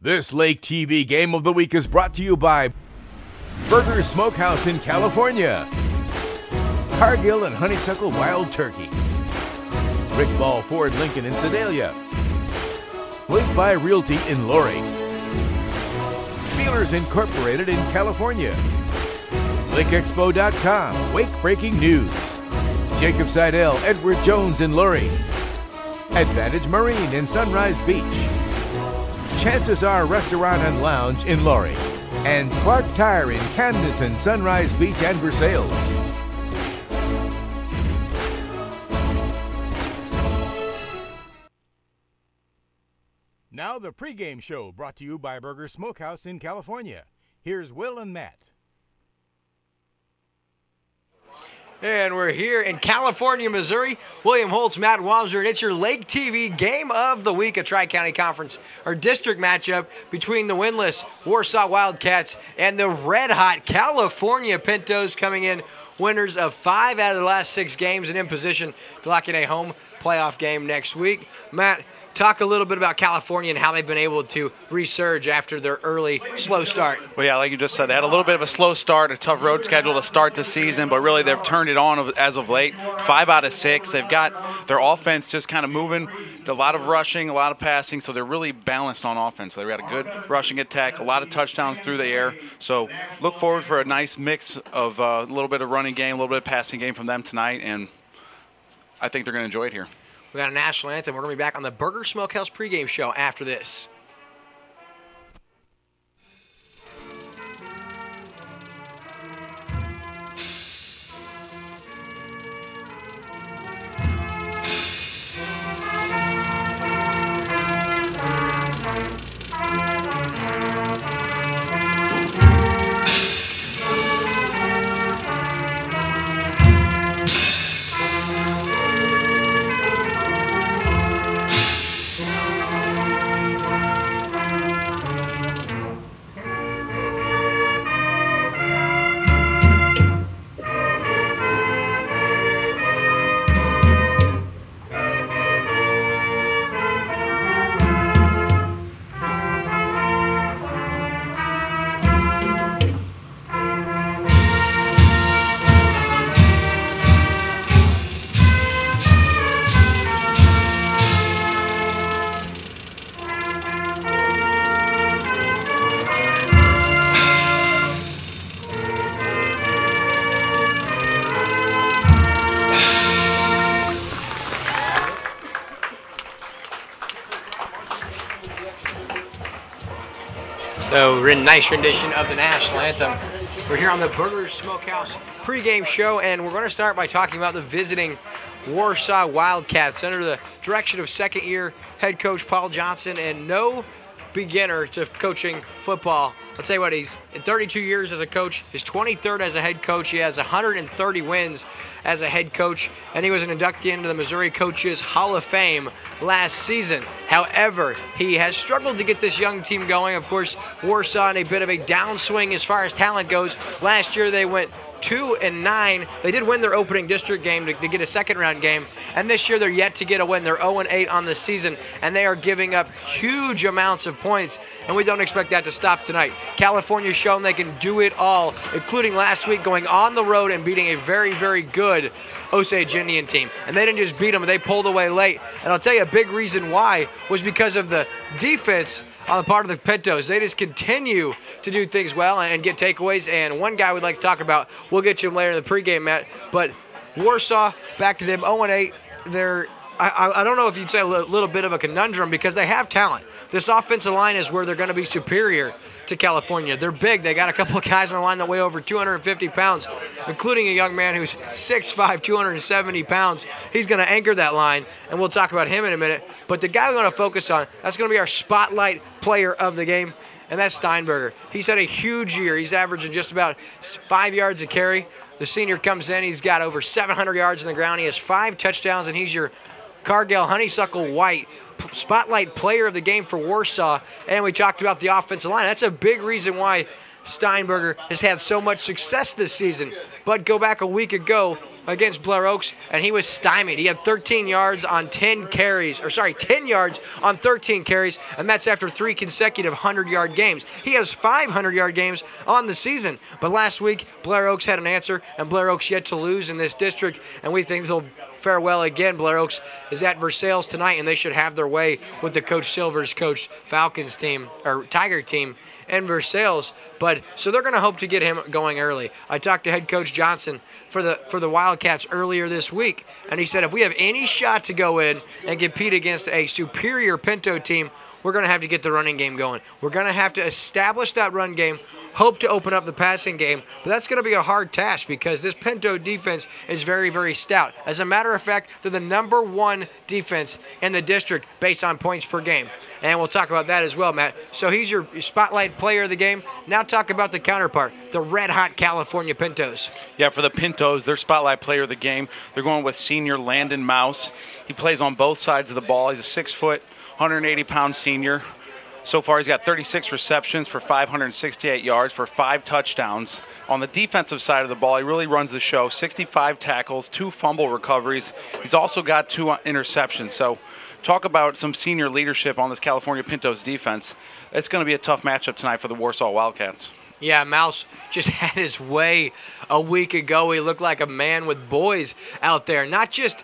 This Lake TV Game of the Week is brought to you by Burger Smokehouse in California, Cargill and Honeysuckle Wild Turkey, Rick Ball Ford Lincoln in Sedalia, Lake by Realty in Loring, Spielers Incorporated in California, LakeExpo.com, Wake Breaking News, Jacob Seidel, Edward Jones in Loring, Advantage Marine in Sunrise Beach, Chances Are Restaurant and Lounge in Loring, and Clark Tire in Camdenton, Sunrise Beach, and Versailles. Now the pregame show brought to you by Burger Smokehouse in California. Here's Will and Matt. And we're here in California, Missouri. William Holtz, Matt Wamser, and it's your Lake TV Game of the Week, a Tri-County Conference or district matchup between the winless Warsaw Wildcats and the red-hot California Pintos, coming in winners of 5 out of the last 6 games and in position to lock in a home playoff game next week. Matt, talk a little bit about California and how they've been able to resurge after their early, slow start. Well, yeah, like you just said, they had a little bit of a slow start, a tough road schedule to start the season, but really they've turned it on as of late. 5 out of 6. They've got their offense just kind of moving, a lot of rushing, a lot of passing, so they're really balanced on offense. They've got a good rushing attack, a lot of touchdowns through the air. So look forward for a nice mix of a little bit of running game, a little bit of passing game from them tonight, and I think they're going to enjoy it here. We got a national anthem. We're going to be back on the Burger Smokehouse pregame show after this. So, nice rendition of the national anthem. We're here on the Burger Smokehouse pregame show, and we're going to start by talking about the visiting Warsaw Wildcats under the direction of second-year head coach Paul Johnson, and no beginner to coaching football. I'll tell you what, he's in 32 years as a coach, his 23rd as a head coach. He has 130 wins as a head coach, and he was an inductee into the Missouri Coaches Hall of Fame last season. However, he has struggled to get this young team going. Of course, Warsaw in a bit of a downswing as far as talent goes. Last year they went 2-9. They did win their opening district game to get a second-round game, and this year they're yet to get a win. They're 0-8 on the season, and they are giving up huge amounts of points, and we don't expect that to stop tonight. California's shown they can do it all, including last week going on the road and beating a very, very good Osage Indian team. And they didn't just beat them, they pulled away late. And I'll tell you a big reason why was because of the defense on the part of the Pintos. They just continue to do things well and get takeaways. And one guy we'd like to talk about, we'll get to him later in the pregame, Matt. But Warsaw, back to them, 0-8. They're, I don't know if you'd say a little bit of a conundrum because they have talent. This offensive line is where they're going to be superior to California. They're big. They got a couple of guys on the line that weigh over 250 pounds, including a young man who's 6'5", 270 pounds. He's going to anchor that line, and we'll talk about him in a minute. But the guy we're going to focus on, that's going to be our spotlight player of the game, and that's Steinberger. He's had a huge year. He's averaging just about 5 yards a carry. The senior comes in. He's got over 700 yards on the ground. He has 5 touchdowns, and he's your Cargill Honeysuckle White spotlight player of the game for Warsaw. And we talked about the offensive line. That's a big reason why Steinberger has had so much success this season, but go back a week ago against Blair Oaks, and he was stymied. He had 13 yards on 10 carries, 10 yards on 13 carries, and that's after 3 consecutive 100-yard games. He has 5 100-yard games on the season, but last week Blair Oaks had an answer, and Blair Oaks yet to lose in this district, and we think they'll fare well again. Blair Oaks is at Versailles tonight, and they should have their way with the Coach Silver's coach Falcons team, or Tiger team, in Versailles. But so they're going to hope to get him going early. I talked to head coach Johnson for the Wildcats earlier this week, and he said if we have any shot to go in and compete against a superior Pinto team, we're going to have to get the running game going. We're going to have to establish that run game, hope to open up the passing game, but that's going to be a hard task because this Pinto defense is very, very stout. As a matter of fact, they're the #1 defense in the district based on points per game. And we'll talk about that as well, Matt. So he's your spotlight player of the game. Now talk about the counterpart, the red-hot California Pintos. Yeah, for the Pintos, their spotlight player of the game, they're going with senior Landon Mouse. He plays on both sides of the ball. He's a 6-foot, 180-pound senior. So far, he's got 36 receptions for 568 yards for 5 touchdowns. On the defensive side of the ball, he really runs the show. 65 tackles, 2 fumble recoveries. He's also got 2 interceptions. So talk about some senior leadership on this California Pintos defense. It's going to be a tough matchup tonight for the Warsaw Wildcats. Yeah, Mouse just had his way a week ago. He looked like a man with boys out there. Not just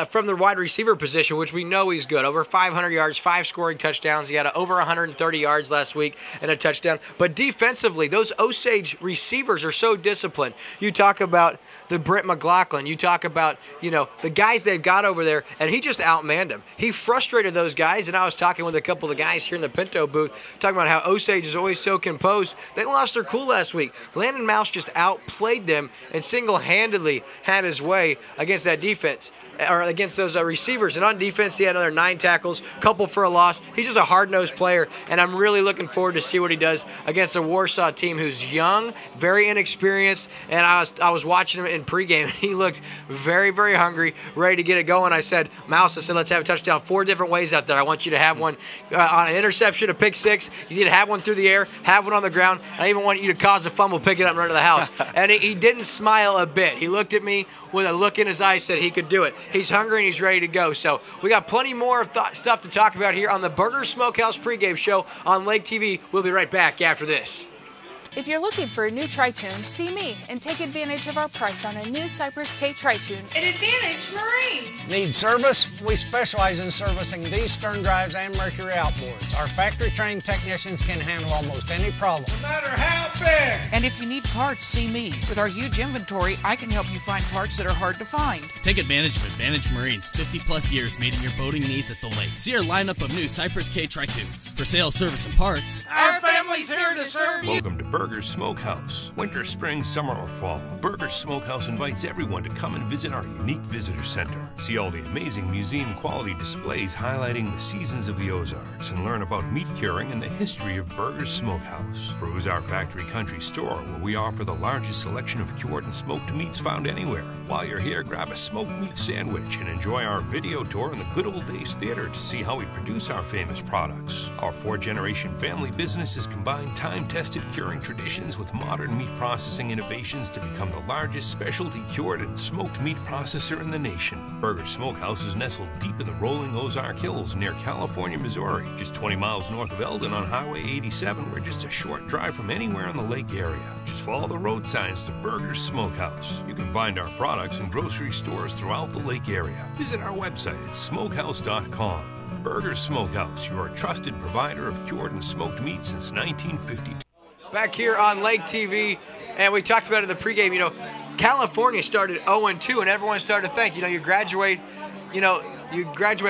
from the wide receiver position, which we know he's good. Over 500 yards, 5 scoring touchdowns. He had over 130 yards last week and a touchdown. But defensively, those Osage receivers are so disciplined. You talk about the Britt McLaughlin. You talk about, the guys they've got over there, and he just outmanned them. He frustrated those guys, and I was talking with a couple of the guys here in the Pinto booth, talking about how Osage is always so composed. They lost their cool last week. Landon Mouse just outplayed them and single-handedly had his way against that defense, or against those receivers. And on defense, he had another 9 tackles, couple for a loss. He's just a hard-nosed player, and I'm really looking forward to see what he does against a Warsaw team who's young, very inexperienced, and I was watching him in pregame. He looked very, very hungry, ready to get it going. I said, Mouse, let's have a touchdown 4 different ways out there. I want you to have one on an interception, a pick 6. You need to have one through the air, have one on the ground, and I even want you to cause a fumble, pick it up, and run to the house. And he didn't smile a bit. He looked at me with a look in his eyes, said he could do it. He's hungry and he's ready to go. So we got plenty more stuff to talk about here on the Burger Smokehouse pregame show on Lake TV. We'll be right back after this. If you're looking for a new tri-tune, see me and take advantage of our price on a new Cypress K tri-tune at Advantage Marine. Need service? We specialize in servicing these stern drives and Mercury outboards. Our factory-trained technicians can handle almost any problem, no matter how big. And if you need parts, see me. With our huge inventory, I can help you find parts that are hard to find. Take advantage of Advantage Marine's 50-plus years meeting your boating needs at the lake. See our lineup of new Cypress K tri-tunes. For sale, service, and parts, our family's here to serve you. Welcome to Burger Smokehouse. Winter, spring, summer, or fall, Burger Smokehouse invites everyone to come and visit our unique visitor center. See all the amazing museum-quality displays highlighting the seasons of the Ozarks and learn about meat curing and the history of Burger Smokehouse. Peruse our factory country store where we offer the largest selection of cured and smoked meats found anywhere. While you're here, grab a smoked meat sandwich and enjoy our video tour in the Good Old Days Theater to see how we produce our famous products. Our 4-generation family business has combined time-tested curing traditions with modern meat processing innovations to become the largest specialty cured and smoked meat processor in the nation. Burger Smokehouse is nestled deep in the rolling Ozark Hills near California, Missouri, just 20 miles north of Eldon on Highway 87. We're just a short drive from anywhere in the lake area. Just follow the road signs to Burger Smokehouse. You can find our products in grocery stores throughout the lake area. Visit our website at smokehouse.com. Burger Smokehouse, your trusted provider of cured and smoked meat since 1952. Back here on Lake TV, and we talked about it in the pregame. California started 0-2, and everyone started to think, you graduate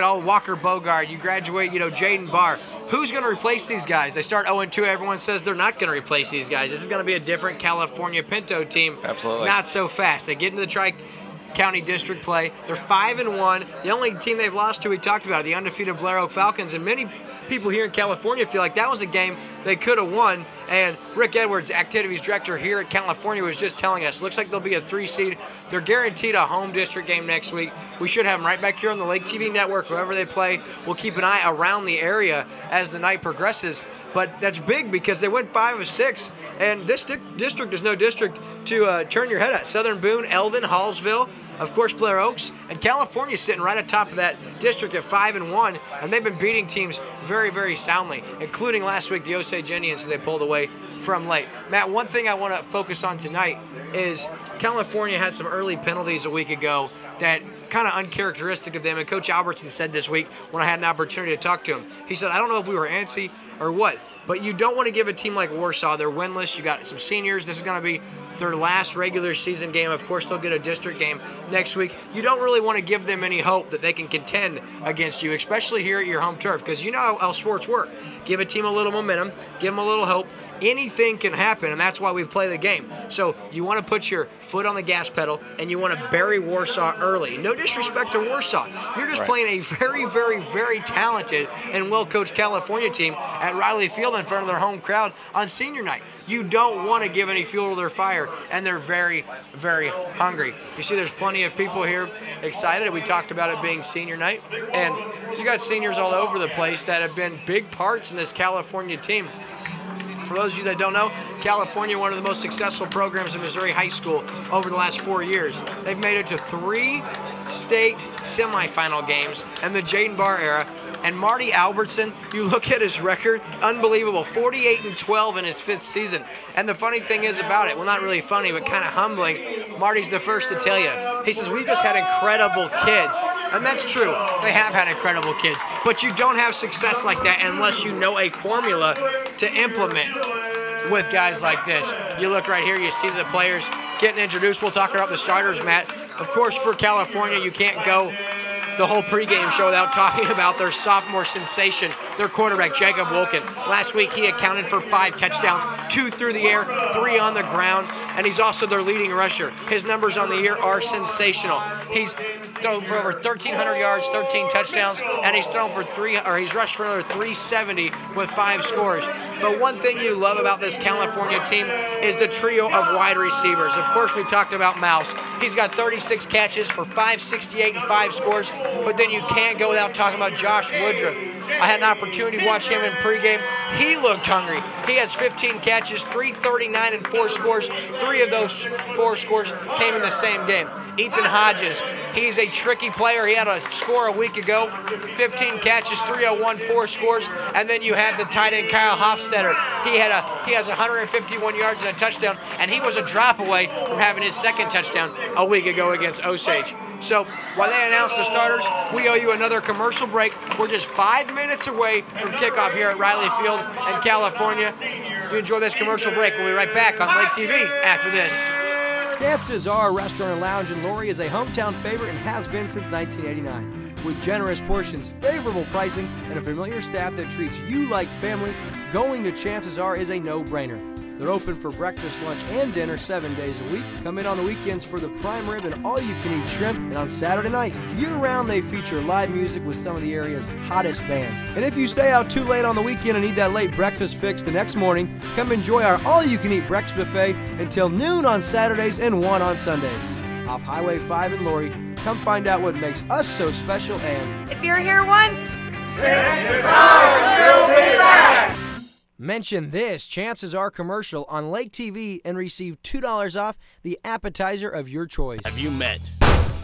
all Walker Bogart, you graduate, Jaden Barr. Who's going to replace these guys? They start 0-2. Everyone says they're not going to replace these guys. This is going to be a different California Pinto team. Absolutely. Not so fast. They get into the Tri-County District play. They're 5-1. The only team they've lost to, we talked about, the undefeated Blair Oak Falcons, and many people here in California feel like that was a game they could have won, And Rick Edwards, activities director here at California, was just telling us, looks like they'll be a 3 seed. They're guaranteed a home district game next week. We should have them right back here on the LakeTV network, wherever they play. We'll keep an eye around the area as the night progresses. But that's big because they went 5 of 6. And this district is no district to turn your head at. Southern Boone, Eldon, Hallsville, of course, Blair Oaks, and California sitting right at top of that district at 5-1, and they've been beating teams very, very soundly, including last week the Osage Indians, who they pulled away from late. Matt, one thing I want to focus on tonight is California had some early penalties a week ago that kind of uncharacteristic of them, and Coach Albertson said this week when I had an opportunity to talk to him, he said, I don't know if we were antsy or what, but you don't want to give a team like Warsaw, they're winless, you got some seniors, this is going to be their last regular season game. Of course, they'll get a district game next week. You don't really want to give them any hope that they can contend against you, especially here at your home turf, because you know how sports work. Give a team a little momentum, give them a little hope. Anything can happen, and that's why we play the game. So you want to put your foot on the gas pedal, and you want to bury Warsaw early. No disrespect to Warsaw. You're just playing a very, very, very talented and well-coached California team at Riley Field in front of their home crowd on senior night. You don't want to give any fuel to their fire, and they're very, very hungry. You see there's plenty of people here excited. We talked about it being senior night, and you got seniors all over the place that have been big parts in this California team. For those of you that don't know, California, one of the most successful programs in Missouri high school over the last 4 years. They've made it to 3 state semifinal games in the Jaden Barr era. And Marty Albertson, you look at his record, unbelievable, 48-12 in his 5th season. And the funny thing is about it, well, not really funny, but kind of humbling, Marty's the first to tell you. He says, we've just had incredible kids. And that's true. They have had incredible kids. But you don't have success like that unless you know a formula to implement with guys like this. You look right here, you see the players getting introduced. We'll talk about the starters, Matt. Of course, for California, you can't go the whole pregame show without talking about their sophomore sensation, their quarterback, Jacob Wilkin. Last week, he accounted for 5 touchdowns, 2 through the air, 3 on the ground, and he's also their leading rusher. His numbers on the year are sensational. He's thrown for over 1,300 yards, 13 touchdowns, and he's rushed for another 370 with 5 scores. But one thing you love about this California team is the trio of wide receivers. Of course, we talked about Mouse. He's got 36 catches for 568 and 5 scores, but then you can't go without talking about Josh Woodruff. I had an opportunity to watch him in pregame. He looked hungry. He has 15 catches, 339 and 4 scores. 3 of those 4 scores came in the same game. Ethan Hodges, he's a tricky player. He had a score a week ago, 15 catches, 301, 4 scores. And then you had the tight end Kyle Hofstetter. He has 151 yards and a touchdown, and he was a drop away from having his 2nd touchdown a week ago against Osage. So while they announce the starters, we owe you another commercial break. We're just 5 minutes away from kickoff here at Riley Field in California. You enjoy this commercial break. We'll be right back on LakeTV after this. Chances Are Restaurant and Lounge in Laurie is a hometown favorite and has been since 1989. With generous portions, favorable pricing, and a familiar staff that treats you like family, going to Chances Are is a no-brainer. They're open for breakfast, lunch, and dinner 7 days a week. Come in on the weekends for the prime rib and all-you-can-eat shrimp. And on Saturday night, year-round, they feature live music with some of the area's hottest bands. And if you stay out too late on the weekend and need that late breakfast fix the next morning, come enjoy our all-you-can-eat breakfast buffet until noon on Saturdays and 1 on Sundays. Off Highway 5 in Laurie, come find out what makes us so special and... if you're here once, chances are you'll be back! Mention this Chances Are commercial on LakeTV and receive $2 off the appetizer of your choice. Have you met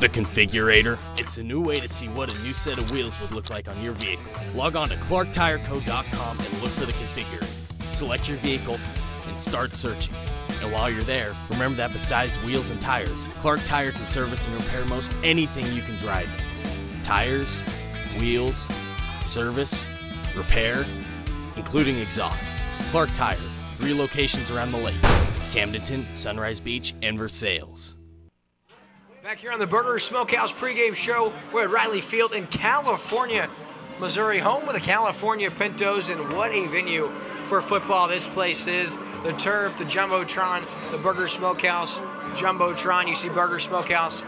the Configurator? It's a new way to see what a new set of wheels would look like on your vehicle. Log on to ClarkTireCo.com and look for the Configurator. Select your vehicle and start searching. And while you're there, remember that besides wheels and tires, Clark Tire can service and repair most anything you can drive. Tires, wheels, service, repair, including exhaust. Clark Tire, 3 locations around the lake: Camdenton, Sunrise Beach, and Versailles. Back here on the Burger Smokehouse pregame show, we're at Riley Field in California, Missouri, home of the California Pintos, and what a venue for football this place is. The turf, the Jumbotron, the Burger Smokehouse, Jumbotron. You see Burger Smokehouse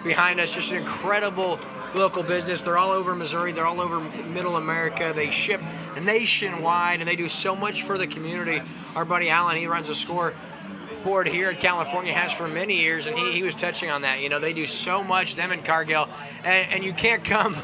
behind us, just an incredible local business. They're all over Missouri. They're all over Middle America. They ship nationwide, and they do so much for the community. Our buddy Alan, he runs a score board here in California, has for many years, and he was touching on that. You know, they do so much, them in Cargill, and you can't come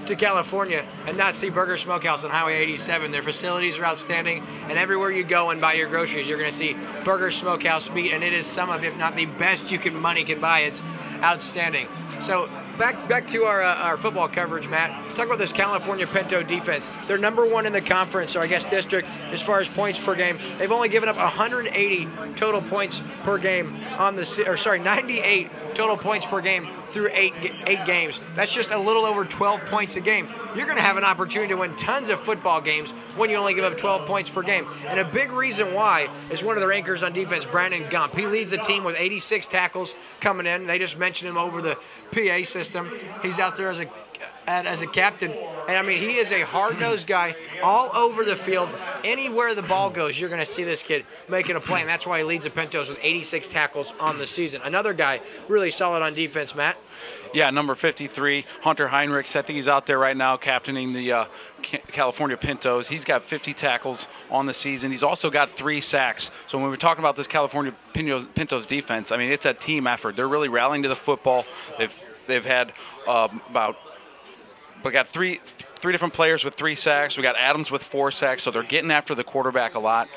to California and not see Burger Smokehouse on Highway 87. Their facilities are outstanding, and everywhere you go and buy your groceries, you're going to see Burger Smokehouse meat, and it is some of, if not the best money can buy. It's outstanding. So back to our football coverage, Matt. Talk about this California Pinto defense. They're number 1 in the conference, or I guess district, as far as points per game. They've only given up 180 total points per game on the, 98 total points per game through eight games. That's just a little over 12 points a game. You're going to have an opportunity to win tons of football games when you only give up 12 points per game. And a big reason why is one of their anchors on defense, Brandon Gump. He leads the team with 86 tackles coming in. They just mentioned him over the PA system. He's out there as a captain, and I mean, he is a hard-nosed guy all over the field. Anywhere the ball goes, you're going to see this kid making a play, and that's why he leads the Pintos with 86 tackles on the season. Another guy really solid on defense, Matt. Yeah, number 53, Hunter Heinrichs. I think he's out there right now captaining the California Pintos. He's got 50 tackles on the season. He's also got 3 sacks. So when we're talking about this California Pintos defense, I mean, it's a team effort. They're really rallying to the football. They've had we got three different players with 3 sacks. We got Adams with 4 sacks, so they're getting after the quarterback a lot.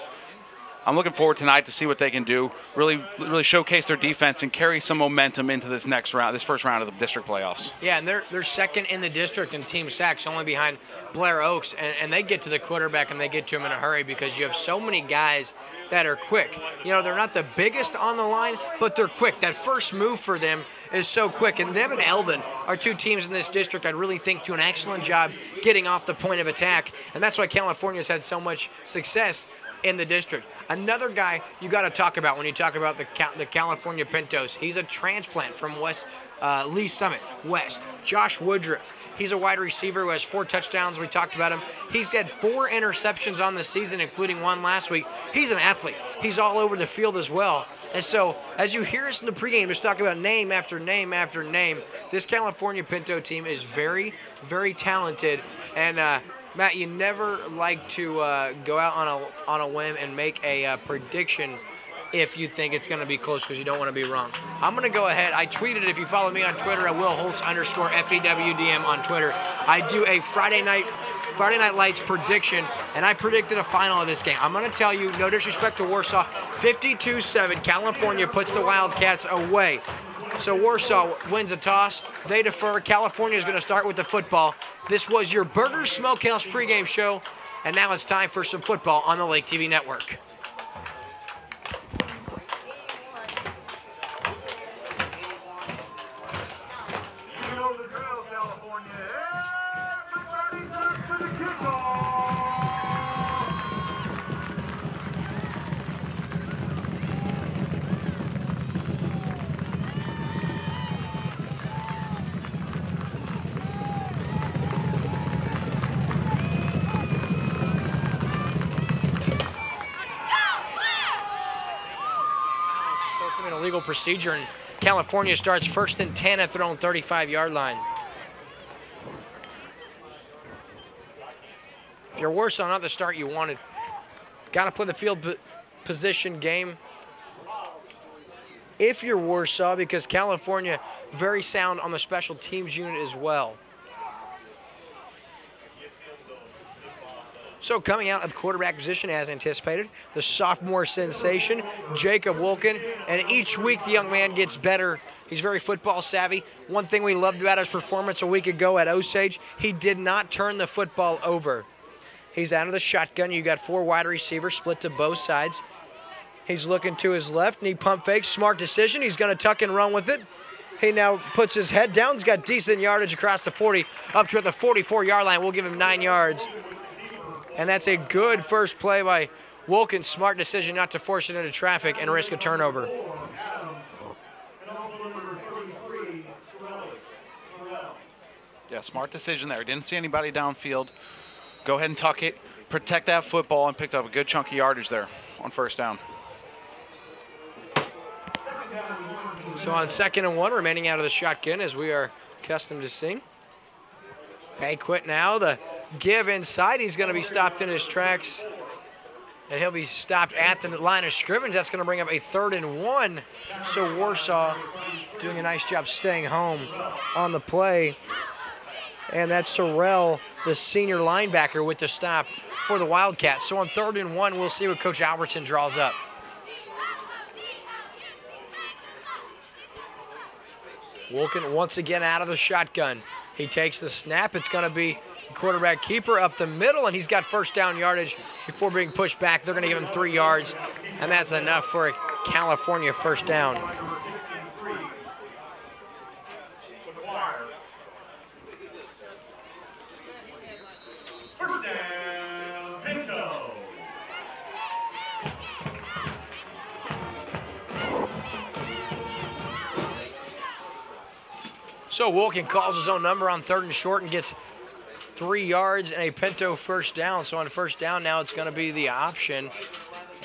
I'm looking forward tonight to see what they can do, really showcase their defense and carry some momentum into this first round of the district playoffs. Yeah, and they're second in the district in team sacks, only behind Blair Oaks, and they get to the quarterback and they get to him in a hurry because you have so many guys that are quick. You know, they're not the biggest on the line, but they're quick. That first move for them is so quick. And them and Eldon are 2 teams in this district I really think do an excellent job getting off the point of attack, and that's why California's had so much success in the district. Another guy you got to talk about when you talk about the California Pintos, he's a transplant from Lee Summit West, Josh Woodruff. He's a wide receiver who has 4 touchdowns. We talked about him. He's got 4 interceptions on the season, including 1 last week. He's an athlete. He's all over the field as well. And so, as you hear us in the pregame, just talking about name after name after name, this California Pinto team is very, very talented. And Matt, you never like to go out on a whim and make a prediction if you think it's going to be close because you don't want to be wrong. I'm going to go ahead. I tweeted it. If you follow me on Twitter at WillHoltz_FEWDM on Twitter. I do a Friday Night Lights prediction, and I predicted a final of this game. I'm going to tell you, no disrespect to Warsaw, 52-7, California puts the Wildcats away. So Warsaw wins a toss. They defer. California is going to start with the football. This was your Burger Smokehouse pregame show, and now it's time for some football on the Lake TV network. Legal procedure, and California starts 1st and 10 at their own 35-yard line. If you're Warsaw, not the start you wanted. Got to play the field position game. If you're Warsaw, because California very sound on the special teams unit as well. So coming out of the quarterback position as anticipated, the sophomore sensation, Jacob Wilkin. And each week the young man gets better. He's very football savvy. One thing we loved about his performance a week ago at Osage, he did not turn the football over. He's out of the shotgun. You got 4 wide receivers split to both sides. He's looking to his left, knee pump fake, smart decision. He's going to tuck and run with it. He now puts his head down. He's got decent yardage across the 40, up to the 44-yard line. We'll give him 9 yards. And that's a good first play by Wilkins. Smart decision not to force it into traffic and risk a turnover. Yeah, smart decision there. Didn't see anybody downfield. Go ahead and tuck it, protect that football, and picked up a good chunk of yardage there on 1st down. So on 2nd and 1, remaining out of the shotgun as we are accustomed to seeing. Banquet now, the give inside. He's going to be stopped in his tracks, and he'll be stopped at the line of scrimmage. That's going to bring up a 3rd and 1. So Warsaw doing a nice job staying home on the play. And that's Sorrell, the senior linebacker, with the stop for the Wildcats. So on 3rd and 1, we'll see what Coach Albertson draws up. Wilkin once again out of the shotgun. He takes the snap. It's going to be quarterback keeper up the middle, and he's got first down yardage before being pushed back. They're going to give him 3 yards, and that's enough for a California first down. First down, Pinto. So Wilkin calls his own number on 3rd and short and gets 3 yards and a Pinto first down. So on first down now it's going to be the option.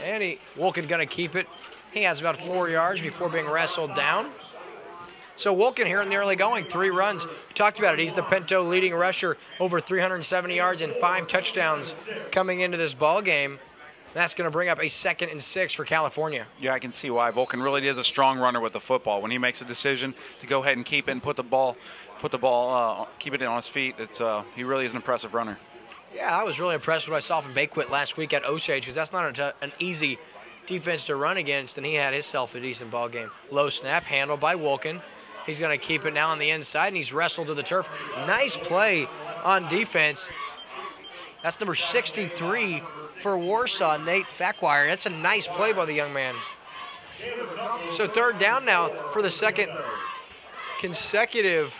And Wilkin going to keep it. He has about 4 yards before being wrestled down. So Wilkin here in the early going, 3 runs. We talked about it. He's the Pinto leading rusher, over 370 yards and 5 touchdowns coming into this ball game. That's going to bring up a 2nd and 6 for California. Yeah, I can see why. Vulcan really is a strong runner with the football. When he makes a decision to go ahead and keep it and keep it on his feet, he really is an impressive runner. Yeah, I was really impressed with what I saw from Bakewit last week at Osage, because that's not an easy defense to run against, and he had himself a decent ball game. Low snap, handled by Wilkin. He's going to keep it now on the inside, and he's wrestled to the turf. Nice play on defense. That's number 63 for Warsaw, Nate Fackwire. That's a nice play by the young man. So 3rd down now for the 2nd consecutive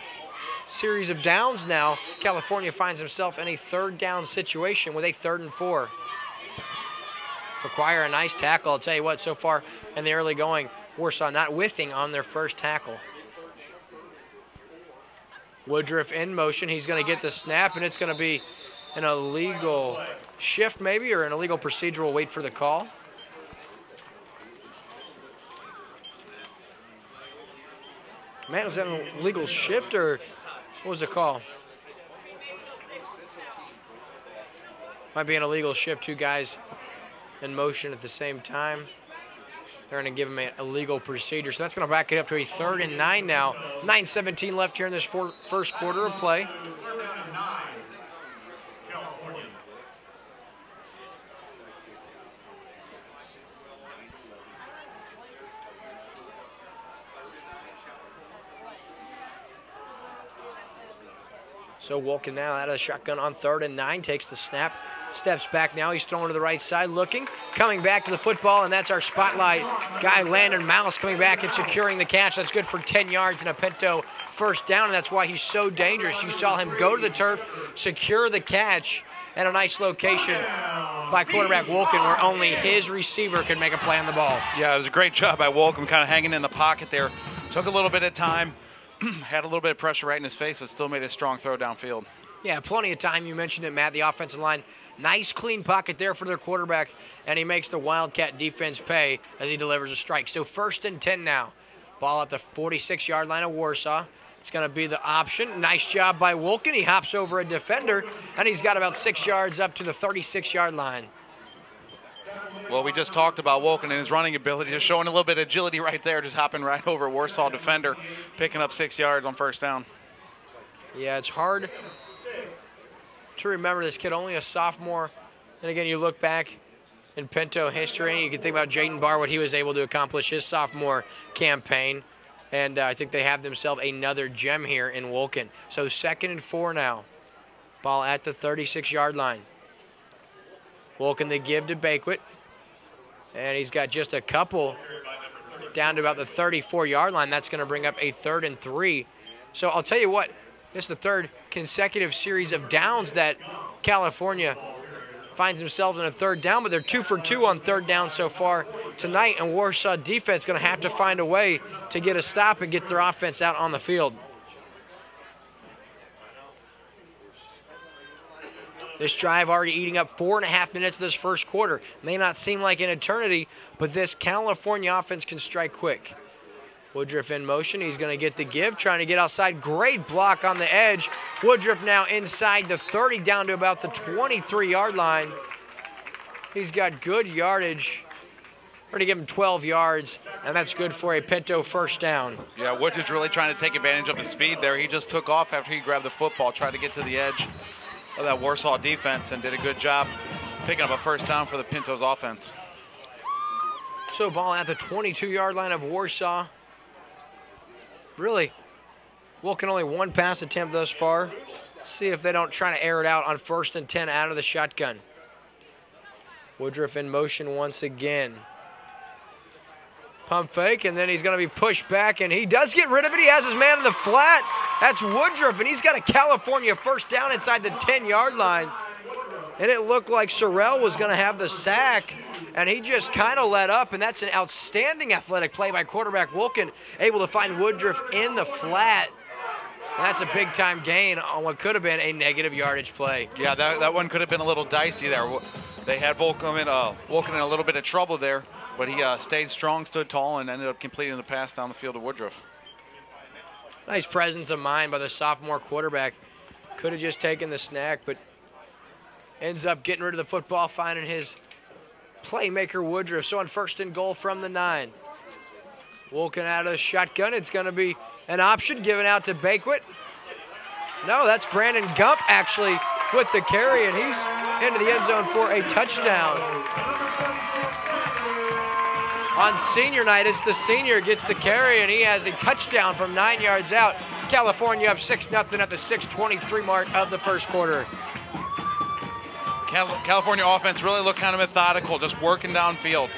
series of downs now. California finds himself in a 3rd down situation with a 3rd and 4. Fackwire, a nice tackle. I'll tell you what, so far in the early going, Warsaw not whiffing on their first tackle. Woodruff in motion. He's going to get the snap, and it's going to be an illegal shift maybe, or an illegal procedure. We'll wait for the call. Man, was that an illegal shift, or what was the call? Might be an illegal shift, 2 guys in motion at the same time. They're going to give him an illegal procedure. So that's going to back it up to a 3rd and 9 now. 9:17 left here in this first quarter of play. So Wilkin now out of the shotgun on 3rd and 9, takes the snap, steps back now. He's throwing to the right side, looking, coming back to the football, and that's our spotlight guy, Landon Mouse, coming back and securing the catch. That's good for 10 yards and a Pinto first down, and that's why he's so dangerous. You saw him go to the turf, secure the catch, and a nice location by quarterback Wilkin where only his receiver could make a play on the ball. Yeah, it was a great job by Wilkin, kind of hanging in the pocket there. Took a little bit of time. Had a little bit of pressure right in his face, but still made a strong throw downfield. Yeah, plenty of time. You mentioned it, Matt, the offensive line. Nice clean pocket there for their quarterback, and he makes the Wildcat defense pay as he delivers a strike. So 1st and 10 now. Ball at the 46-yard line of Warsaw. It's going to be the option. Nice job by Wilkin. He hops over a defender, and he's got about 6 yards up to the 36-yard line. Well, we just talked about Wilkin and his running ability, just showing a little bit of agility right there, just hopping right over a Warsaw defender, picking up 6 yards on first down. Yeah, it's hard to remember this kid, only a sophomore. And again, you look back in Pinto history, and you can think about Jaden Barr, what he was able to accomplish his sophomore campaign. And I think they have themselves another gem here in Wilkin. So 2nd and 4 now. Ball at the 36-yard line. Wilkin, they give to Bakewit. And he's got just a couple down to about the 34-yard line. That's going to bring up a 3rd and 3. So I'll tell you what, this is the 3rd consecutive series of downs that California finds themselves in a 3rd down, but they're 2 for 2 on 3rd down so far tonight, and Warsaw defense going to have to find a way to get a stop and get their offense out on the field. This drive already eating up 4.5 minutes of this first quarter. May not seem like an eternity, but this California offense can strike quick. Woodruff in motion. He's going to get the give, trying to get outside. Great block on the edge. Woodruff now inside the 30, down to about the 23-yard line. He's got good yardage. We're going to give him 12 yards, and that's good for a Pinto first down. Yeah, Woodruff's really trying to take advantage of his speed there. He just took off after he grabbed the football, tried to get to the edge of that Warsaw defense, and did a good job picking up a first down for the Pinto's offense. So ball at the 22-yard line of Warsaw. Really, Wilkin only one pass attempt thus far. Let's see if they don't try to air it out on 1st and 10 out of the shotgun. Woodruff in motion once again. Pump fake, and then he's going to be pushed back, and he does get rid of it. He has his man in the flat. That's Woodruff, and he's got a California first down inside the 10-yard line. And it looked like Sorrell was going to have the sack, and he just kind of let up, and that's an outstanding athletic play by quarterback Wilkin, able to find Woodruff in the flat. And that's a big-time gain on what could have been a negative yardage play. Yeah, that one could have been a little dicey there. They had Wilkin in a little bit of trouble there, but he stayed strong, stood tall, and ended up completing the pass down the field to Woodruff. Nice presence of mind by the sophomore quarterback. Could have just taken the snack, but ends up getting rid of the football, finding his playmaker Woodruff. So on 1st and goal from the 9. Wilkin out of the shotgun. It's going to be an option given out to Bakewit. No, that's Brandon Gump actually with the carry, and he's into the end zone for a touchdown. On senior night, it's the senior gets the carry, and he has a touchdown from 9 yards out. California up 6-0 at the 6:23 mark of the first quarter. California offense really looked kind of methodical, just working downfield.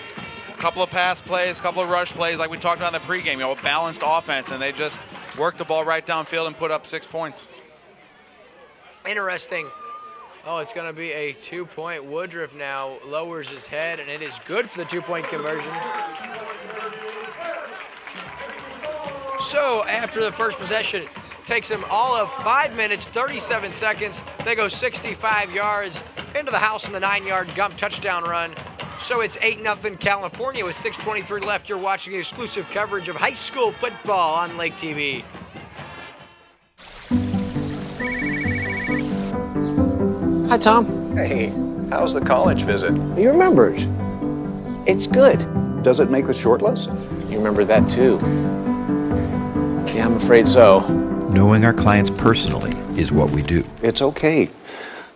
A couple of pass plays, a couple of rush plays, like we talked about in the pregame, a balanced offense, and they just worked the ball right downfield and put up 6 points. Interesting. Oh, it's going to be a 2-point. Woodruff now lowers his head, and it is good for the 2-point conversion. So after the first possession, takes them all of 5 minutes, 37 seconds. They go 65 yards into the house on the 9-yard Gump touchdown run. So it's 8-0 California with 6:23 left. You're watching the exclusive coverage of high school football on LakeTV. Hi, Tom. Hey, how's the college visit? You remembered. It's good. Does it make the short list? You remember that, too. Yeah, I'm afraid so. Knowing our clients personally is what we do. It's okay.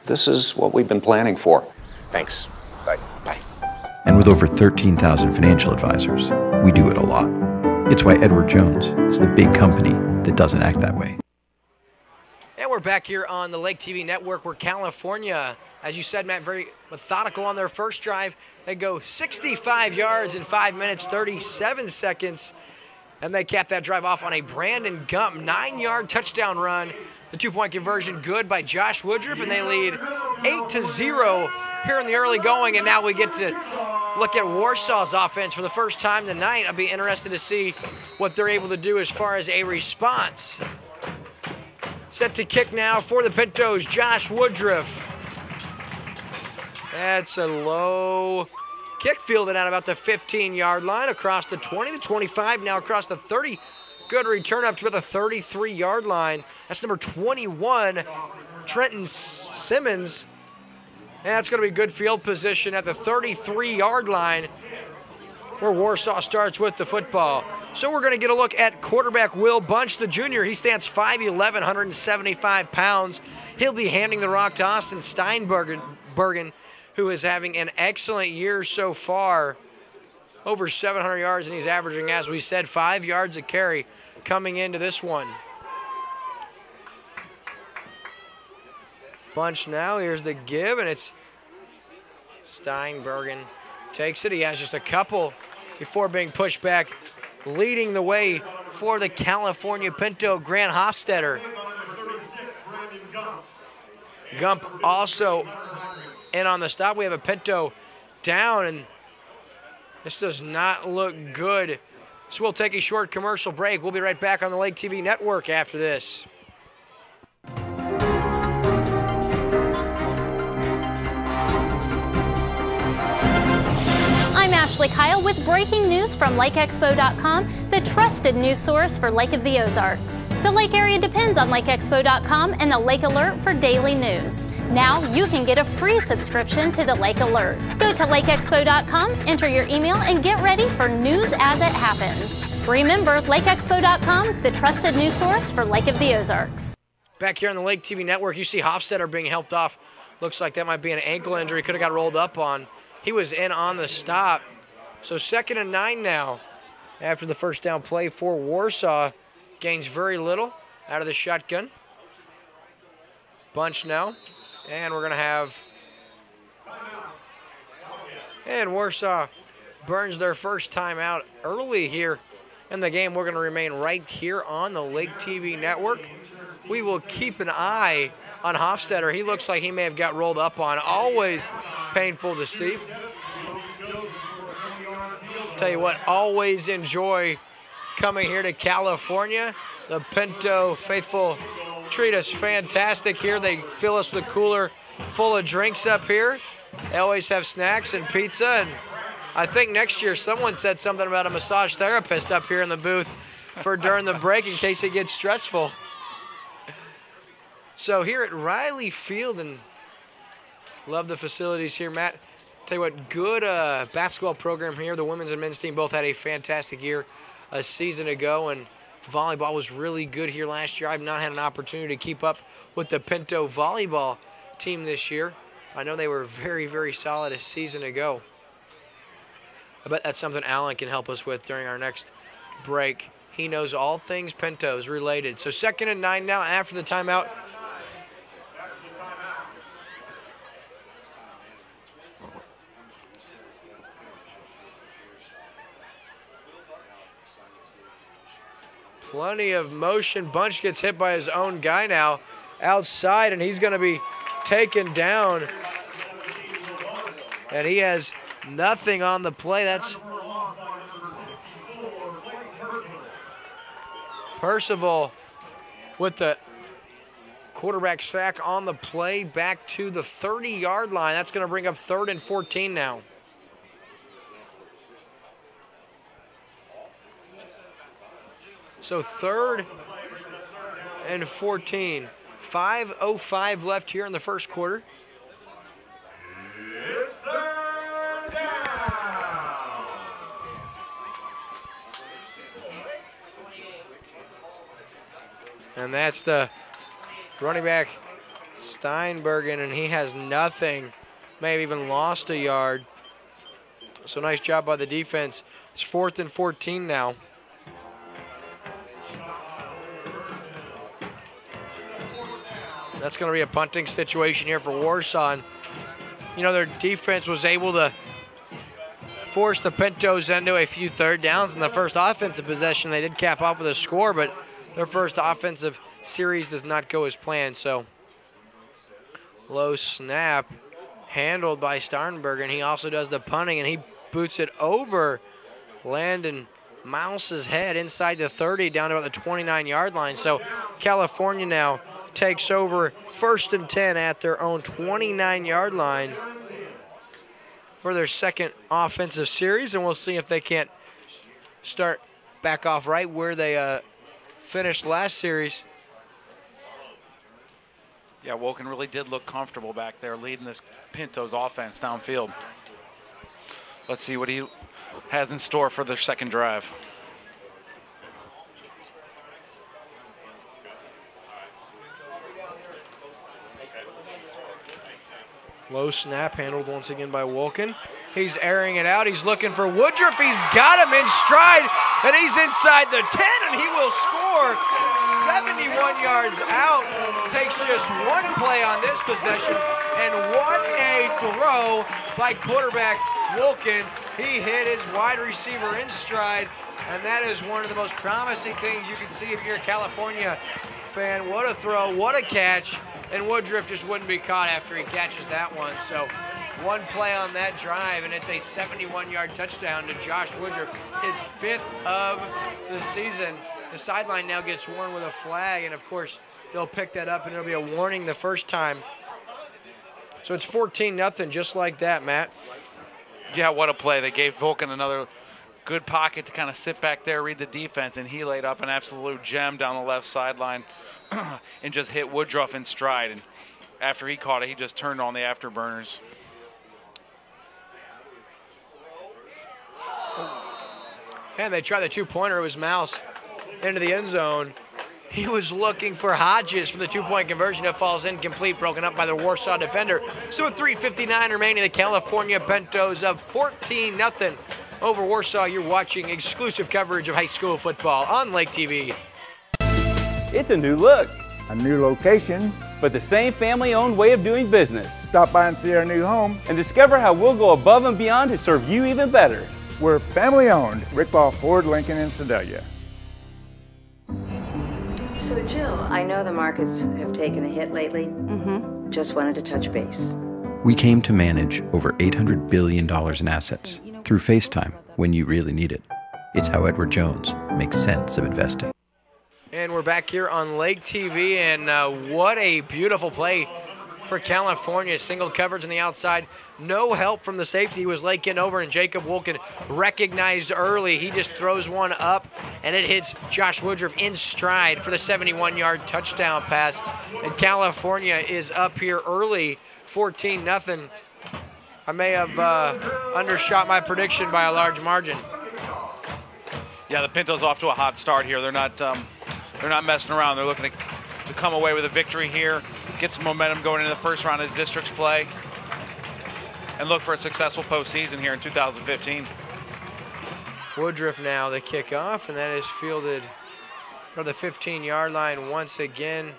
This is what we've been planning for. Thanks. Bye. Bye. And with over 13,000 financial advisors, we do it a lot. It's why Edward Jones is the big company that doesn't act that way. And we're back here on the LakeTV network where California, as you said, Matt, very methodical on their first drive. They go 65 yards in 5 minutes, 37 seconds. And they cap that drive off on a Brandon Gump 9-yard touchdown run. The 2-point conversion good by Josh Woodruff, and they lead 8-0 here in the early going. And now we get to look at Warsaw's offense for the first time tonight. I'll be interested to see what they're able to do as far as a response. Set to kick now for the Pintos, Josh Woodruff. That's a low kick, fielded out about the 15-yard line, across the 20, the 25, now across the 30. Good return up to about the 33-yard line. That's number 21, Trenton Simmons. And that's going to be good field position at the 33-yard line where Warsaw starts with the football. So we're going to get a look at quarterback Will Bunch, the junior. He stands 5'11", 175 pounds. He'll be handing the rock to Austin Steinbergen, who is having an excellent year so far. Over 700 yards, and he's averaging, as we said, 5 yards a carry coming into this one. Bunch now, here's the give, and it's Steinbergen takes it. He has just a couple before being pushed back. Leading the way for the California Pinto, Grant Hofstetter. Gump also in on the stop. We have a Pinto down, and this does not look good. So we'll take a short commercial break. We'll be right back on the LakeTV network after this. I'm Ashley Kyle with breaking news from LakeExpo.com, the trusted news source for Lake of the Ozarks. The lake area depends on LakeExpo.com and the Lake Alert for daily news. Now you can get a free subscription to the Lake Alert. Go to LakeExpo.com, enter your email, and get ready for news as it happens. Remember, LakeExpo.com, the trusted news source for Lake of the Ozarks. Back here on the Lake TV network, you see Hofstetter being helped off. Looks like that might be an ankle injury. Could have got rolled up on. He was in on the stop. So 2nd and 9 now after the first down play for Warsaw. Gains very little out of the shotgun. Bunch now. And we're going to have... And Warsaw burns their first time out early here in the game. We're going to remain right here on the Lake TV network. We will keep an eye on Hofstetter. He looks like he may have got rolled up on. Always painful to see. Tell you what, always enjoy coming here to California. The Pinto faithful treat us fantastic here. They fill us with a cooler full of drinks up here. They always have snacks and pizza. And I think next year someone said something about a massage therapist up here in the booth for during the break in case it gets stressful. So here at Riley Field, and love the facilities here, Matt. Tell you what, good basketball program here. The women's and men's team both had a fantastic year a season ago, and volleyball was really good here last year. I've not had an opportunity to keep up with the Pinto volleyball team this year. I know they were very, very solid a season ago. I bet that's something Alan can help us with during our next break. He knows all things Pintos related. So 2nd and 9 now after the timeout. Plenty of motion. Bunch gets hit by his own guy now outside, and he's going to be taken down. And he has nothing on the play. That's Percival with the quarterback sack on the play back to the 30-yard line. That's going to bring up 3rd and 14 now. So 3rd and 14. 5:05 left here in the first quarter. It's 3rd down. And that's the running back Steinbergen, and he has nothing. May have even lost a yard. So nice job by the defense. It's 4th and 14 now. That's going to be a punting situation here for Warsaw. And, you know, their defense was able to force the Pintos into a few 3rd downs in the first offensive possession. They did cap off with a score, but their first offensive series does not go as planned. So low snap handled by Steinbergen. He also does the punting, and he boots it over Landon Mouse's head inside the 30 down to about the 29-yard line. So California now takes over 1st and 10 at their own 29-yard line for their second offensive series, and we'll see if they can't start back off right where they finished last series. Yeah, Woken really did look comfortable back there leading this Pintos offense downfield. Let's see what he has in store for their second drive. Low snap handled once again by Wolken. He's airing it out. He's looking for Woodruff. He's got him in stride, and he's inside the 10, and he will score 71 yards out. Takes just one play on this possession, and what a throw by quarterback Wolken. He hit his wide receiver in stride, and that is one of the most promising things you can see if you're a California fan. What a throw, what a catch. And Woodruff just wouldn't be caught after he catches that one. So one play on that drive, and it's a 71-yard touchdown to Josh Woodruff, his 5th of the season. The sideline now gets worn with a flag, and of course they'll pick that up, and it'll be a warning the first time. So it's 14-0, just like that, Matt. Yeah, what a play. They gave Vulcan another good pocket to kind of sit back there, read the defense, and he laid up an absolute gem down the left sideline and just hit Woodruff in stride. And after he caught it, he just turned on the afterburners. And they tried the two-pointer. It was Mouse into the end zone. He was looking for Hodges for the two-point conversion. It falls incomplete, broken up by the Warsaw defender. So with 3:59 remaining, the California Pintos up 14-0 over Warsaw. You're watching exclusive coverage of high school football on Lake TV. It's a new look, a new location, but the same family-owned way of doing business. Stop by and see our new home and discover how we'll go above and beyond to serve you even better. We're family-owned. Rick Ball Ford, Lincoln, and Sedalia. So, Jill, I know the markets have taken a hit lately. Just wanted to touch base. We came to manage over $800 billion in assets through FaceTime when you really need it. It's how Edward Jones makes sense of investing. And we're back here on Lake TV, and what a beautiful play for California. Single coverage on the outside. No help from the safety. It was Lake getting over, and Jacob Wolken recognized early. He just throws one up, and it hits Josh Woodruff in stride for the 71-yard touchdown pass. And California is up here early, 14-0. I may have undershot my prediction by a large margin. Yeah, the Pintos off to a hot start here. They're not messing around. They're looking to come away with a victory here, get some momentum going into the first round of districts play, and look for a successful postseason here in 2015. Woodruff now the kickoff, and that is fielded from the 15-yard line once again.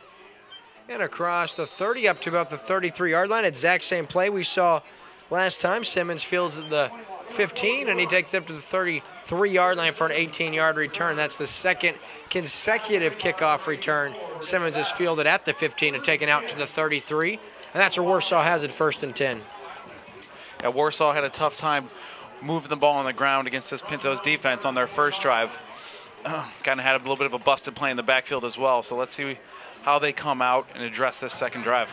And across the 30 up to about the 33-yard line. Exact same play we saw last time. Simmons fields at the 15, and he takes it up to the 33-yard line for an 18-yard return. That's the second consecutive kickoff return. Simmons is fielded at the 15 and taken out to the 33, and that's where Warsaw has it, 1st and 10. Yeah, Warsaw had a tough time moving the ball on the ground against this Pintos defense on their first drive. Kind of had a little bit of a busted play in the backfield as well. So let's see how they come out and address this second drive.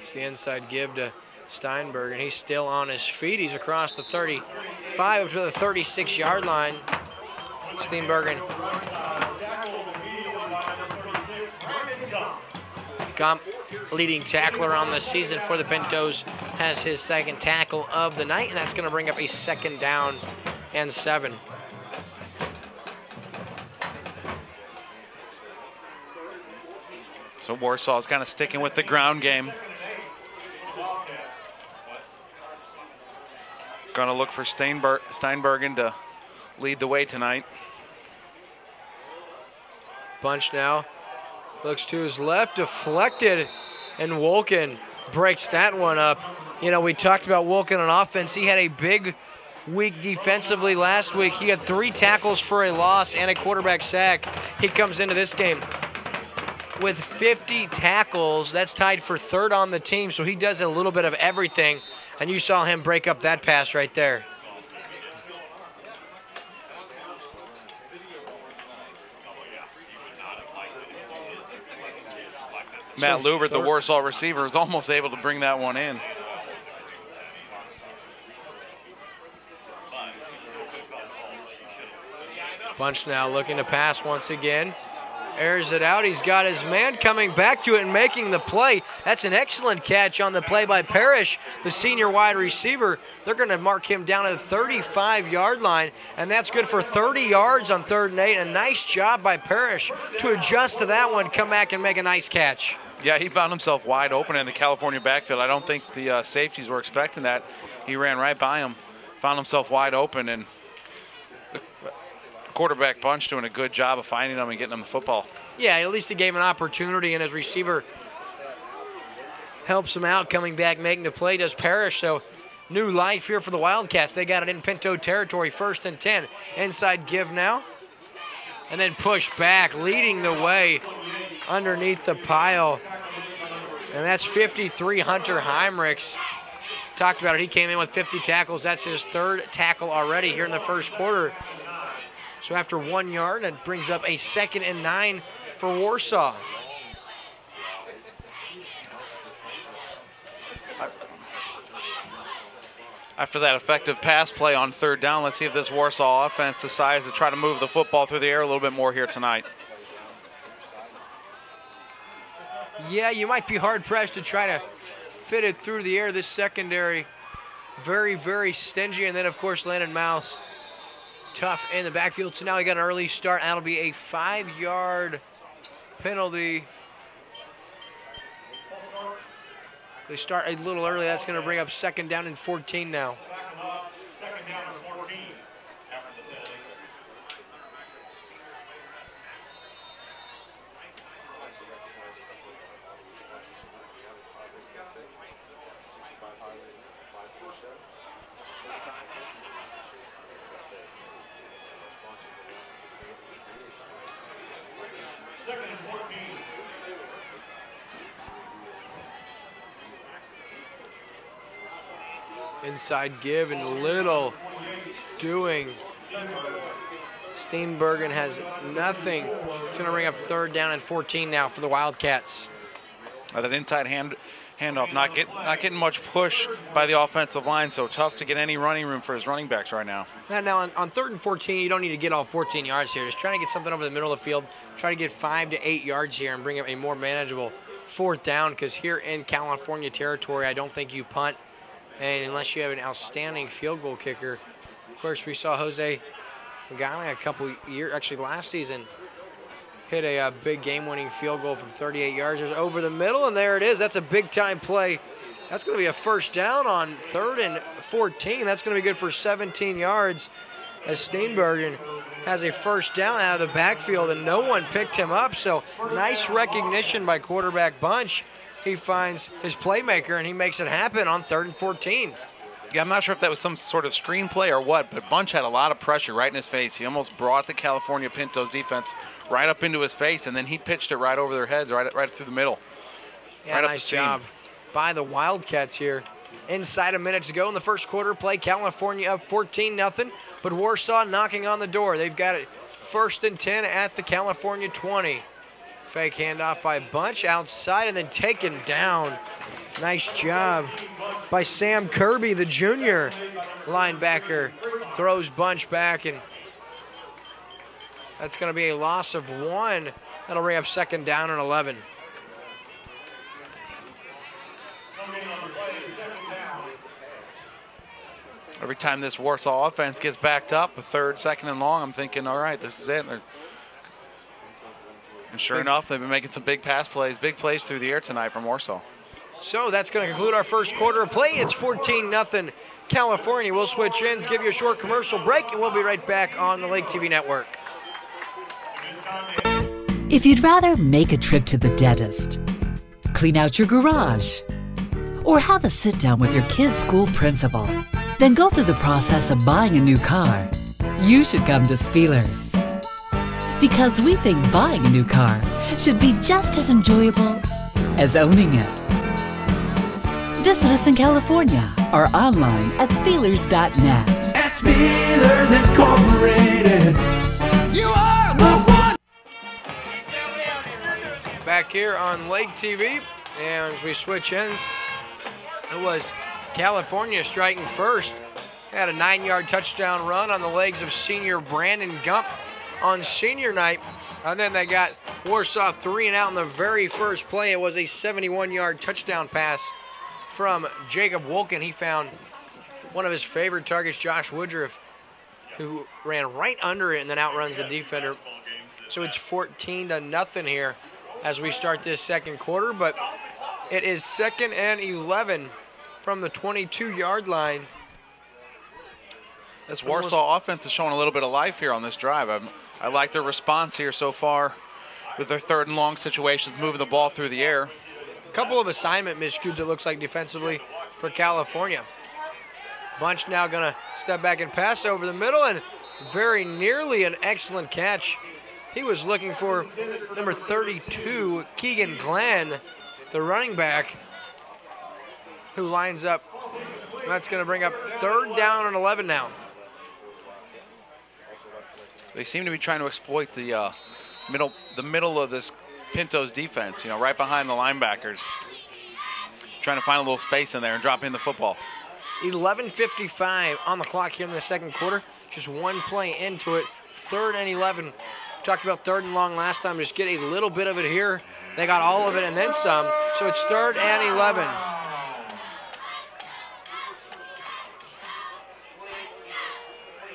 It's the inside give to Steinberg, and he's still on his feet. He's across the 35 up to the 36-yard line. Steinbergen. Gump, leading tackler on the season for the Pintos, has his second tackle of the night, and that's going to bring up a 2nd down and 7. So Warsaw's kind of sticking with the ground game. Going to look for Steinbergen to lead the way tonight. Bunch now looks to his left, deflected, and Wolken breaks that one up. You know, we talked about Wolken on offense. He had a big week defensively last week. He had 3 tackles for a loss and a quarterback sack. He comes into this game with 50 tackles. That's tied for 3rd on the team, so he does a little bit of everything. And you saw him break up that pass right there. Matt Lubert, the Warsaw receiver, is almost able to bring that one in. Bunch now looking to pass once again. Airs it out. He's got his man coming back to it and making the play. That's an excellent catch on the play by Parrish, the senior wide receiver. They're going to mark him down at the 35-yard line, and that's good for 30 yards on 3rd and 8. A nice job by Parrish to adjust to that one, come back and make a nice catch. Yeah, he found himself wide open in the California backfield. I don't think the safeties were expecting that. He ran right by him, found himself wide open, and the quarterback Bunch doing a good job of finding him and getting him the football. Yeah, at least he gave him an opportunity, and his receiver helps him out, coming back, making the play, does Parrish. So new life here for the Wildcats. They got it in Pinto territory, 1st and 10. Inside give now. And then push back, leading the way underneath the pile. And that's 53 Hunter Heinrichs. Talked about it. He came in with 50 tackles. That's his 3rd tackle already here in the first quarter. So after 1 yard, that brings up a 2nd and 9 for Warsaw. After that effective pass play on 3rd down, let's see if this Warsaw offense decides to try to move the football through the air a little bit more here tonight. Yeah, you might be hard-pressed to try to fit it through the air. This secondary, very, very stingy. And then, of course, Landon Mouse, tough in the backfield. So now we got an early start. That'll be a 5-yard penalty. They start a little early. That's going to bring up 2nd down and 14 now. Inside give and little doing. Steenbergen has nothing. It's going to bring up 3rd down and 14 now for the Wildcats. That inside handoff, not getting much push by the offensive line, so tough to get any running room for his running backs right now. Now on 3rd and 14, you don't need to get all 14 yards here. Just trying to get something over the middle of the field. Try to get 5 to 8 yards here and bring up a more manageable 4th down, because here in California territory, I don't think you punt. And unless you have an outstanding field goal kicker. Of course, we saw Jose Magana a couple years, actually last season, hit a big game-winning field goal from 38 yards. Just over the middle, and there it is. That's a big-time play. That's going to be a 1st down on 3rd and 14. That's going to be good for 17 yards as Steenbergen has a 1st down out of the backfield, and no one picked him up. So nice recognition by quarterback Bunch. He finds his playmaker, and he makes it happen on 3rd and 14. Yeah, I'm not sure if that was some sort of screenplay or what, but Bunch had a lot of pressure right in his face. He almost brought the California Pintos defense right up into his face, and then he pitched it right over their heads, right through the middle. Yeah, right nice up the seam. job by the Wildcats here. Inside a minute to go in the first quarter play. California up 14-0, but Warsaw knocking on the door. They've got it 1st and 10 at the California 20. Fake handoff by Bunch outside and then taken down. Nice job by Sam Kirby, the junior linebacker. Throws Bunch back, and that's going to be a loss of 1. That'll bring up 2nd down and 11. Every time this Warsaw offense gets backed up, a 3rd, 2nd, and long, I'm thinking, all right, this is it. And sure enough, they've been making some big plays through the air tonight from Warsaw. So that's going to conclude our first quarter of play. It's 14-0 California. We'll switch ends, give you a short commercial break, and we'll be right back on the LakeTV network. If you'd rather make a trip to the dentist, clean out your garage, or have a sit-down with your kid's school principal, then go through the process of buying a new car, you should come to Spielers. Because we think buying a new car should be just as enjoyable as owning it. Visit us in California or online at Spielers.net. At Spielers Incorporated, you are the one. Back here on LakeTV, and as we switch ends, it was California striking first. Had a 9-yard touchdown run on the legs of senior Brandon Gump on senior night, and then they got Warsaw 3 and out in the very first play. It was a 71-yard touchdown pass from Jacob Wolken. He found one of his favorite targets, Josh Woodruff, who ran right under it and then outruns the defender. So it's 14-0 here as we start this second quarter, but it is 2nd and 11 from the 22-yard line. This Warsaw offense is showing a little bit of life here on this drive. I like their response here so far with their 3rd and long situations, moving the ball through the air. A couple of assignment miscues, it looks like, defensively for California. Bunch now going to step back and pass over the middle, and very nearly an excellent catch. He was looking for number 32, Keegan Glenn, the running back, who lines up. That's going to bring up 3rd down and 11 now. They seem to be trying to exploit the middle of this Pinto's defense, right behind the linebackers. Trying to find a little space in there and drop in the football. 11:55 on the clock here in the second quarter. Just one play into it. 3rd and 11. We talked about 3rd and long last time. Just get a little bit of it here. They got all of it and then some. So it's 3rd and 11.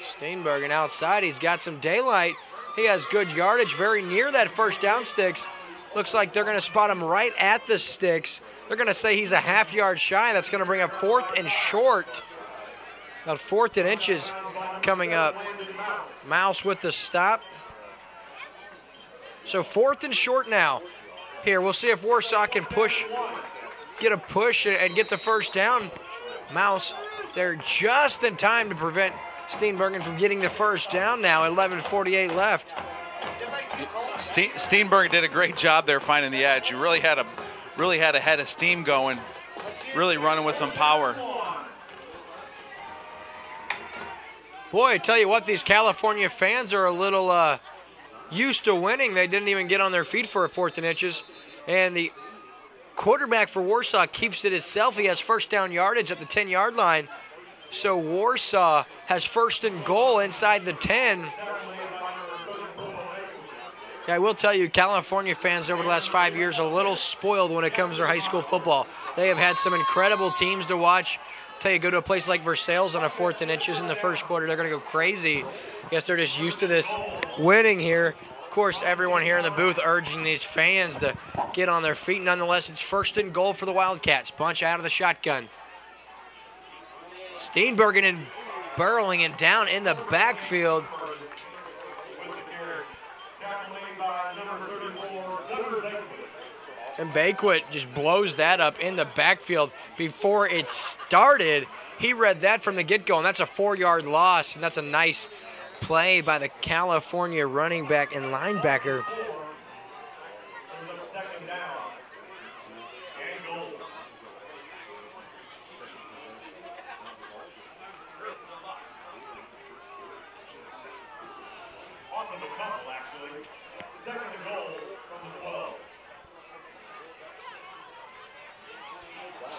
Steenbergen outside. He's got some daylight. He has good yardage very near that first down sticks. Looks like they're going to spot him right at the sticks. They're going to say he's a half yard shy. That's going to bring up 4th and short. About 4th and inches coming up. Mouse with the stop. So 4th and short now. Here, we'll see if Warsaw can get a push and get the first down. Mouse, they're just in time to prevent Steenbergen from getting the first down now. 11:48 left. Steenbergen did a great job there finding the edge. You really had a head of steam going, really running with some power. Boy, I tell you what, these California fans are a little used to winning. They didn't even get on their feet for a 4th and inches. And the quarterback for Warsaw keeps it himself. He has first down yardage at the 10-yard line. So Warsaw has 1st and goal inside the 10. Yeah, I will tell you, California fans over the last 5 years are a little spoiled when it comes to high school football. They have had some incredible teams to watch. Tell you, go to a place like Versailles on a 4th and inches in the first quarter, they're going to go crazy. I guess they're just used to this winning here. Of course, everyone here in the booth urging these fans to get on their feet. Nonetheless, it's 1st and goal for the Wildcats. Bunch out of the shotgun. Steenbergen and Burlington down in the backfield. And Bakewit just blows that up in the backfield before it started. He read that from the get-go, and that's a 4-yard loss, and that's a nice play by the California running back and linebacker.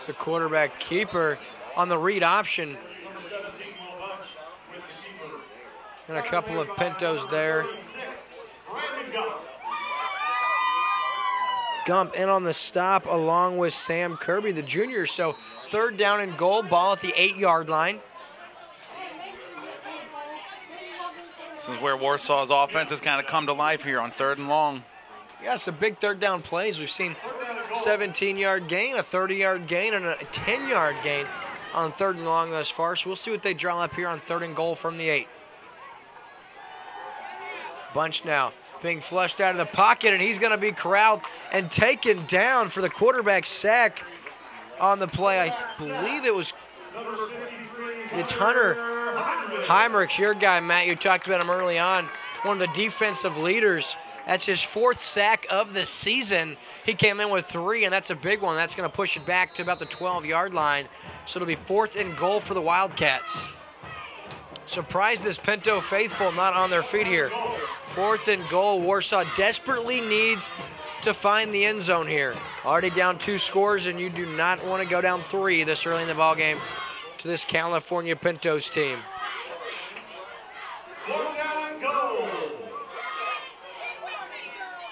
The quarterback keeper on the read option. And a couple of Pintos there. Gump in on the stop along with Sam Kirby, the junior. So 3rd down and goal, ball at the 8-yard line. This is where Warsaw's offense has kind of come to life here on 3rd and long. Yeah, some big 3rd down plays. We've seen 17-yard gain, a 30-yard gain, and a 10-yard gain on 3rd and long thus far. So we'll see what they draw up here on 3rd and goal from the 8. Bunch now being flushed out of the pocket, and he's going to be corralled and taken down for the quarterback sack on the play. I believe it's Hunter Heimerich's your guy, Matt. You talked about him early on. One of the defensive leaders. That's his 4th sack of the season. He came in with 3, and that's a big one. That's going to push it back to about the 12-yard line. So it'll be 4th and goal for the Wildcats. Surprised this Pinto faithful not on their feet here. 4th and goal. Warsaw desperately needs to find the end zone here. Already down 2 scores, and you do not want to go down 3 this early in the ballgame to this California Pintos team.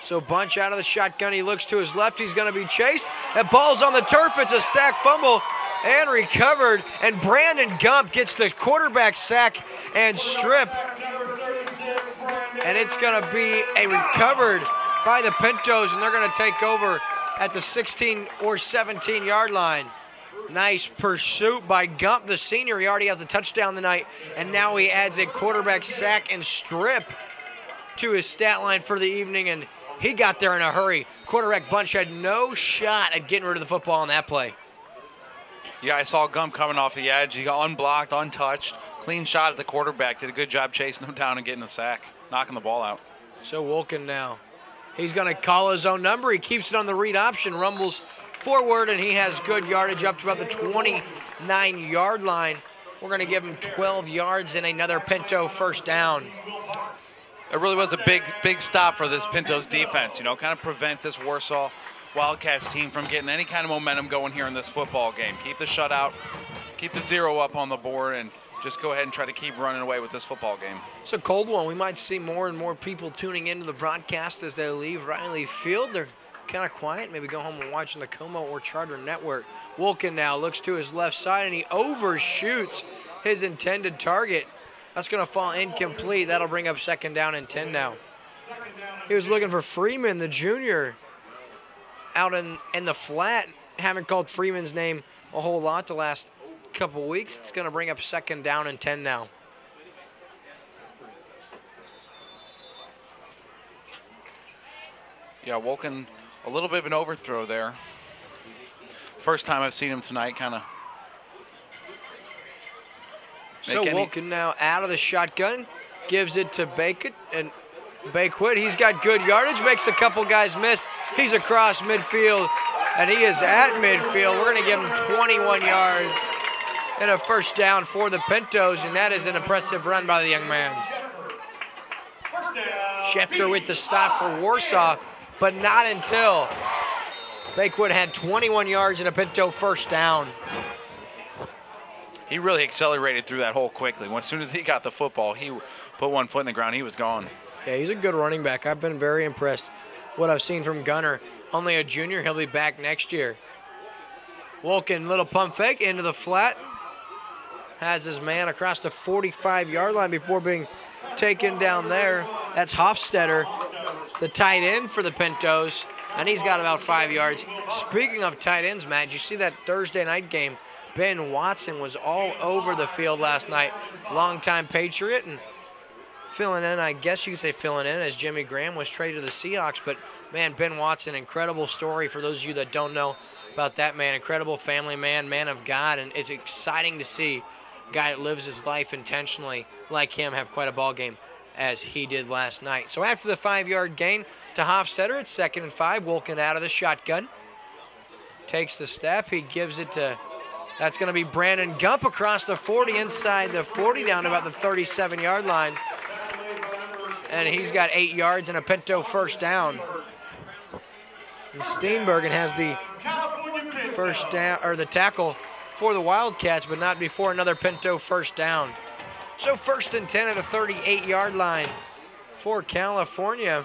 So Bunch out of the shotgun. He looks to his left. He's going to be chased. That ball's on the turf. It's a sack fumble and recovered. And Brandon Gump gets the quarterback sack and strip. And it's going to be a recovered by the Pintos, and they're going to take over at the 16 or 17-yard line. Nice pursuit by Gump, the senior. He already has a touchdown tonight, and now he adds a quarterback sack and strip to his stat line for the evening, and he got there in a hurry. Quarterback Bunch had no shot at getting rid of the football on that play. Yeah, I saw Gump coming off the edge. He got unblocked, untouched. Clean shot at the quarterback. Did a good job chasing him down and getting the sack, knocking the ball out. So Wolken now. He's going to call his own number. He keeps it on the read option, rumbles forward, and he has good yardage up to about the 29-yard line. We're going to give him 12 yards and another Pinto first down. it really was a big stop for this Pintos defense, you know, kind of prevent this Warsaw Wildcats team from getting any kind of momentum going here in this football game. Keep the shutout, keep the 0 up on the board, and just go ahead and try to keep running away with this football game. It's a cold one. We might see more and more people tuning into the broadcast as they leave Riley Field. They're kind of quiet, maybe go home and watch on the Como or Charter Network. Wolken now looks to his left side, and he overshoots his intended target. That's going to fall incomplete. That'll bring up 2nd down and 10 now. He was looking for Freeman, the junior, out in the flat. Haven't called Freeman's name a whole lot the last couple weeks. It's going to bring up 2nd down and 10 now. Yeah, Wolken, a little bit of an overthrow there. First time I've seen him tonight, kind of. So Wolken now out of the shotgun, gives it to Bakewit, and Bakewit, he's got good yardage, makes a couple guys miss. He's across midfield, and he is at midfield. We're going to give him 21 yards and a 1st down for the Pintos, and that is an impressive run by the young man. Schefter with the stop for Warsaw, but not until Bakewit had 21 yards and a Pinto 1st down. He really accelerated through that hole quickly. As soon as he got the football, he put one foot in the ground, he was gone. Yeah, he's a good running back. I've been very impressed what I've seen from Gunner. Only a junior, he'll be back next year. Wolken, little pump fake into the flat. Has his man across the 45-yard line before being taken down there. That's Hofstetter, the tight end for the Pintos, and he's got about 5 yards. Speaking of tight ends, Matt, did you see that Thursday night game? Ben Watson was all over the field last night. Longtime Patriot and filling in, I guess you could say filling in, as Jimmy Graham was traded to the Seahawks. But, man, Ben Watson, incredible story for those of you that don't know about that man. Incredible family man, man of God, and it's exciting to see a guy that lives his life intentionally like him have quite a ball game as he did last night. So after the 5-yard gain to Hofstetter, it's 2nd and 5. Wolken out of the shotgun. Takes the step. He gives it to... That's going to be Brandon Gump across the 40, inside the 40, down to about the 37-yard line. And he's got 8 yards and a Pinto 1st down. And Steenbergen has the 1st down, or the tackle for the Wildcats, but not before another Pinto 1st down. So 1st and 10 at the 38-yard line for California.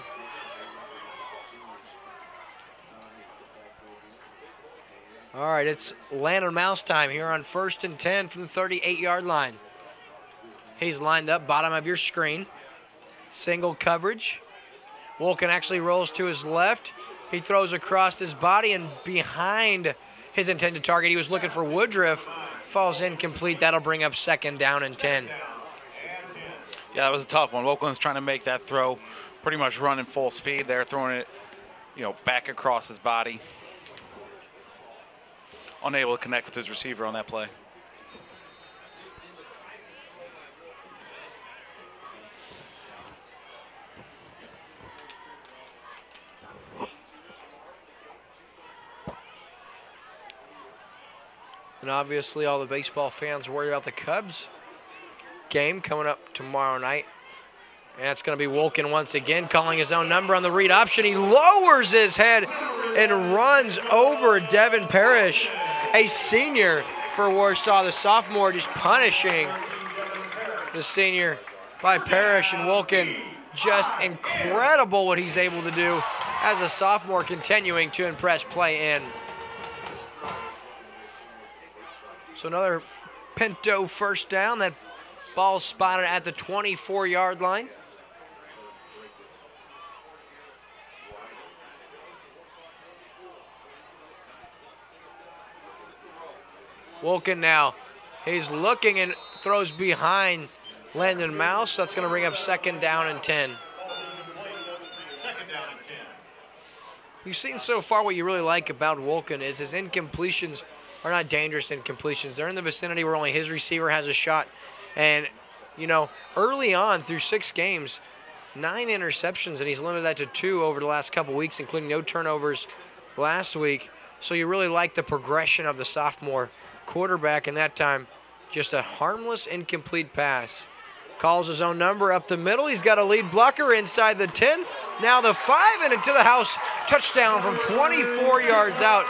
All right, it's Landon Mouse time here on 1st and 10 from the 38-yard line. He's lined up, bottom of your screen. Single coverage. Wolken actually rolls to his left. He throws across his body and behind his intended target. He was looking for Woodruff. Falls incomplete. That'll bring up 2nd down and 10. Yeah, that was a tough one. Wolken's trying to make that throw, pretty much running full speed there, throwing it, back across his body. Unable to connect with his receiver on that play. And obviously all the baseball fans worried about the Cubs game coming up tomorrow night. And it's going to be Wolken once again calling his own number on the read option. He lowers his head and runs over Devin Parrish, a senior for Warsaw. The sophomore just punishing the senior by Parrish, and Wolken, just incredible what he's able to do as a sophomore, continuing to impress play in. So another Pinto 1st down. That ball spotted at the 24-yard line. Wolken now, he's looking and throws behind Landon Mouse. That's going to bring up 2nd down and 10. You've seen so far what you really like about Wolken is his incompletions are not dangerous incompletions. They're in the vicinity where only his receiver has a shot. And, early on through 6 games, 9 interceptions, and he's limited that to 2 over the last couple weeks, including no turnovers last week. So you really like the progression of the sophomore quarterback, and that time just a harmless incomplete pass calls his own number up the middle. He's got a lead blocker inside the 10. Now the 5 and into the house. Touchdown from 24 yards out.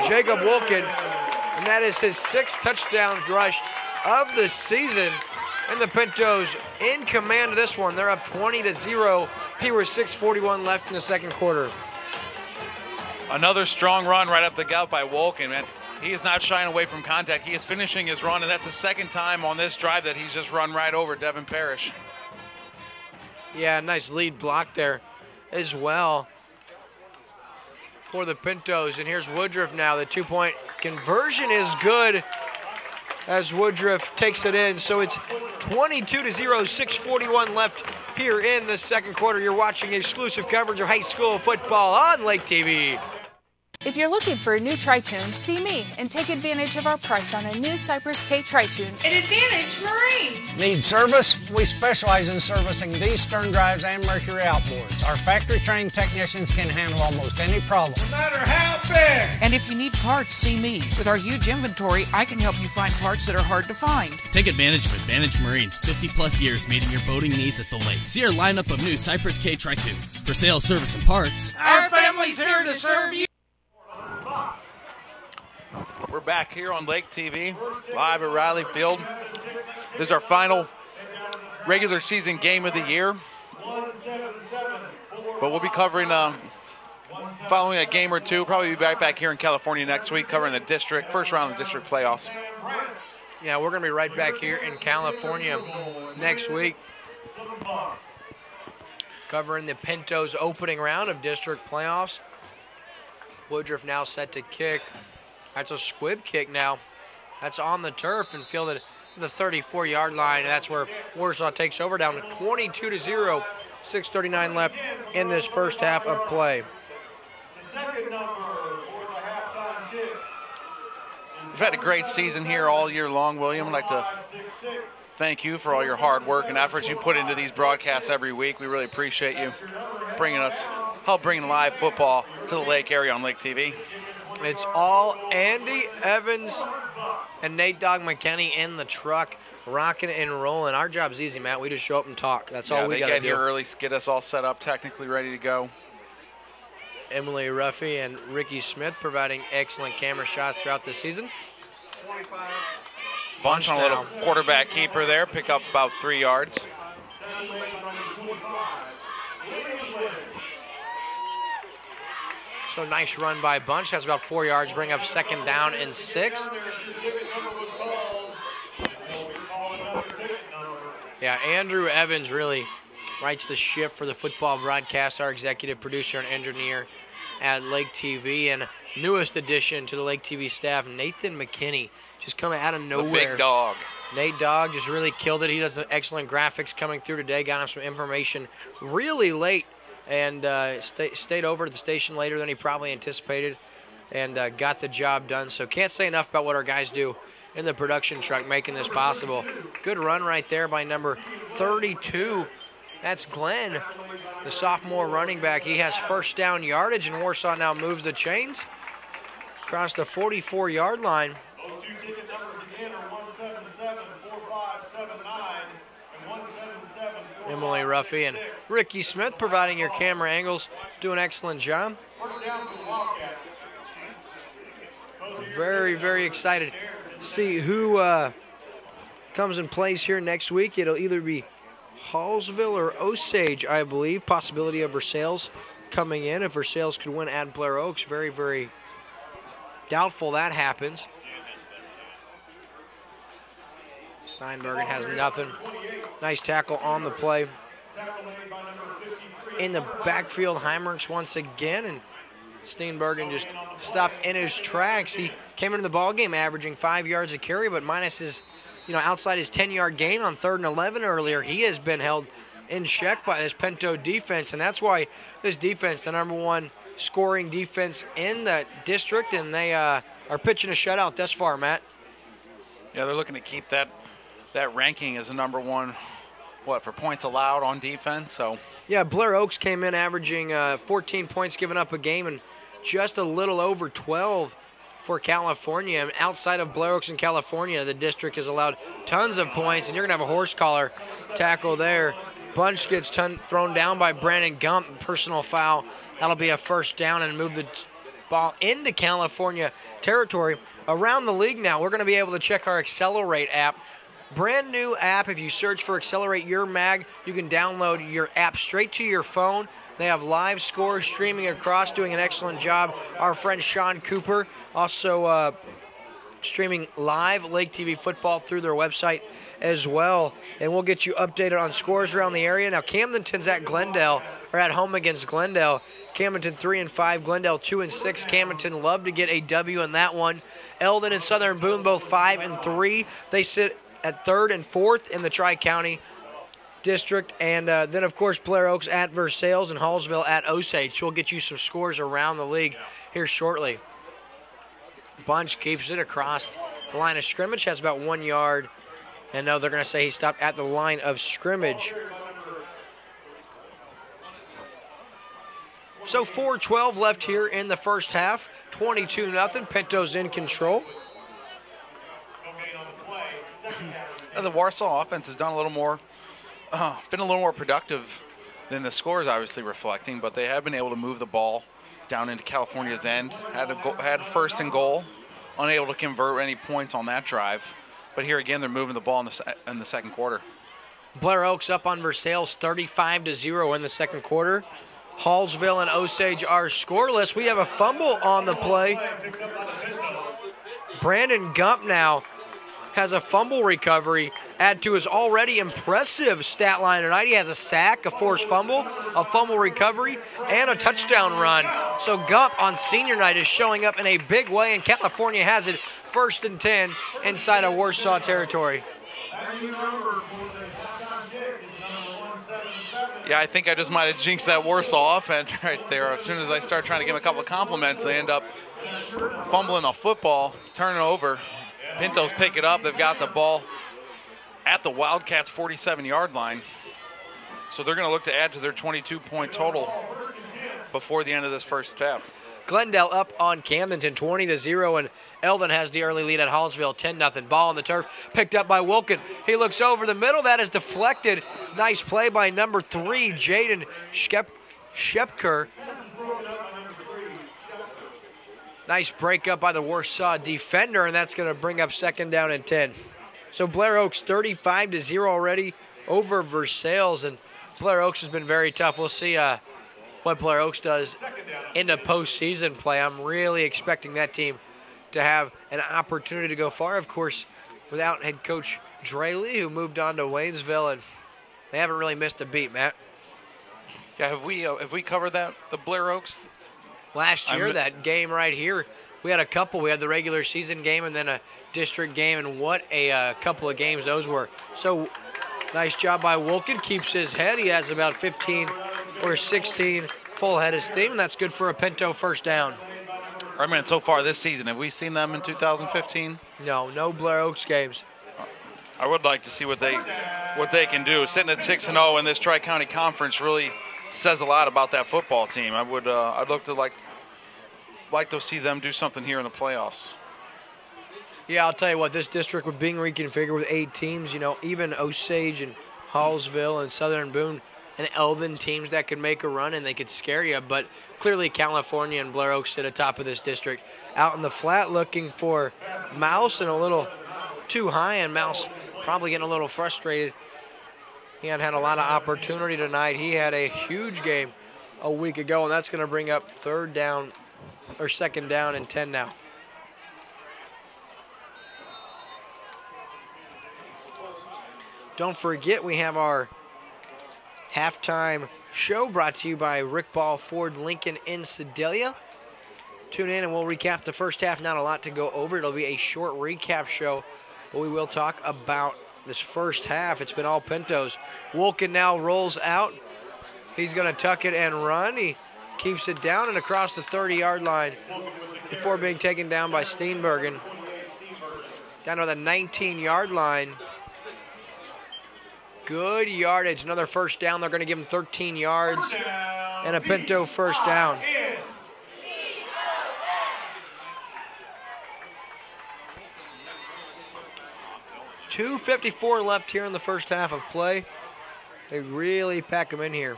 Jacob Wolkin, and that is his 6th touchdown rush of the season. And the Pintos in command of this one. They're up 20-0. Here was 6:41 left in the second quarter. Another strong run right up the gut by Wolkin, man. He is not shying away from contact. He is finishing his run, and that's the second time on this drive that he's just run right over Devin Parrish. Yeah, nice lead block there as well for the Pintos. And here's Woodruff now. The 2-point conversion is good as Woodruff takes it in. So it's 22-0, 6:41 left here in the second quarter. You're watching exclusive coverage of high school football on Lake TV. If you're looking for a new tri-tune, see me and take advantage of our price on a new Cypress K tri-tune at Advantage Marine. Need service? We specialize in servicing these stern drives and Mercury outboards. Our factory-trained technicians can handle almost any problem, no matter how big. And if you need parts, see me. With our huge inventory, I can help you find parts that are hard to find. Take advantage of Advantage Marine's 50-plus years meeting your boating needs at the lake. See our lineup of new Cypress K tri-tunes. For sales, service, and parts, Our family's here to serve you. We're back here on Lake TV, live at Riley Field. This is our final regular season game of the year. But we'll be covering, following a game or two, probably be back here in California next week, covering the district, first round of district playoffs. Yeah, we're going to be right back here in California next week, covering the Pintos opening round of district playoffs. Woodruff now set to kick. That's a squib kick now. That's on the turf and fielded to the 34-yard line. And that's where Warsaw takes over, down to 22-0. 6:39 left in this first half of play. We've had a great season here all year long, William. I'd like to thank you for all your hard work and efforts you put into these broadcasts every week. We really appreciate you help bringing live football to the Lake area on Lake TV. It's all Andy Evans and Nate Dog McKinney in the truck, rocking and rolling. Our job's easy, Matt. We just show up and talk. That's all we got to do. They get here early, get us all set up, technically ready to go. Emily Ruffy and Ricky Smith providing excellent camera shots throughout the season. Bunch on a little quarterback keeper there, pick up about 3 yards. So nice run by Bunch. Has about 4 yards, bring up 2nd down and 6. Yeah, Andrew Evans really writes the ship for the football broadcast, our executive producer and engineer at Lake TV. And newest addition to the Lake TV staff, Nathan McKinney, just coming out of nowhere. The big dog. Nate Dog just really killed it. He does excellent graphics coming through today. Got him some information really late. And stayed over to the station later than he probably anticipated and got the job done. So can't say enough about what our guys do in the production truck making this possible. Good run right there by number 32. That's Glenn, the sophomore running back. He has first down yardage, and Warsaw now moves the chains across the 44-yard line. Those two ticket numbers again are 177-4579 and 177. Emily Ruffy and Ricky Smith providing your camera angles. Do an excellent job. Very, very excited to see who comes and plays here next week. It'll either be Hallsville or Osage, I believe. Possibility of Versailles coming in. If Versailles could win at Blair Oaks, very, very doubtful that happens. Steinbergen has nothing. Nice tackle on the play. In the backfield, Heimerks once again, and Steinbergen just stopped in his tracks. He came into the ballgame averaging 5 yards a carry, but minus his, outside his 10-yard gain on 3rd and 11 earlier, he has been held in check by this Pinto defense, and that's why this defense, the #1 scoring defense in the district, and they are pitching a shutout thus far, Matt. Yeah, they're looking to keep that ranking as the #1, for points allowed on defense. So yeah, Blair Oaks came in averaging 14 points given up a game and just a little over 12 for California. And outside of Blair Oaks in California, the district has allowed tons of points, and you're going to have a horse collar tackle there. Bunch gets thrown down by Brandon Gump, personal foul. That'll be a first down and move the ball into California territory. Around the league now, we're going to be able to check our Accelerate app. Brand new app. If you search for Accelerate Your Mag, you can download your app straight to your phone. They have live scores streaming across, doing an excellent job. Our friend Sean Cooper also streaming live LakeTV football through their website as well. And we'll get you updated on scores around the area. Now, Camdenton's at Glendale, or at home against Glendale. Camdenton 3-5, Glendale 2-6. Camdenton love to get a W in that one. Eldon and Southern Boone both 5-3. They sit at 3rd and 4th in the Tri-County district. And then, of course, Blair Oaks at Versailles and Hallsville at Osage. So we'll get you some scores around the league here shortly. Bunch keeps it across the line of scrimmage, has about 1 yard. And no, they're going to say he stopped at the line of scrimmage. So 4:12 left here in the first half. 22-0. Pinto's in control. The Warsaw offense has done a little more, been a little more productive than the scores obviously reflecting, but they have been able to move the ball down into California's end. Had first and goal, unable to convert any points on that drive. But here again, they're moving the ball in the second quarter. Blair Oaks up on Versailles 35-0 in the second quarter. Hallsville and Osage are scoreless. We have a fumble on the play. Brandon Gump now has a fumble recovery, add to his already impressive stat line tonight. He has a sack, a forced fumble, a fumble recovery, and a touchdown run. So Gump on senior night is showing up in a big way, and California has it 1st and 10 inside of Warsaw territory. Yeah, I think I just might have jinxed that Warsaw offense right there. As soon as I start trying to give them a couple of compliments, they end up fumbling a football, turning over. Pintos pick it up. They've got the ball at the Wildcats' 47-yard line. So they're going to look to add to their 22-point total before the end of this first half. Glendale up on Camdenton 20-0, and Eldon has the early lead at Hallsville 10-0. Ball on the turf, picked up by Wilkin. He looks over the middle. That is deflected. Nice play by number 3, Jaden Shepker. Nice break up by the Warsaw defender, and that's going to bring up 2nd down and 10. So Blair Oaks 35-0 already over Versailles, and Blair Oaks has been very tough. We'll see what Blair Oaks does into postseason play. I'm really expecting that team to have an opportunity to go far, of course, without head coach Dre Lee, who moved on to Waynesville, and they haven't really missed a beat, Matt. Yeah, have we covered that, the Blair Oaks? Last year, that game right here, we had a couple. We had the regular season game and then a district game, and what a couple of games those were. So nice job by Wilkin. Keeps his head. He has about 15 or 16 full head of steam, and that's good for a Pinto first down. I mean, so far this season, have we seen them in 2015? No Blair Oaks games. I would like to see what they can do. Sitting at 6-0 in this Tri-County Conference really says a lot about that football team. I'd look to like to see them do something here in the playoffs. Yeah, I'll tell you what, this district with being reconfigured with 8 teams, even Osage and Hallsville and Southern Boone and Eldon, teams that could make a run and they could scare you, but clearly California and Blair Oaks sit atop of this district. Out in the flat looking for Mouse, and a little too high, and Mouse probably getting a little frustrated. He hadn't had a lot of opportunity tonight. He had a huge game a week ago, and that's going to bring up 2nd down and 10 now. Don't forget, we have our halftime show brought to you by Rick Ball Ford Lincoln in Sedalia. Tune in and we'll recap the first half. Not a lot to go over. It'll be a short recap show, but we will talk about this first half. It's been all Pintos. Wilkin now rolls out. He's going to tuck it and run. He keeps it down and across the 30-yard line before being taken down by Steenbergen. Down to the 19-yard line. Good yardage. Another first down. They're going to give him 13 yards and a Pinto first down. 2:54 left here in the first half of play. They really pack them in here.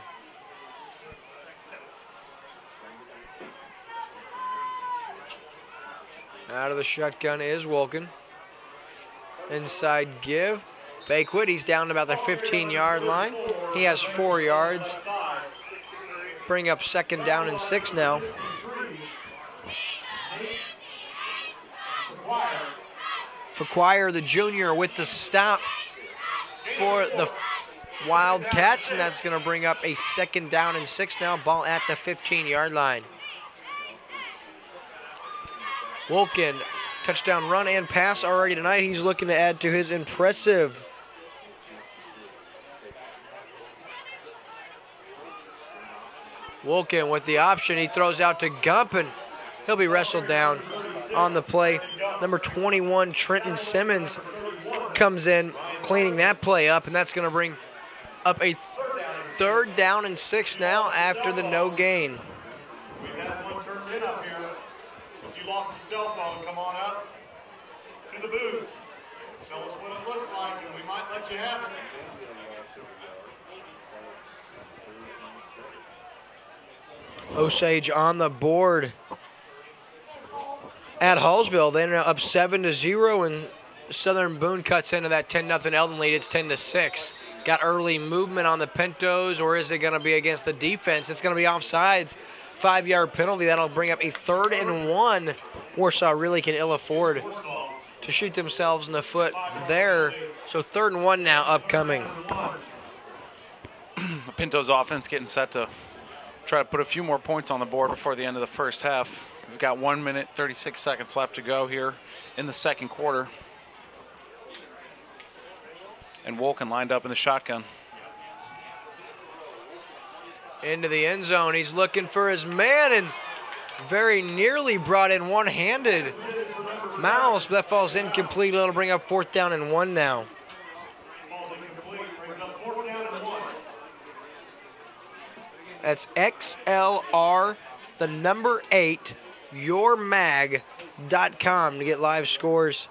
Out of the shotgun is Wolken. Inside give. Bakewood, he's down about the 15-yard line. He has 4 yards. Bring up 2nd down and 6 now. Faquire, the junior, with the stop for the Wildcats, and that's going to bring up a 2nd down and 6 now. Ball at the 15-yard line. Wolken, touchdown run and pass already tonight. He's looking to add to his impressive Wolken with the option. He throws out to Gump, and he'll be wrestled down on the play. Number 21, Trenton Simmons, comes in, cleaning that play up, and that's going to bring up a 3rd down and 6 now after the no gain. We've got one turned in up here. If you lost the cell phone, come on up to the booth. Show us what it looks like, and we might let you have it. Osage on the board at Hallsville. They're now up 7-0, and Southern Boone cuts into that 10-0 Eldon lead. It's 10-6. Got early movement on the Pintos, or is it going to be against the defense? It's going to be offsides. 5-yard penalty. That'll bring up a 3rd and 1. Warsaw really can ill afford to shoot themselves in the foot there. So 3rd and 1 now upcoming. The Pintos offense getting set to try to put a few more points on the board before the end of the first half. We've got 1 minute, 36 seconds left to go here in the second quarter. And Wolken lined up in the shotgun. Into the end zone. He's looking for his man and very nearly brought in one-handed. Mouse, but that falls incomplete. It'll bring up 4th down and 1 now. That's XLR, the number 8, yourmag.com to get live scores.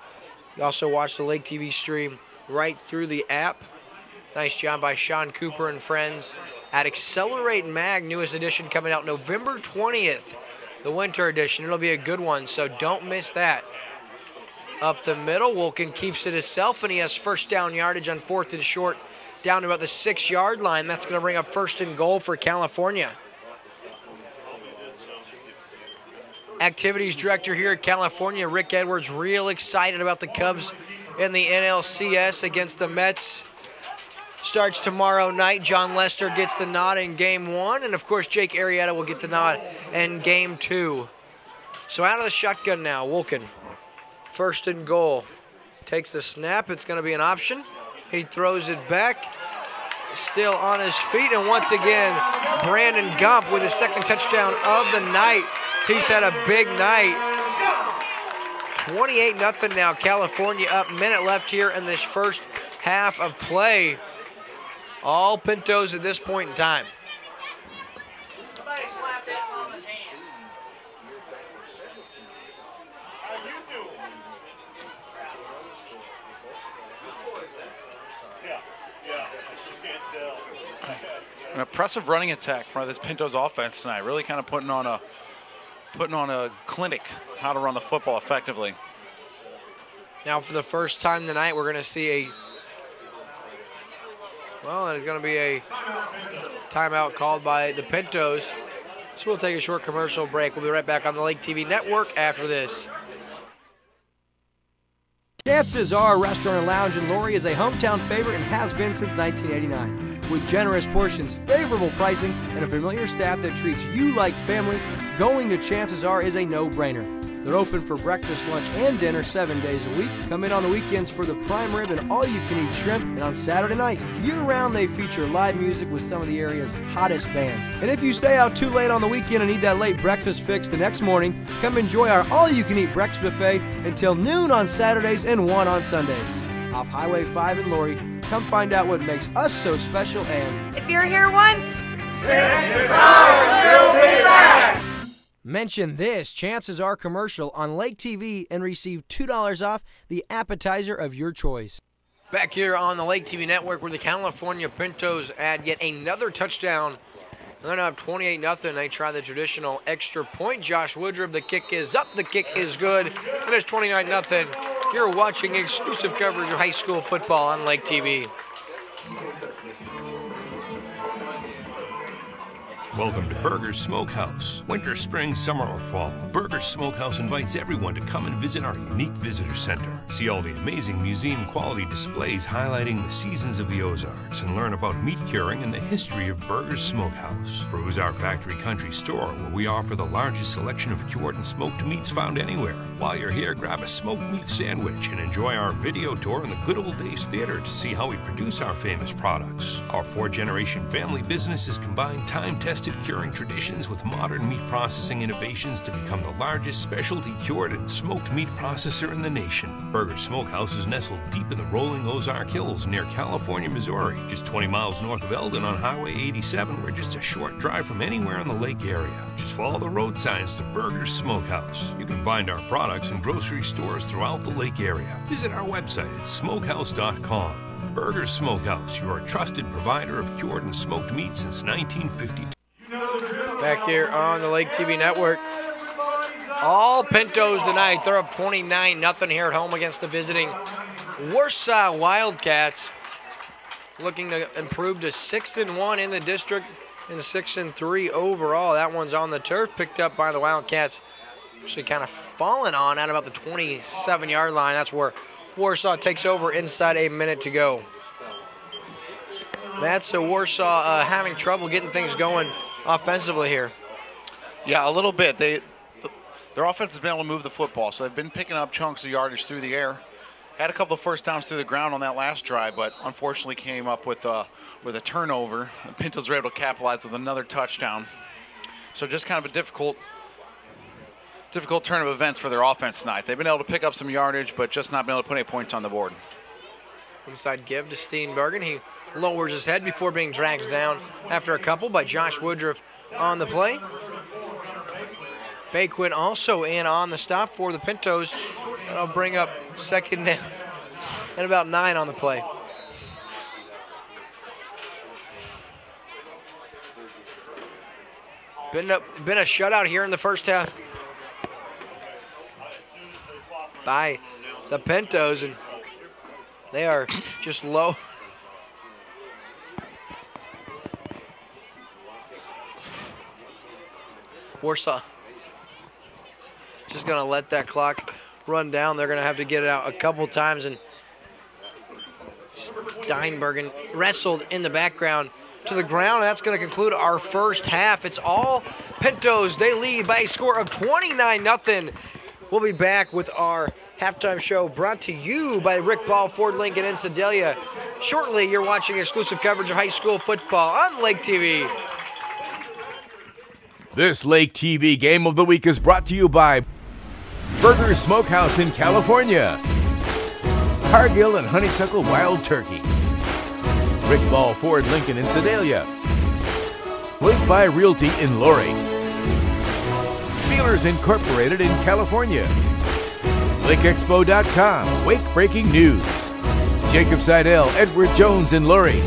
You also watch the Lake TV stream right through the app. Nice job by Sean Cooper and friends at Accelerate Mag, newest edition coming out November 20th, the winter edition. It'll be a good one, so don't miss that. Up the middle, Wolken keeps it himself, and he has 1st down yardage on 4th and short, down to about the 6-yard line. That's going to bring up 1st and goal for California. Activities director here at California, Rick Edwards, real excited about the Cubs in the NLCS against the Mets. Starts tomorrow night. John Lester gets the nod in Game 1, and of course Jake Arrieta will get the nod in Game 2. So out of the shotgun now, Wolken. 1st and goal. Takes the snap. It's going to be an option. He throws it back. Still on his feet, and once again, Brandon Gump with his 2nd touchdown of the night. He's had a big night. 28-0 now. California up. Minute left here in this first half of play. All Pintos at this point in time. Somebody slap that mama's hand. How you doing? Yeah, you can't tell. An impressive running attack from this Pintos offense tonight. Really kind of putting on a clinic how to run the football effectively. Now for the first time tonight, we're going to see there's going to be a timeout called by the Pintos. So we'll take a short commercial break. We'll be right back on the Lake TV network after this. Chances are Restaurant and Lounge in Laurie is a hometown favorite and has been since 1989. With generous portions, favorable pricing, and a familiar staff that treats you like family, going to Chances Are is a no-brainer. They're open for breakfast, lunch, and dinner 7 days a week. Come in on the weekends for the prime rib and all-you-can-eat shrimp. And on Saturday night, year-round, they feature live music with some of the area's hottest bands. And if you stay out too late on the weekend and need that late breakfast fix the next morning, come enjoy our all-you-can-eat breakfast buffet until noon on Saturdays and 1 on Sundays. Off Highway 5 in Laurie, come find out what makes us so special and... If you're here once, Chances are you'll be back! Mention this Chances Are commercial on Lake TV and receive $2 off the appetizer of your choice. Back here on the Lake TV network where the California Pintos add yet another touchdown. They're now up 28-0. They try the traditional extra point. Josh Woodruff, the kick is up, the kick is good, and it's 29-0. You're watching exclusive coverage of high school football on Lake TV. Welcome to Burger's Smokehouse. Winter, spring, summer, or fall, Burger's Smokehouse invites everyone to come and visit our unique visitor center. See all the amazing museum quality displays highlighting the seasons of the Ozarks and learn about meat curing and the history of Burger's Smokehouse. Peruse our factory country store where we offer the largest selection of cured and smoked meats found anywhere. While you're here, grab a smoked meat sandwich and enjoy our video tour in the Good Old Days Theater to see how we produce our famous products. Our 4-generation family business has combined time-tested curing traditions with modern meat processing innovations to become the largest specialty cured and smoked meat processor in the nation. Burger's Smokehouse is nestled deep in the rolling Ozark Hills near California, Missouri, just 20 miles north of Eldon on Highway 87. We're just a short drive from anywhere in the lake area. Just follow the road signs to Burger's Smokehouse. You can find our products in grocery stores throughout the lake area. Visit our website at smokehouse.com. Burger's Smokehouse, your trusted provider of cured and smoked meat since 1952. Back here on the Lake TV network. All Pintos tonight. They're up 29-0 here at home against the visiting Warsaw Wildcats. Looking to improve to 6-1 in the district and 6-3 overall. That one's on the turf, picked up by the Wildcats. Actually kind of fallen on at about the 27-yard line. That's where Warsaw takes over inside a minute to go. That's Warsaw having trouble getting things going offensively here. Yeah, a little bit. Their offense has been able to move the football, so they've been picking up chunks of yardage through the air. Had a couple of first downs through the ground on that last drive, but unfortunately came up with a turnover. The Pintos were able to capitalize with another touchdown. So just kind of a difficult turn of events for their offense tonight. They've been able to pick up some yardage, but just not been able to put any points on the board. Inside give to Steenbergen. He lowers his head before being dragged down after a couple by Josh Woodruff on the play. Baquin also in on the stop for the Pintos. That'll bring up second down and about 9 on the play. Been a shutout here in the first half by the Pintos, and they are just low. Warsaw just going to let that clock run down. They're going to have to get it out a couple times, and Steinbergen wrestled in the background to the ground, and that's going to conclude our first half. It's all Pintos. They lead by a score of 29-0. We'll be back with our halftime show brought to you by Rick Ball, Ford Lincoln, and Sedalia. Shortly, you're watching exclusive coverage of high school football on Lake TV. This Lake TV Game of the Week is brought to you by Burger's Smokehouse in California, Cargill and Honeysuckle Wild Turkey, Rick Ball, Ford Lincoln in Sedalia, Lake by Realty in Laurie, Spielers Incorporated in California, LakeExpo.com, Wake Breaking News, Jacob Seidel, Edward Jones in Laurie,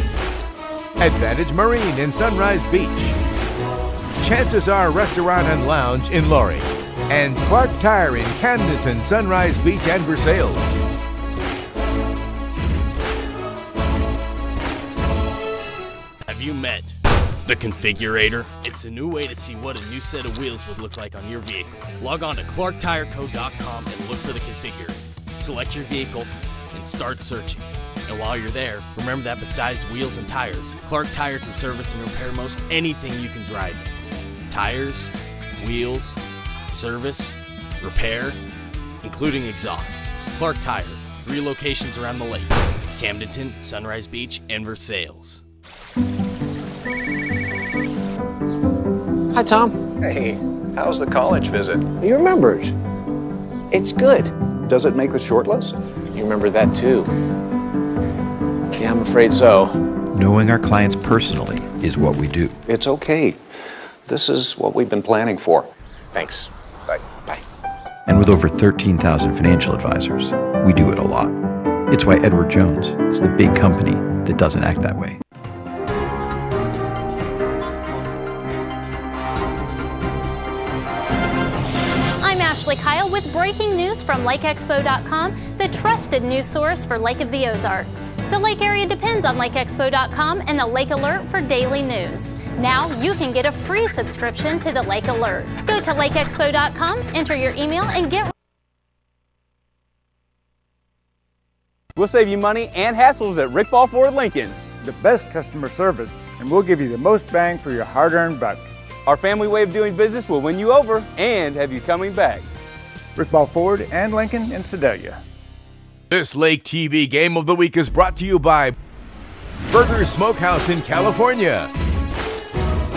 Advantage Marine in Sunrise Beach, Chances Are Restaurant and Lounge in Laurie, and Clark Tire in Camdenton, Sunrise Beach, and Versailles. Have you met the Configurator? It's a new way to see what a new set of wheels would look like on your vehicle. Log on to ClarkTireCo.com and look for the Configurator. Select your vehicle and start searching. And while you're there, remember that besides wheels and tires, Clark Tire can service and repair most anything you can drive. Tires, wheels, service, repair, including exhaust. Clark Tire, 3 locations around the lake: Camdenton, Sunrise Beach, and Versailles. Hi, Tom. Hey, how's the college visit? You remembered. It's good. Does it make the short list? You remember that too. Yeah, I'm afraid so. Knowing our clients personally is what we do. It's okay. This is what we've been planning for. Thanks. Bye. Bye. And with over 13,000 financial advisors, we do it a lot. It's why Edward Jones is the big company that doesn't act that way. I'm Ashley Kyle with breaking news from LakeExpo.com, the trusted news source for Lake of the Ozarks. The lake area depends on LakeExpo.com and the Lake Alert for daily news. Now you can get a free subscription to the Lake Alert. Go to LakeExpo.com, enter your email, and get... We'll save you money and hassles at Rick Ball Ford Lincoln. The best customer service, and we'll give you the most bang for your hard-earned buck. Our family way of doing business will win you over and have you coming back. Rick Ball Ford and Lincoln in Sedalia. This Lake TV Game of the Week is brought to you by Burger Smokehouse in California,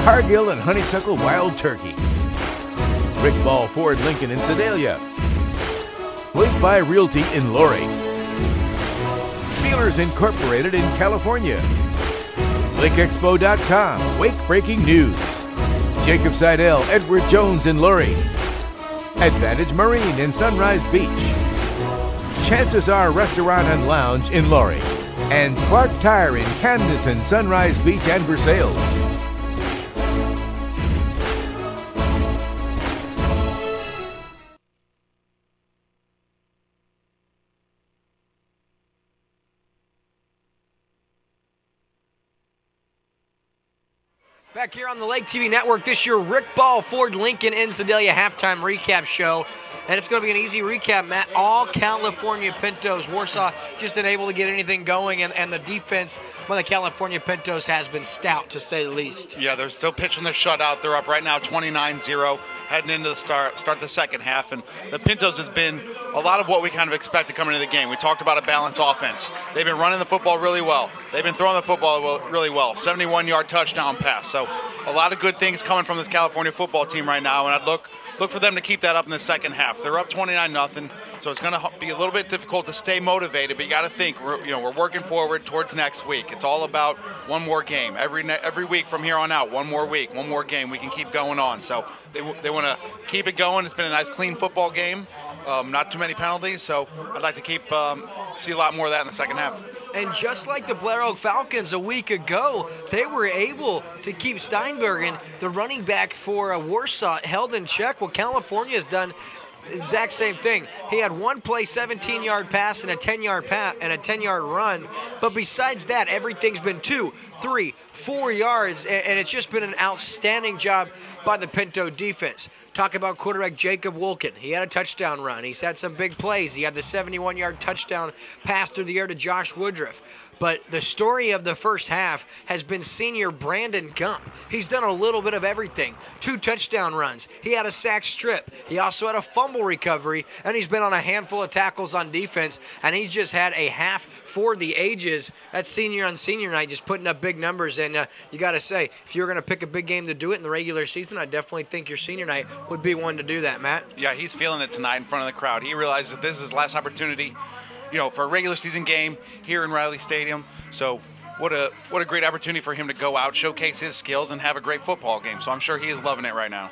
Cargill and Honeysuckle Wild Turkey, Rick Ball Ford Lincoln in Sedalia, Wake by Realty in Lori, Spielers Incorporated in California, LakeExpo.com, Wake Breaking News, Jacob Seidel, Edward Jones in Lori, Advantage Marine in Sunrise Beach, Chances Are Restaurant and Lounge in Lori, and Clark Tire in Camden, Sunrise Beach, and Versailles. Back here on the Lake TV Network, this year, Rick Ball Ford Lincoln in Sedalia halftime recap show. And it's going to be an easy recap, Matt. All California Pintos. Warsaw just unable to get anything going, and the defense by the California Pintos has been stout, to say the least. Yeah, they're still pitching the shutout. They're up right now 29-0, heading into the start the second half. And the Pintos has been a lot of what we kind of expected coming into the game. We talked about a balanced offense. They've been running the football really well. They've been throwing the football really well. 71-yard touchdown pass. So a lot of good things coming from this California football team right now, and I'd look for them to keep that up in the second half. They're up 29-0, so it's going to be a little bit difficult to stay motivated, but you got to think, we're working forward towards next week. It's all about one more game. Every week from here on out, one more week, one more game. We can keep going on. So they want to keep it going. It's been a nice, clean football game. Not too many penalties, so I'd like to see a lot more of that in the second half. And just like the Blair Oak Falcons a week ago, they were able to keep Steinbergen, the running back for Warsaw, held in check. Well, California has done the exact same thing. He had one play, 17-yard pass and a 10-yard run. But besides that, everything's been 2, 3, 4 yards, and it's just been an outstanding job by the Pinto defense. Talk about quarterback Jacob Wolken. He had a touchdown run. He's had some big plays. He had the 71-yard touchdown pass through the air to Josh Woodruff. But the story of the first half has been senior Brandon Gump. He's done a little bit of everything. 2 touchdown runs. He had a sack strip. He also had a fumble recovery, and he's been on a handful of tackles on defense, and he's just had a half for the ages. That's senior on senior night, just putting up big numbers. And you got to say, if you're going to pick a big game to do it in the regular season, I definitely think your senior night would be one to do that, Matt. Yeah, he's feeling it tonight in front of the crowd. He realizes that this is his last opportunity, for a regular season game here in Riley Stadium. So what a great opportunity for him to go out, showcase his skills, and have a great football game. So I'm sure he is loving it right now.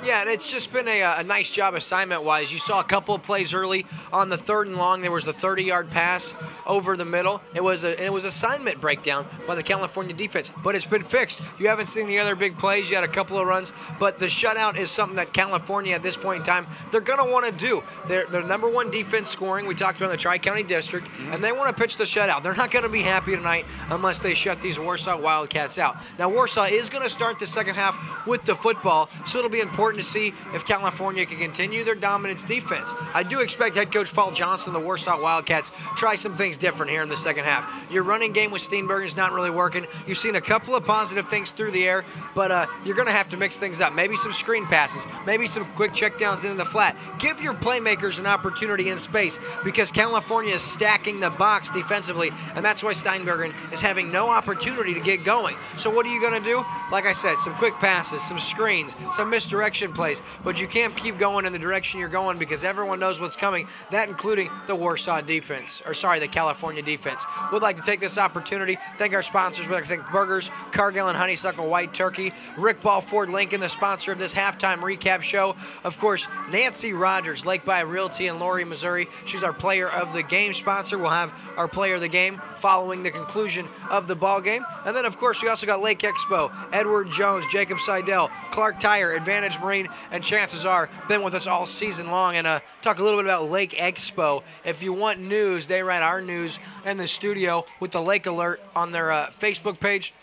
Yeah, and it's just been a nice job assignment-wise. You saw a couple of plays early on the 3rd and long. There was the 30-yard pass over the middle. It was assignment breakdown by the California defense, but it's been fixed. You haven't seen the other big plays. You had a couple of runs, but the shutout is something that California at this point in time, they're going to want to do. They're number 1 defense scoring. We talked about in the Tri-County District, and they want to pitch the shutout. They're not going to be happy tonight unless they shut these Warsaw Wildcats out. Now, Warsaw is going to start the second half with the football, so it'll be important to see if California can continue their dominance defense. I do expect head coach Paul Johnson, the Warsaw Wildcats, try some things different here in the second half. Your running game with Steinbergen is not really working. You've seen a couple of positive things through the air, but you're going to have to mix things up. Maybe some screen passes, maybe some quick checkdowns into the flat. Give your playmakers an opportunity in space because California is stacking the box defensively, and that's why Steinbergen is having no opportunity to get going. So what are you going to do? Like I said, some quick passes, some screens, some misdirection direction plays, but you can't keep going in the direction you're going because everyone knows what's coming, that including the Warsaw defense, the California defense. We'd like to take this opportunity, thank our sponsors. We'd like to thank Burgers, Cargill and Honeysuckle White Turkey, Rick Ball Ford Lincoln, the sponsor of this halftime recap show. Of course, Nancy Rogers, Lake by Realty in Laurie, Missouri. She's our player of the game sponsor. We'll have our player of the game following the conclusion of the ball game. And then, of course, we also got Lake Expo, Edward Jones, Jacob Seidel, Clark Tire, Advantage Marine, and chances are been with us all season long. And talk a little bit about Lake Expo. If you want news, they write our news in the studio with the Lake Alert on their Facebook page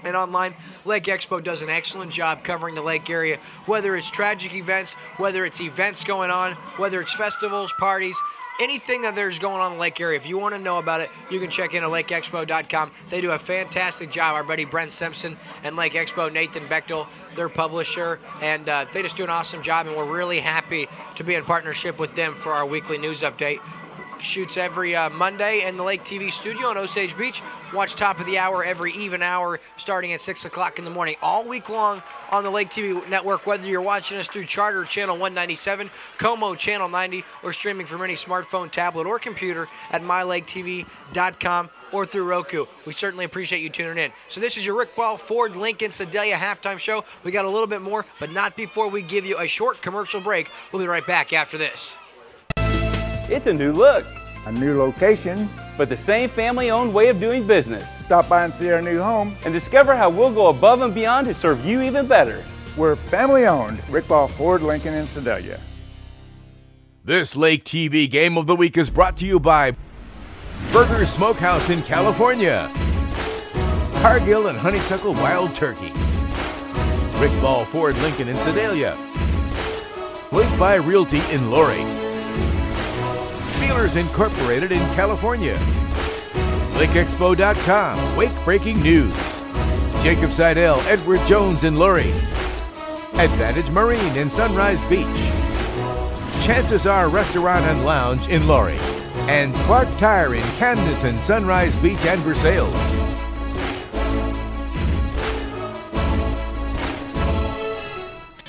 and online. Lake Expo does an excellent job covering the lake area, whether it's tragic events, whether it's events going on, whether it's festivals, parties, anything that there's going on in the lake area. If you want to know about it, you can check in at LakeExpo.com. They do a fantastic job. Our buddy Brent Simpson and Lake Expo, Nathan Bechtel, their publisher, and they just do an awesome job, and we're really happy to be in partnership with them for our weekly news update. Shoots every Monday in the LakeTV studio in Osage Beach. Watch Top of the Hour every even hour starting at 6 o'clock in the morning. All week long on the LakeTV network, whether you're watching us through Charter Channel 197, Como Channel 90, or streaming from any smartphone, tablet, or computer at mylaketv.com or through Roku. We certainly appreciate you tuning in. So this is your Rick Ball Ford Lincoln Sedalia halftime show. We got a little bit more, but not before we give you a short commercial break. We'll be right back after this. It's a new look, a new location, but the same family-owned way of doing business. Stop by and see our new home and discover how we'll go above and beyond to serve you even better. We're family-owned, Rick Ball Ford Lincoln in Sedalia. This Lake TV Game of the Week is brought to you by Burgers Smokehouse in California, Cargill and Honeysuckle Wild Turkey, Rick Ball Ford Lincoln in Sedalia, Lake by Realty in Laurie, Steelers Incorporated in California, LakeExpo.com, Wake Breaking News, Jacob Seidel, Edward Jones in Laurie, Advantage Marine in Sunrise Beach, Chances Are Restaurant and Lounge in Laurie, and Clark Tire in Camdenton, Sunrise Beach, and Versailles.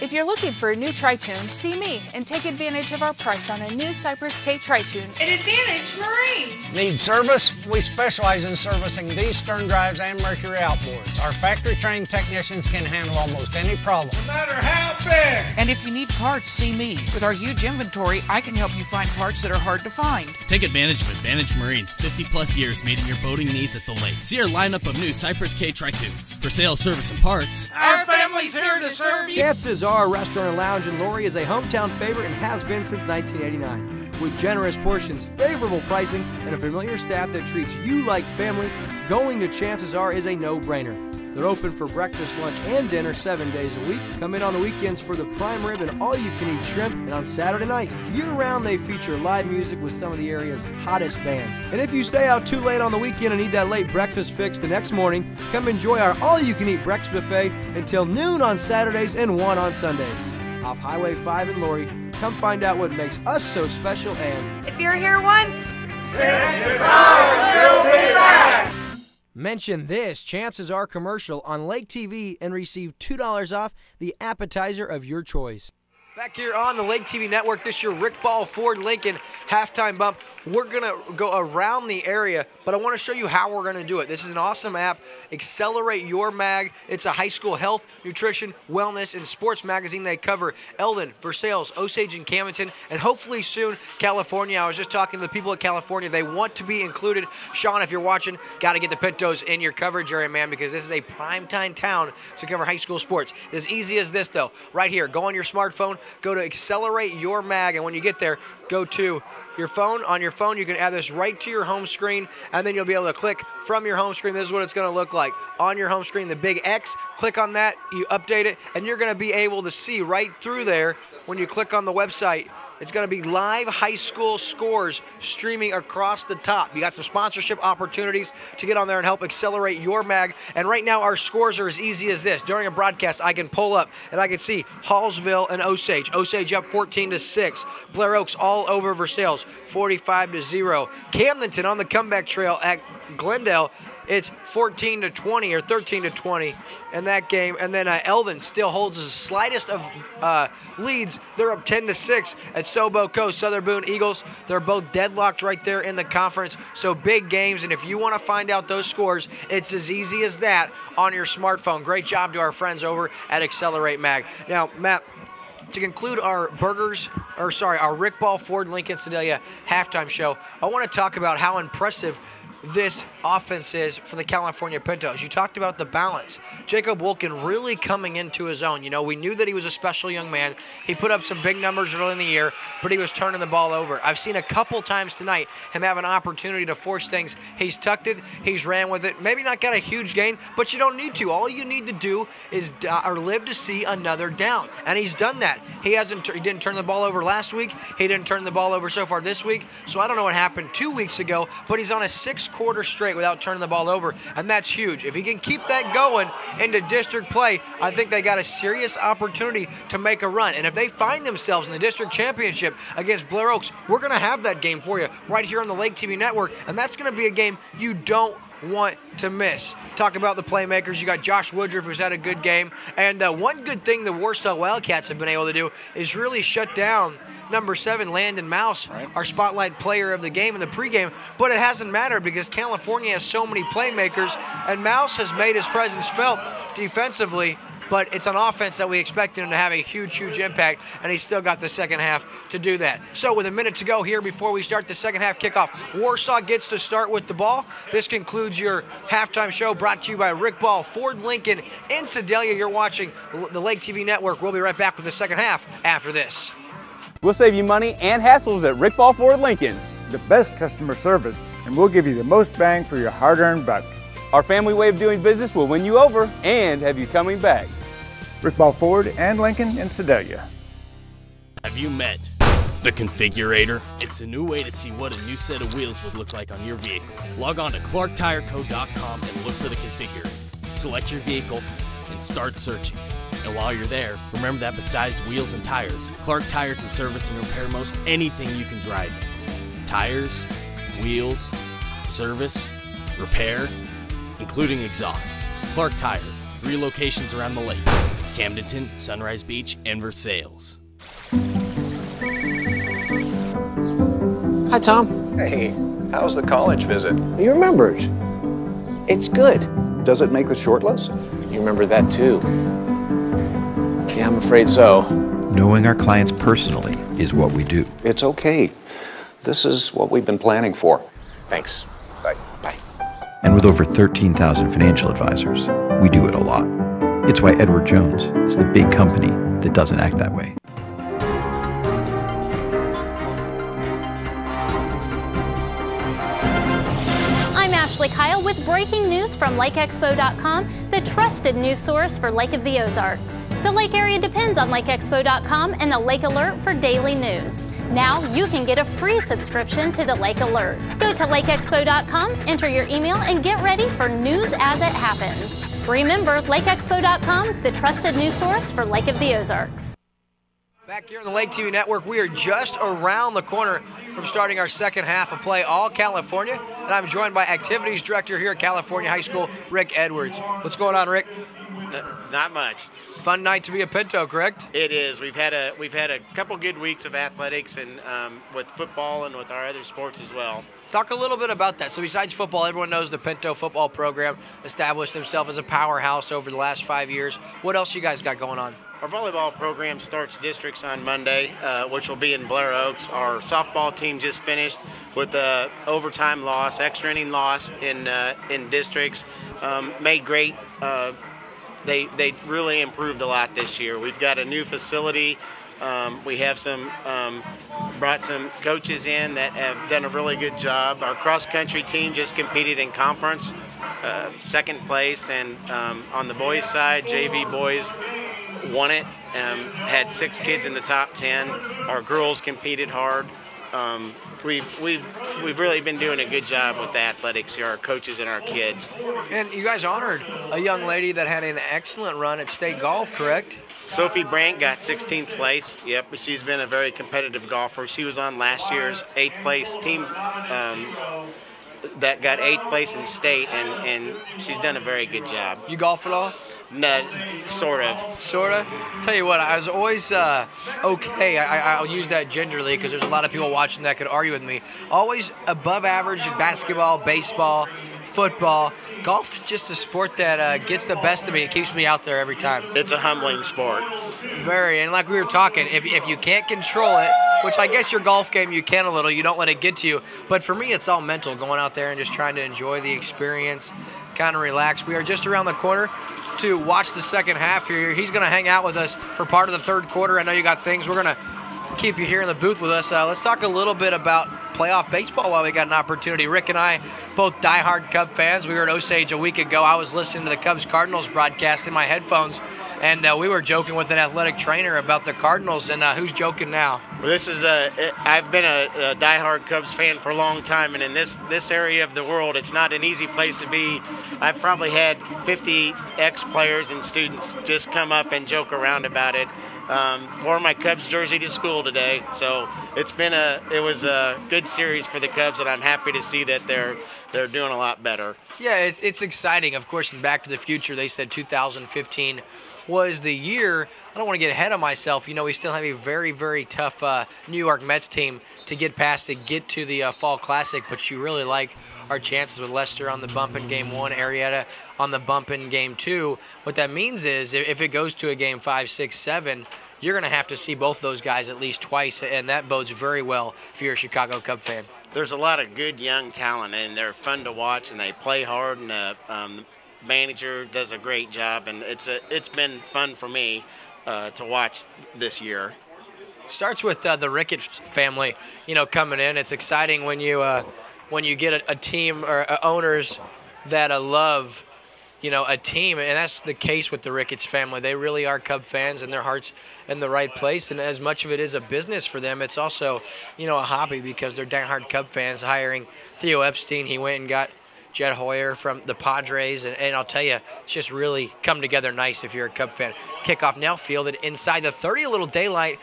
If you're looking for a new tri-tune, see me and take advantage of our price on a new Cypress K tri-tune at Advantage Marine. Need service? We specialize in servicing these stern drives and Mercury outboards. Our factory-trained technicians can handle almost any problem, no matter how big. And if you need parts, see me. With our huge inventory, I can help you find parts that are hard to find. Take advantage of Advantage Marine's 50-plus years meeting your boating needs at the lake. See our lineup of new Cypress K tri-tunes. For sales, service, and parts, our family's here to serve you. Chances Are Restaurant and Lounge in Laurie is a hometown favorite and has been since 1989. With generous portions, favorable pricing, and a familiar staff that treats you like family, going to Chances Are is a no-brainer. They're open for breakfast, lunch, and dinner 7 days a week. Come in on the weekends for the prime rib and all-you-can-eat shrimp. And on Saturday night, year-round, they feature live music with some of the area's hottest bands. And if you stay out too late on the weekend and need that late breakfast fix the next morning, come enjoy our all-you-can-eat breakfast buffet until noon on Saturdays and 1 on Sundays. Off Highway 5 in Laurie, come find out what makes us so special and... if you're here once, chances are you'll be back! Mention this Chances Are commercial on Lake TV and receive $2 off the appetizer of your choice. Back here on the Lake TV network, this year Rick Ball Ford Lincoln halftime bump. We're going to go around the area, but I want to show you how we're going to do it. This is an awesome app, Accelerate Your Mag. It's a high school health, nutrition, wellness, and sports magazine. They cover Eldon, Versailles, Osage, and Camdenton, and hopefully soon California. I was just talking to the people at California. They want to be included. Sean, if you're watching, got to get the Pintos in your coverage area, man, because this is a primetime town to cover high school sports. As easy as this, though. Right here, go on your smartphone, go to Accelerate Your Mag, and when you get there, go to your phone. On your phone, you can add this right to your home screen, and then you'll be able to click from your home screen. This is what it's going to look like. On your home screen, the big X, click on that, you update it, and you're going to be able to see right through there when you click on the website. It's going to be live high school scores streaming across the top. You got some sponsorship opportunities to get on there and help accelerate your mag. And right now, our scores are as easy as this. During a broadcast, I can pull up and I can see Hallsville and Osage. Osage up 14-6. Blair Oaks all over Versailles, 45-0. Camdenton on the comeback trail at Glendale It's 14-20 or 13-20 in that game. And then Eldon still holds the slightest of leads. They're up 10-6 at Sobo Coast. Southern Boone Eagles, they're both deadlocked right there in the conference. So big games, and if you want to find out those scores, it's as easy as that on your smartphone. Great job to our friends over at Accelerate Mag. Now, Matt, to conclude our our Rick Ball Ford Lincoln Sedalia halftime show, I want to talk about how impressive this offense is for the California Pintos. You talked about the balance. Jacob Wilkin really coming into his own. You know, we knew that he was a special young man. He put up some big numbers early in the year, but he was turning the ball over. I've seen a couple times tonight him have an opportunity to force things. He's tucked it. He's ran with it. Maybe not got a huge gain, but you don't need to. All you need to do is live to see another down, and he's done that. He didn't turn the ball over last week. He didn't turn the ball over so far this week. So I don't know what happened 2 weeks ago, but he's on a 6-quarter straight without turning the ball over, and that's huge. If he can keep that going into district play, I think they got a serious opportunity to make a run. And if they find themselves in the district championship against Blair Oaks, we're going to have that game for you right here on the Lake TV network, and that's going to be a game you don't want to miss. Talk about the playmakers. You got Josh Woodruff, who's had a good game, and one good thing the Warsaw Wildcats have been able to do is really shut down number 7, Landon Mouse, our spotlight player of the game in the pregame, but it hasn't mattered because California has so many playmakers, and Mouse has made his presence felt defensively, but it's an offense that we expected him to have a huge, huge impact, and he's still got the second half to do that. So with a minute to go here before we start the second half kickoff, Warsaw gets to start with the ball. This concludes your halftime show brought to you by Rick Ball, Ford Lincoln in Sedalia. You're watching the Lake TV network. We'll be right back with the second half after this. We'll save you money and hassles at Rick Ball Ford Lincoln. The best customer service, and we'll give you the most bang for your hard-earned buck. Our family way of doing business will win you over and have you coming back. Rick Ball Ford and Lincoln in Sedalia. Have you met the Configurator? It's a new way to see what a new set of wheels would look like on your vehicle. Log on to ClarkTireCo.com and look for the Configurator. Select your vehicle and start searching. And while you're there, remember that besides wheels and tires, Clark Tire can service and repair most anything you can drive. Tires, wheels, service, repair, including exhaust. Clark Tire, 3 locations around the lake: Camdenton, Sunrise Beach, and Versailles. Hi, Tom. Hey, how's the college visit? You remembered. It's good. Does it make the short list? You remember that too. Yeah, I'm afraid so. Knowing our clients personally is what we do. It's okay. This is what we've been planning for. Thanks. Bye. Bye. And with over 13,000 financial advisors, we do it a lot. It's why Edward Jones is the big company that doesn't act that way. I'm Ashley Kyle with breaking news from LakeExpo.com, the trusted news source for Lake of the Ozarks. The lake area depends on LakeExpo.com and the Lake Alert for daily news. Now you can get a free subscription to the Lake Alert. Go to LakeExpo.com, enter your email, and get ready for news as it happens. Remember, LakeExpo.com, the trusted news source for Lake of the Ozarks. Back here on the Lake TV network, we are just around the corner from starting our second half of play all California, and I'm joined by activities director here at California High School, Rick Edwards. What's going on, Rick? Not much. Fun night to be a Pinto, correct? It is. We've had a couple good weeks of athletics and with football and with our other sports as well. Talk a little bit about that. So besides football, everyone knows the Pinto football program established himself as a powerhouse over the last 5 years. What else you guys got going on? Our volleyball program starts districts on Monday, which will be in Blair Oaks. Our softball team just finished with a overtime loss, extra inning loss in districts. Made great. They really improved a lot this year. We've got a new facility. We have brought some coaches in that have done a really good job. Our cross-country team just competed in conference, second place, and on the boys' side, JV boys won it. Had 6 kids in the top 10. Our girls competed hard. We've really been doing a good job with the athletics here, our coaches and our kids. And you guys honored a young lady that had an excellent run at state golf, correct? Sophie Brandt got 16th place. Yep, she's been a very competitive golfer. She was on last year's 8th place team that got 8th place in state, and she's done a very good job. You golf at all? No, sort of. Sort of? Tell you what, I was always okay. I'll use that gingerly because there's a lot of people watching that could argue with me. Always above average in basketball, baseball, football. Golf, just a sport that gets the best of me. It keeps me out there every time. It's a humbling sport. Very, and like we were talking, if you can't control it, which I guess your golf game you can a little, you don't let it get to you. But for me, it's all mental, going out there and just trying to enjoy the experience, kind of relax. We are just around the corner to watch the second half here. He's going to hang out with us for part of the third quarter. I know you got things. We're going to keep you here in the booth with us. Let's talk a little bit about playoff baseball while we got an opportunity. Rick and I, both diehard Cub fans. We were at Osage a week ago. I was listening to the Cubs-Cardinals broadcast in my headphones, and we were joking with an athletic trainer about the Cardinals, and who's joking now? Well, this is I've been a diehard Cubs fan for a long time, and in this area of the world, it's not an easy place to be. I've probably had 50 ex-players and students just come up and joke around about it. Wore my Cubs jersey to school today, so it was a good series for the Cubs, and I'm happy to see that they're doing a lot better. Yeah, it's exciting. Of course, in Back to the Future, they said 2015 was the year. I don't want to get ahead of myself. You know, we still have a very, very tough New York Mets team to get past to get to the Fall Classic, but you really like our chances with Lester on the bump in Game 1, Arrieta on the bump in Game 2. What that means is if it goes to a Game 5, 6, 7, you're going to have to see both those guys at least twice, and that bodes very well if you're a Chicago Cub fan. There's a lot of good young talent, and they're fun to watch, and they play hard, and the manager does a great job, and it's been fun for me to watch this year. Starts with the Ricketts family, coming in. It's exciting when you get a team or owners that love, a team, and that's the case with the Ricketts family. They really are Cub fans, and their heart's in the right place, and as much of it is a business for them, it's also, a hobby because they're diehard Cub fans. Hiring Theo Epstein, he went and got Jed Hoyer from the Padres, and I'll tell you, it's just really come together nice if you're a Cub fan. Kickoff now fielded inside the 30, a little daylight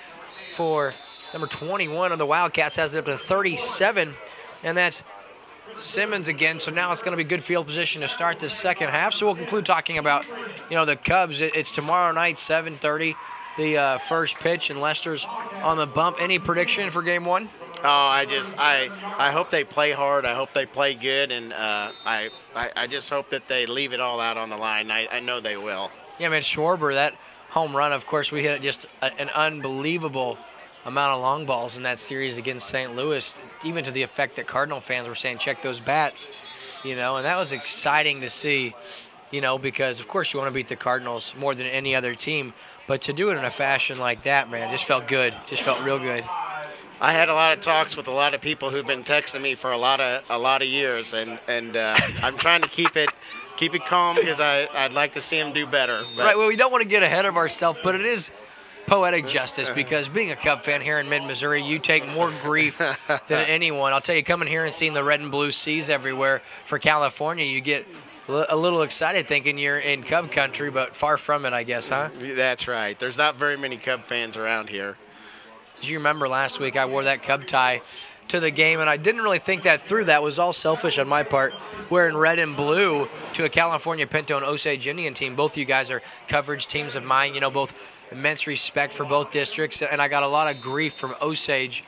for number 21 of the Wildcats, has it up to 37, and that's Simmons again. So now it's going to be good field position to start this second half. So we'll conclude talking about, the Cubs. It's tomorrow night, 7:30, the first pitch, and Lester's on the bump. Any prediction for Game 1? Oh, I hope they play hard. I hope they play good, and I just hope that they leave it all out on the line. I know they will. Yeah, man, Schwarber, that home run, of course, we hit just an unbelievable amount of long balls in that series against St. Louis, even to the effect that Cardinal fans were saying, check those bats, and that was exciting to see, because, of course, you want to beat the Cardinals more than any other team, but to do it in a fashion like that, man, just felt good, just felt real good. I had a lot of talks with a lot of people who've been texting me for a lot of years, and I'm trying to keep it calm because I'd like to see them do better. But. Right. Well, we don't want to get ahead of ourselves, but it is poetic justice because being a Cub fan here in mid-Missouri, you take more grief than anyone. I'll tell you, coming here and seeing the red and blue seas everywhere for California, you get a little excited thinking you're in Cub country, but far from it, I guess, huh? That's right. There's not very many Cub fans around here. As you remember last week, I wore that Cub tie to the game, and I didn't really think that through. That was all selfish on my part, wearing red and blue to a California Pinto and Osage Indian team. Both of you guys are coverage teams of mine, both immense respect for both districts, and I got a lot of grief from Osage,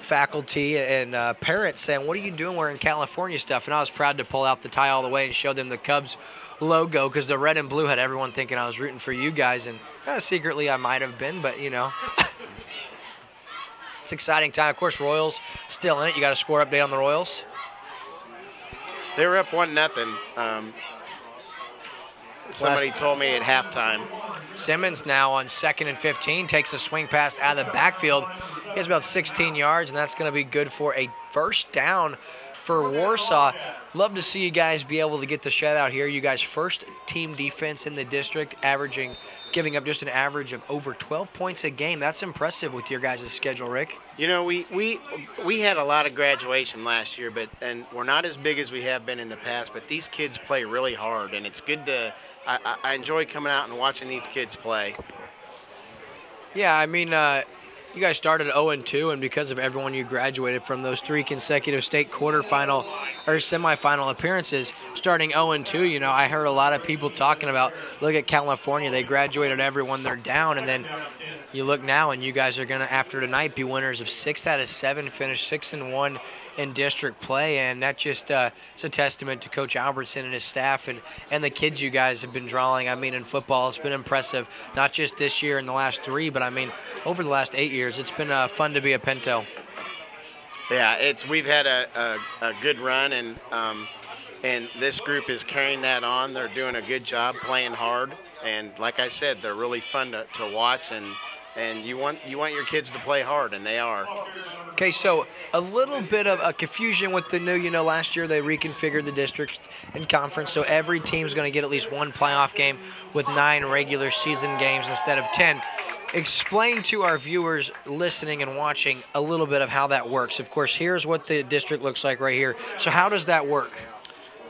faculty and parents saying, what are you doing wearing California stuff? And I was proud to pull out the tie all the way and show them the Cubs logo because the red and blue had everyone thinking I was rooting for you guys, and secretly I might have been, but It's an exciting time. Of course, Royals still in it. You got a score update on the Royals? They were up 1-0. Somebody told me at halftime. Simmons now on 2nd and 15, takes a swing pass out of the backfield. He has about 16 yards, and that's going to be good for a first down for Warsaw. Love to see you guys be able to get the shutout here. You guys first team defense in the district, giving up just an average of over 12 points a game. That's impressive with your guys' schedule, Rick. We had a lot of graduation last year, and we're not as big as we have been in the past, but these kids play really hard, and it's good to I enjoy coming out and watching these kids play. Yeah, I mean, You guys started 0-2, and because of everyone you graduated from those 3 consecutive state quarterfinal or semifinal appearances, starting 0-2, you know, I heard a lot of people talking about, look at California, they graduated everyone, they're down, and then you look now and you guys are going to, after tonight, be winners of 6 out of 7, finish 6-1 in district play, and that just it's a testament to Coach Albertson and his staff and the kids you guys have been drawing. I mean, in football, it's been impressive, not just this year in the last 3, but I mean, over the last 8 years, it's been fun to be a Pinto. Yeah, we've had a good run, and this group is carrying that on. They're doing a good job, playing hard, and like I said, they're really fun to watch, and you want your kids to play hard, and they are. Okay, so a little bit of a confusion with the new, you know, last year they reconfigured the district and conference, so every team's going to get at least 1 playoff game with 9 regular season games instead of 10. Explain to our viewers listening and watching a little bit of how that works. Of course, here's what the district looks like right here. So how does that work?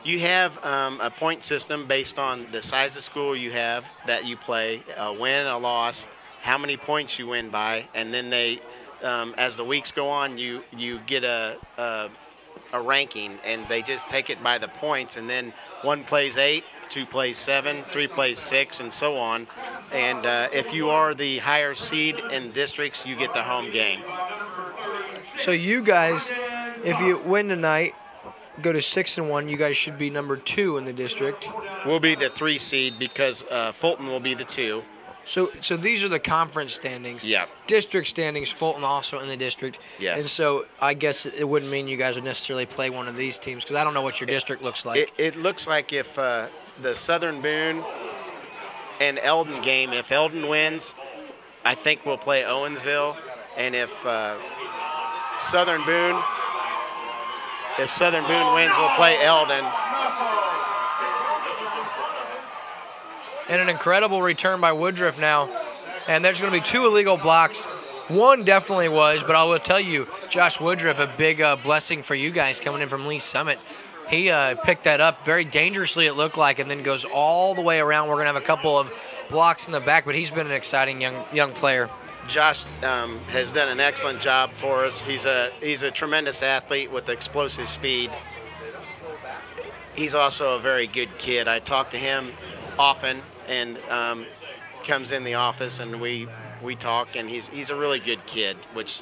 You have a point system based on the size of school you have that you play, a win, a loss, how many points you win by, and then they, as the weeks go on, you get a ranking, and they just take it by the points, and then 1 plays 8, 2 plays 7, 3 plays 6, and so on. And if you are the higher seed in districts, you get the home game. So you guys, if you win tonight, go to 6-1, you guys should be number 2 in the district. We'll be the 3 seed because Fulton will be the 2. So these are the conference standings. Yeah. District standings, Fulton also in the district. Yes. And so I guess it wouldn't mean you guys would necessarily play one of these teams because I don't know what your district looks like. It looks like if the Southern Boone and Eldon game, if Eldon wins, I think we'll play Owensville. And if Southern Boone wins, we'll play Eldon. And an incredible return by Woodruff now. And there's going to be 2 illegal blocks. One definitely was, but I will tell you, Josh Woodruff, a big blessing for you guys coming in from Lee Summit. He picked that up very dangerously, it looked like, and then goes all the way around. We're going to have a couple of blocks in the back, but he's been an exciting young player. Josh has done an excellent job for us. He's a tremendous athlete with explosive speed. He's also a very good kid. I talk to him often, and comes in the office, and we talk, and he's a really good kid, which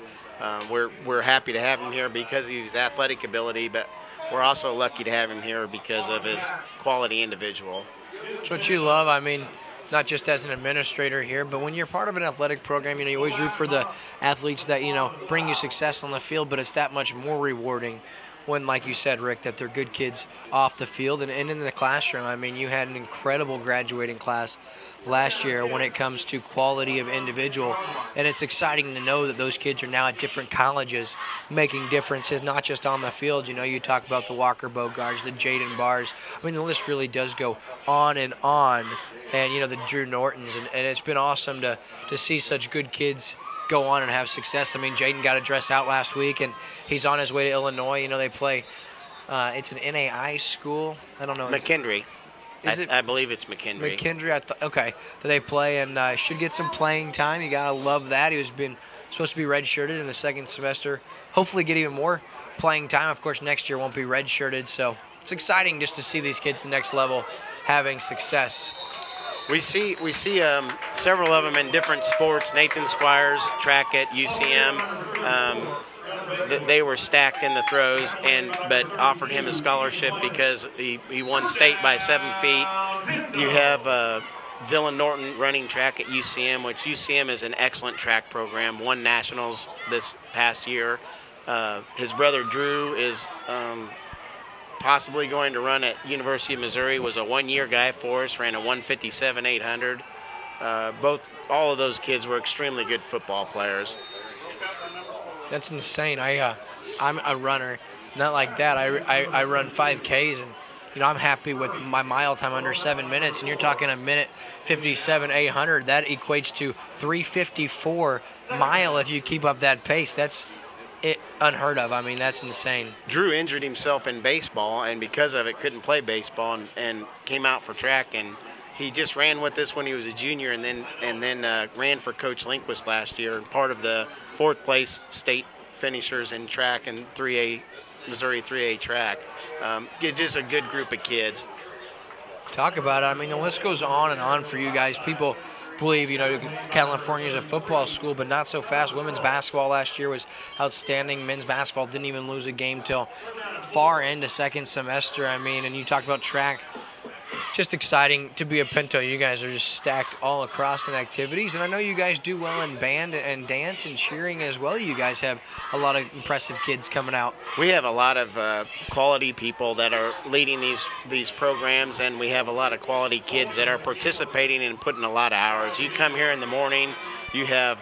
we're happy to have him here because of his athletic ability, but we're also lucky to have him here because of his quality individual. It's what you love. I mean, not just as an administrator here, but when you're part of an athletic program, you know, you always root for the athletes that, you know, bring you success on the field, but it's that much more rewarding when, like you said, Rick, that they're good kids off the field and in the classroom. I mean, you had an incredible graduating class last year when it comes to quality of individual, and it's exciting to know that those kids are now at different colleges making differences, not just on the field. You know, you talk about the Walker Bogarts, the Jaden Bars. I mean, the list really does go on, and, you know, the Drew Nortons, and it's been awesome to see such good kids go on and have success. I mean, Jaden got a dress out last week, and he's on his way to Illinois. You know, they play, it's an NAI school. I don't know. McKendree. I believe it's McKendree. McKendree, okay. That they play and should get some playing time. You got to love that. He was supposed to be redshirted in the second semester. Hopefully get even more playing time. Of course, next year won't be redshirted. So it's exciting just to see these kids at the next level having success. We see several of them in different sports. Nathan Squires, track at UCM. They were stacked in the throws, but offered him a scholarship because he won state by 7 feet. You have Dylan Norton running track at UCM, which UCM is an excellent track program. Won nationals this past year. His brother Drew is possibly going to run at University of Missouri. Was a one-year guy for us. Ran a 157-800. All of those kids were extremely good football players. That's insane. I'm a runner, not like that. I run 5Ks, and you know I'm happy with my mile time under 7 minutes. And you're talking a minute 57-800. That equates to 3:54 mile if you keep up that pace. That's unheard of. I mean, that's insane. Drew injured himself in baseball, and because of it, couldn't play baseball, and came out for track. And he just ran with this when he was a junior, and then ran for Coach Lindquist last year, and part of the 4th place state finishers in track and 3A, Missouri 3A track. It's just a good group of kids. Talk about it. I mean, the list goes on and on for you guys. People believe, California is a football school, but not so fast. Women's basketball last year was outstanding. Men's basketball didn't even lose a game till far into second semester. I mean, and you talk about track. Just exciting to be a Pinto. You guys are just stacked all across in activities, and I know you guys do well in band and dance and cheering as well. You guys have a lot of impressive kids coming out. We have a lot of quality people that are leading these programs, and we have a lot of quality kids that are participating and putting a lot of hours. You come here in the morning, you have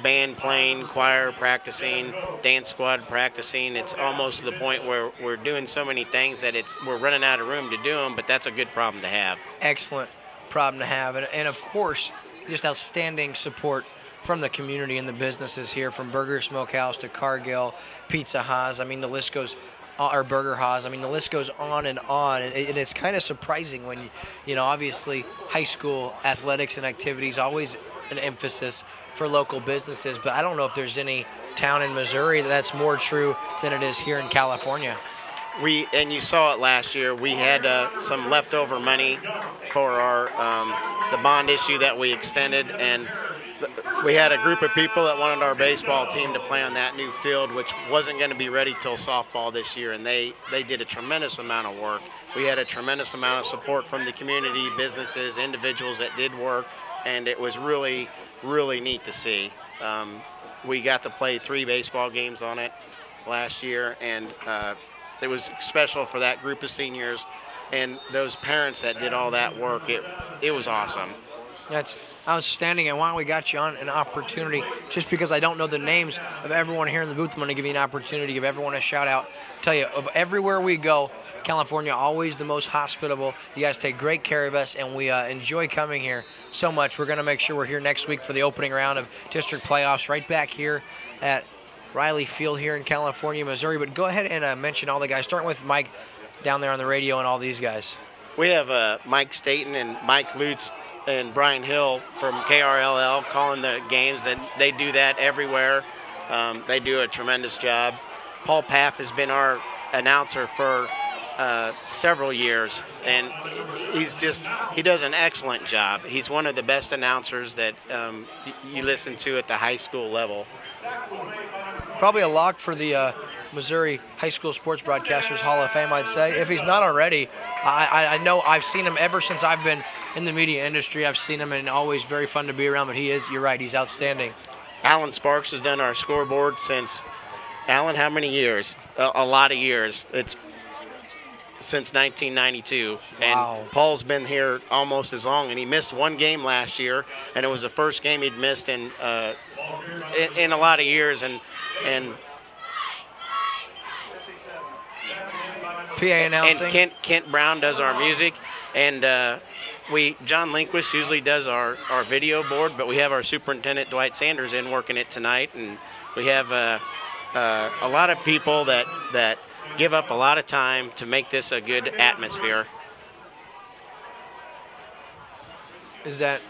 band playing, choir practicing, dance squad practicing. It's almost to the point where we're doing so many things that we're running out of room to do them, but that's a good problem to have. Excellent problem to have. And of course, just outstanding support from the community and the businesses here, from Burger Smokehouse to Cargill, Pizza Haas. I mean, the list goes, or Burger Haas. I mean, the list goes on. And it's kind of surprising when, obviously high school athletics and activities always an emphasis for local businesses, but I don't know if there's any town in Missouri that's more true than it is here in California. And you saw it last year. We had some leftover money for our the bond issue that we extended, and we had a group of people that wanted our baseball team to play on that new field, which wasn't going to be ready till softball this year, and they did a tremendous amount of work. We had a tremendous amount of support from the community, businesses, individuals that did work, and it was really neat to see. We got to play 3 baseball games on it last year, and it was special for that group of seniors and those parents that did all that work. It was awesome. That's outstanding, and why don't we got you on an opportunity, just because I don't know the names of everyone here in the booth, I'm going to give you an opportunity to give everyone a shout out. Tell you, of everywhere we go, California always the most hospitable. You guys take great care of us, and we enjoy coming here so much. We're going to make sure we're here next week for the opening round of district playoffs right back here at Riley Field here in California, Missouri. But go ahead and mention all the guys, starting with Mike down there on the radio and all these guys. We have Mike Staten and Mike Lutz and Brian Hill from KRLL calling the games. That they do that everywhere. They do a tremendous job. Paul Paff has been our announcer for several years, and he does an excellent job. He's one of the best announcers that you listen to at the high school level. Probably a lock for the Missouri High School Sports Broadcasters Hall of Fame, I'd say. If he's not already, I know I've seen him ever since I've been in the media industry. I've seen him, and always very fun to be around, but you're right, he's outstanding. Alan Sparks has done our scoreboard since, Alan, how many years? A lot of years. It's since 1992. Wow. And Paul's been here almost as long, and he missed one game last year, and it was the first game he'd missed in a lot of years. And PA announcing. And Kent Brown does our music, and John Lindquist usually does our video board, but we have our superintendent Dwight Sanders in working it tonight, and we have a lot of people that give up a lot of time to make this a good atmosphere. Is that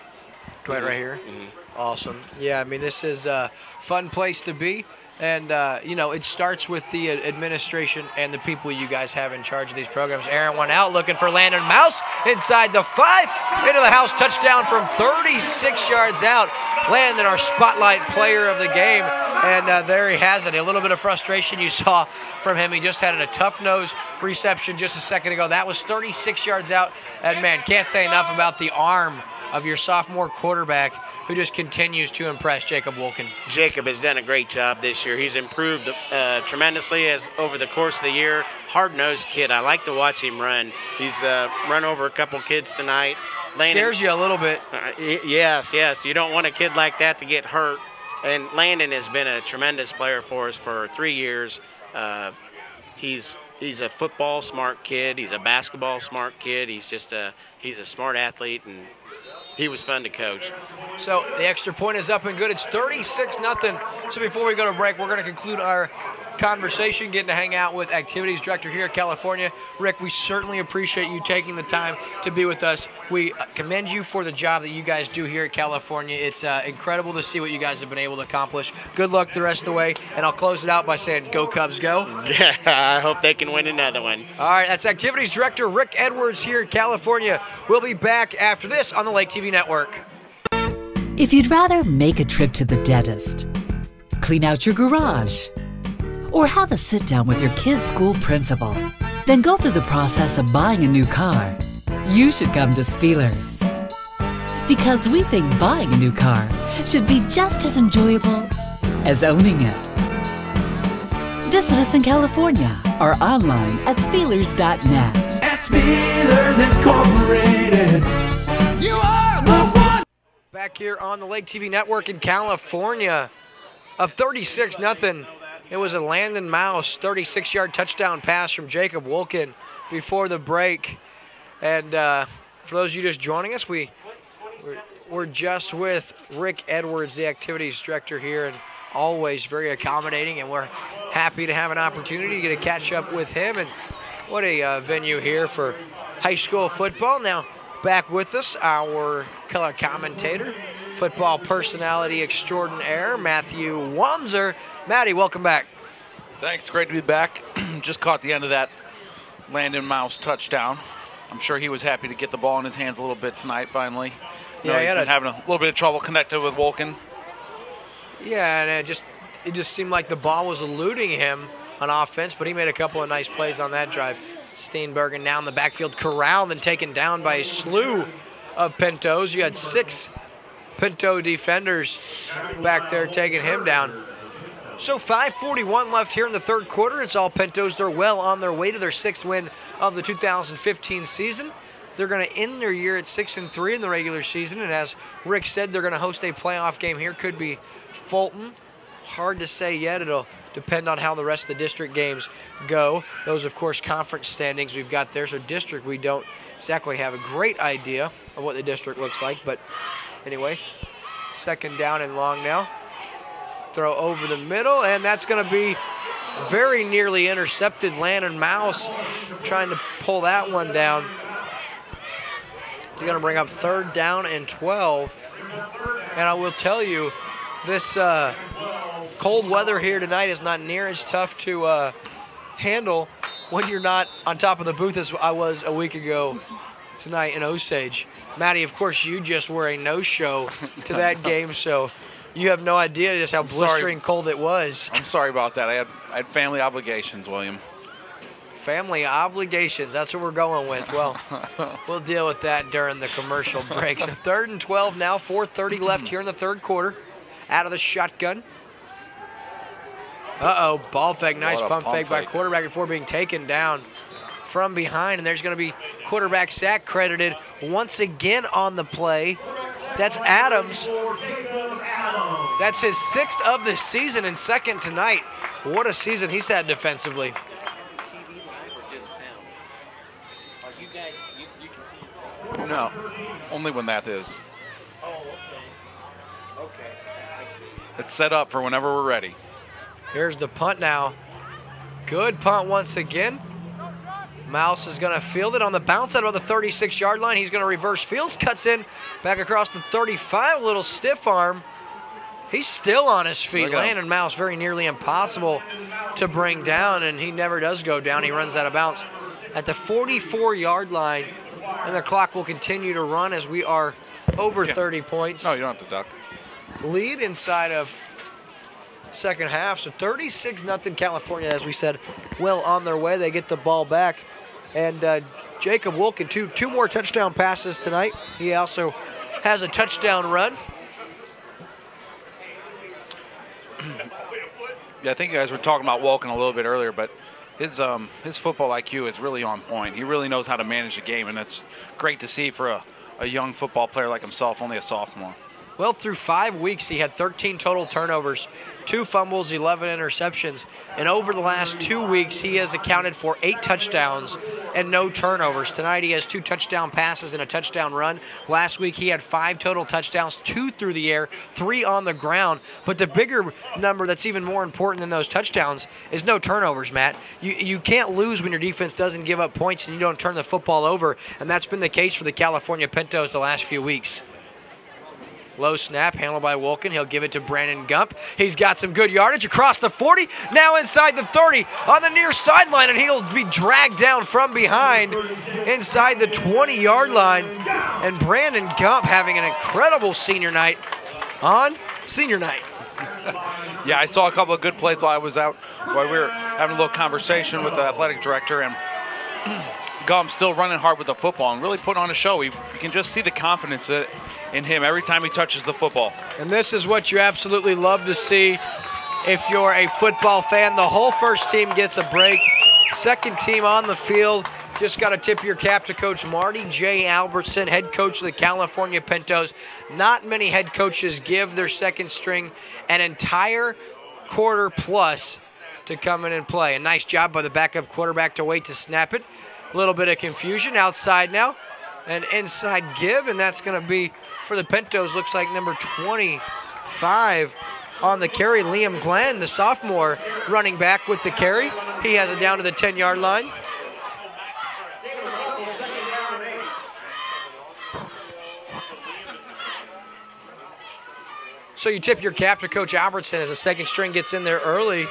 Dwight right here? Mm-hmm. Awesome. Yeah, I mean, this is a fun place to be. And, it starts with the administration and the people you guys have in charge of these programs. Aaron went out looking for Landon Mouse inside the 5. Into the house, touchdown from 36 yards out. Landon, our spotlight player of the game. And there he has it. A little bit of frustration you saw from him. He just had a tough nose reception just a second ago. That was 36 yards out. And, man, can't say enough about the arm of your sophomore quarterback, who just continues to impress, Jacob Wolken. Jacob has done a great job this year. He's improved tremendously over the course of the year. Hard-nosed kid. I like to watch him run. He's run over a couple kids tonight. Landon, scares you a little bit. Yes. You don't want a kid like that to get hurt. And Landon has been a tremendous player for us for 3 years. He's a football smart kid. He's a basketball smart kid. He's a smart athlete, and he was fun to coach. So the extra point is up and good. It's 36-0. So before we go to break, we're going to conclude our conversation, getting to hang out with activities director here at California. Rick, we certainly appreciate you taking the time to be with us. We commend you for the job that you guys do here at California. It's incredible to see what you guys have been able to accomplish. Good luck the rest of the way, and I'll close it out by saying, go Cubs, go. Yeah, I hope they can win another one. All right, that's activities director Rick Edwards here in California. We'll be back after this on the LakeTV Network. If you'd rather make a trip to the dentist, clean out your garage, or have a sit-down with your kid's school principal, then go through the process of buying a new car, you should come to Spielers. Because we think buying a new car should be just as enjoyable as owning it. Visit us in California or online at Spielers.net. At Spielers Incorporated, you are the one. Back here on the Lake TV Network in California, up 36-0. It was a Landon Mouse 36-yard touchdown pass from Jacob Wolkin before the break. And for those of you just joining us, we're just with Rick Edwards, the activities director here, and always very accommodating, and we're happy to have an opportunity to get to catch up with him. And what a venue here for high school football. Now, back with us, our color commentator, football personality extraordinaire, Matthew Wamser. Matty, welcome back. Thanks, great to be back. Just caught the end of that Landon Mouse touchdown. I'm sure he was happy to get the ball in his hands a little bit tonight, finally. Yeah, he's been having a little bit of trouble connected with Wolkin. Yeah, and it just seemed like the ball was eluding him on offense, but he made a couple of nice plays on that drive. Steenbergen now in the backfield, corralled and taken down by a slew of Pintos. You had 6 Pinto defenders back there taking him down. So 5:41 left here in the third quarter. It's all Pintos. They're well on their way to their 6th win of the 2015 season. They're going to end their year at 6-3 in the regular season, and as Rick said, they're going to host a playoff game here. Could be Fulton. Hard to say yet. It'll depend on how the rest of the district games go. Those, of course, conference standings we've got there. So district, we don't exactly have a great idea of what the district looks like. But anyway, 2nd down and long now. Throw over the middle, and that's going to be very nearly intercepted. Landon Mouse trying to pull that one down. He's going to bring up 3rd down and 12. And I will tell you, this cold weather here tonight is not near as tough to handle when you're not on top of the booth as I was a week ago tonight in Osage. Matty, of course, you just were a no-show to that game, so you have no idea just how blistering cold it was. I'm sorry about that. I had family obligations, William. Family obligations, that's what we're going with. Well, we'll deal with that during the commercial break. So 3rd and 12 now, 4:30 left here in the third quarter. Out of the shotgun. Uh-oh, ball fake, nice pump fake by quarterback before being taken down from behind. And there's going to be quarterback sack credited once again on the play. That's Adams. That's his 6th of the season and 2nd tonight. What a season he's had defensively. No, only when that is. Oh, okay. Okay, I see. It's set up for whenever we're ready. Here's the punt now. Good punt once again. Mouse is going to field it on the bounce out of the 36-yard line. He's going to reverse fields, cuts in back across the 35, a little stiff arm. He's still on his feet. Landon Mouse very nearly impossible to bring down, and he never does go down. He runs out of bounds at the 44-yard line, and the clock will continue to run as we are over 30 points. No, you don't have to duck. Lead inside of second half. So 36-0 California, as we said, well on their way. They get the ball back. And Jacob Wolkin, two more touchdown passes tonight. He also has a touchdown run. Yeah, I think you guys were talking about Wolkin a little bit earlier, but his football IQ is really on point. He really knows how to manage the game, and that's great to see for a young football player like himself, only a sophomore. Well, through 5 weeks, he had 13 total turnovers, 2 fumbles, 11 interceptions. And over the last 2 weeks, he has accounted for 8 touchdowns and no turnovers. Tonight, he has 2 touchdown passes and a touchdown run. Last week, he had 5 total touchdowns, 2 through the air, 3 on the ground. But the bigger number that's even more important than those touchdowns is no turnovers, Matt. You can't lose when your defense doesn't give up points and you don't turn the football over. And that's been the case for the California Pintos the last few weeks. Low snap, handled by Wolken. He'll give it to Brandon Gump. He's got some good yardage across the 40, now inside the 30, on the near sideline, and he'll be dragged down from behind inside the 20-yard line. And Brandon Gump having an incredible senior night on senior night. Yeah, I saw a couple of good plays while I was out, while we were having a little conversation with the athletic director, and Gump still running hard with the football and really putting on a show. You can just see the confidence in him every time he touches the football. And this is what you absolutely love to see if you're a football fan. The whole first team gets a break. Second team on the field. Just got to tip your cap to Coach Marty J. Albertson, head coach of the California Pintos. Not many head coaches give their second string an entire quarter plus to come in and play. A nice job by the backup quarterback to wait to snap it. A little bit of confusion outside now. An inside give, and that's going to be for the Pintos. Looks like number 25 on the carry, Liam Glenn, the sophomore running back with the carry. He has it down to the 10-yard line. So you tip your cap to Coach Albertson as the second string gets in there early.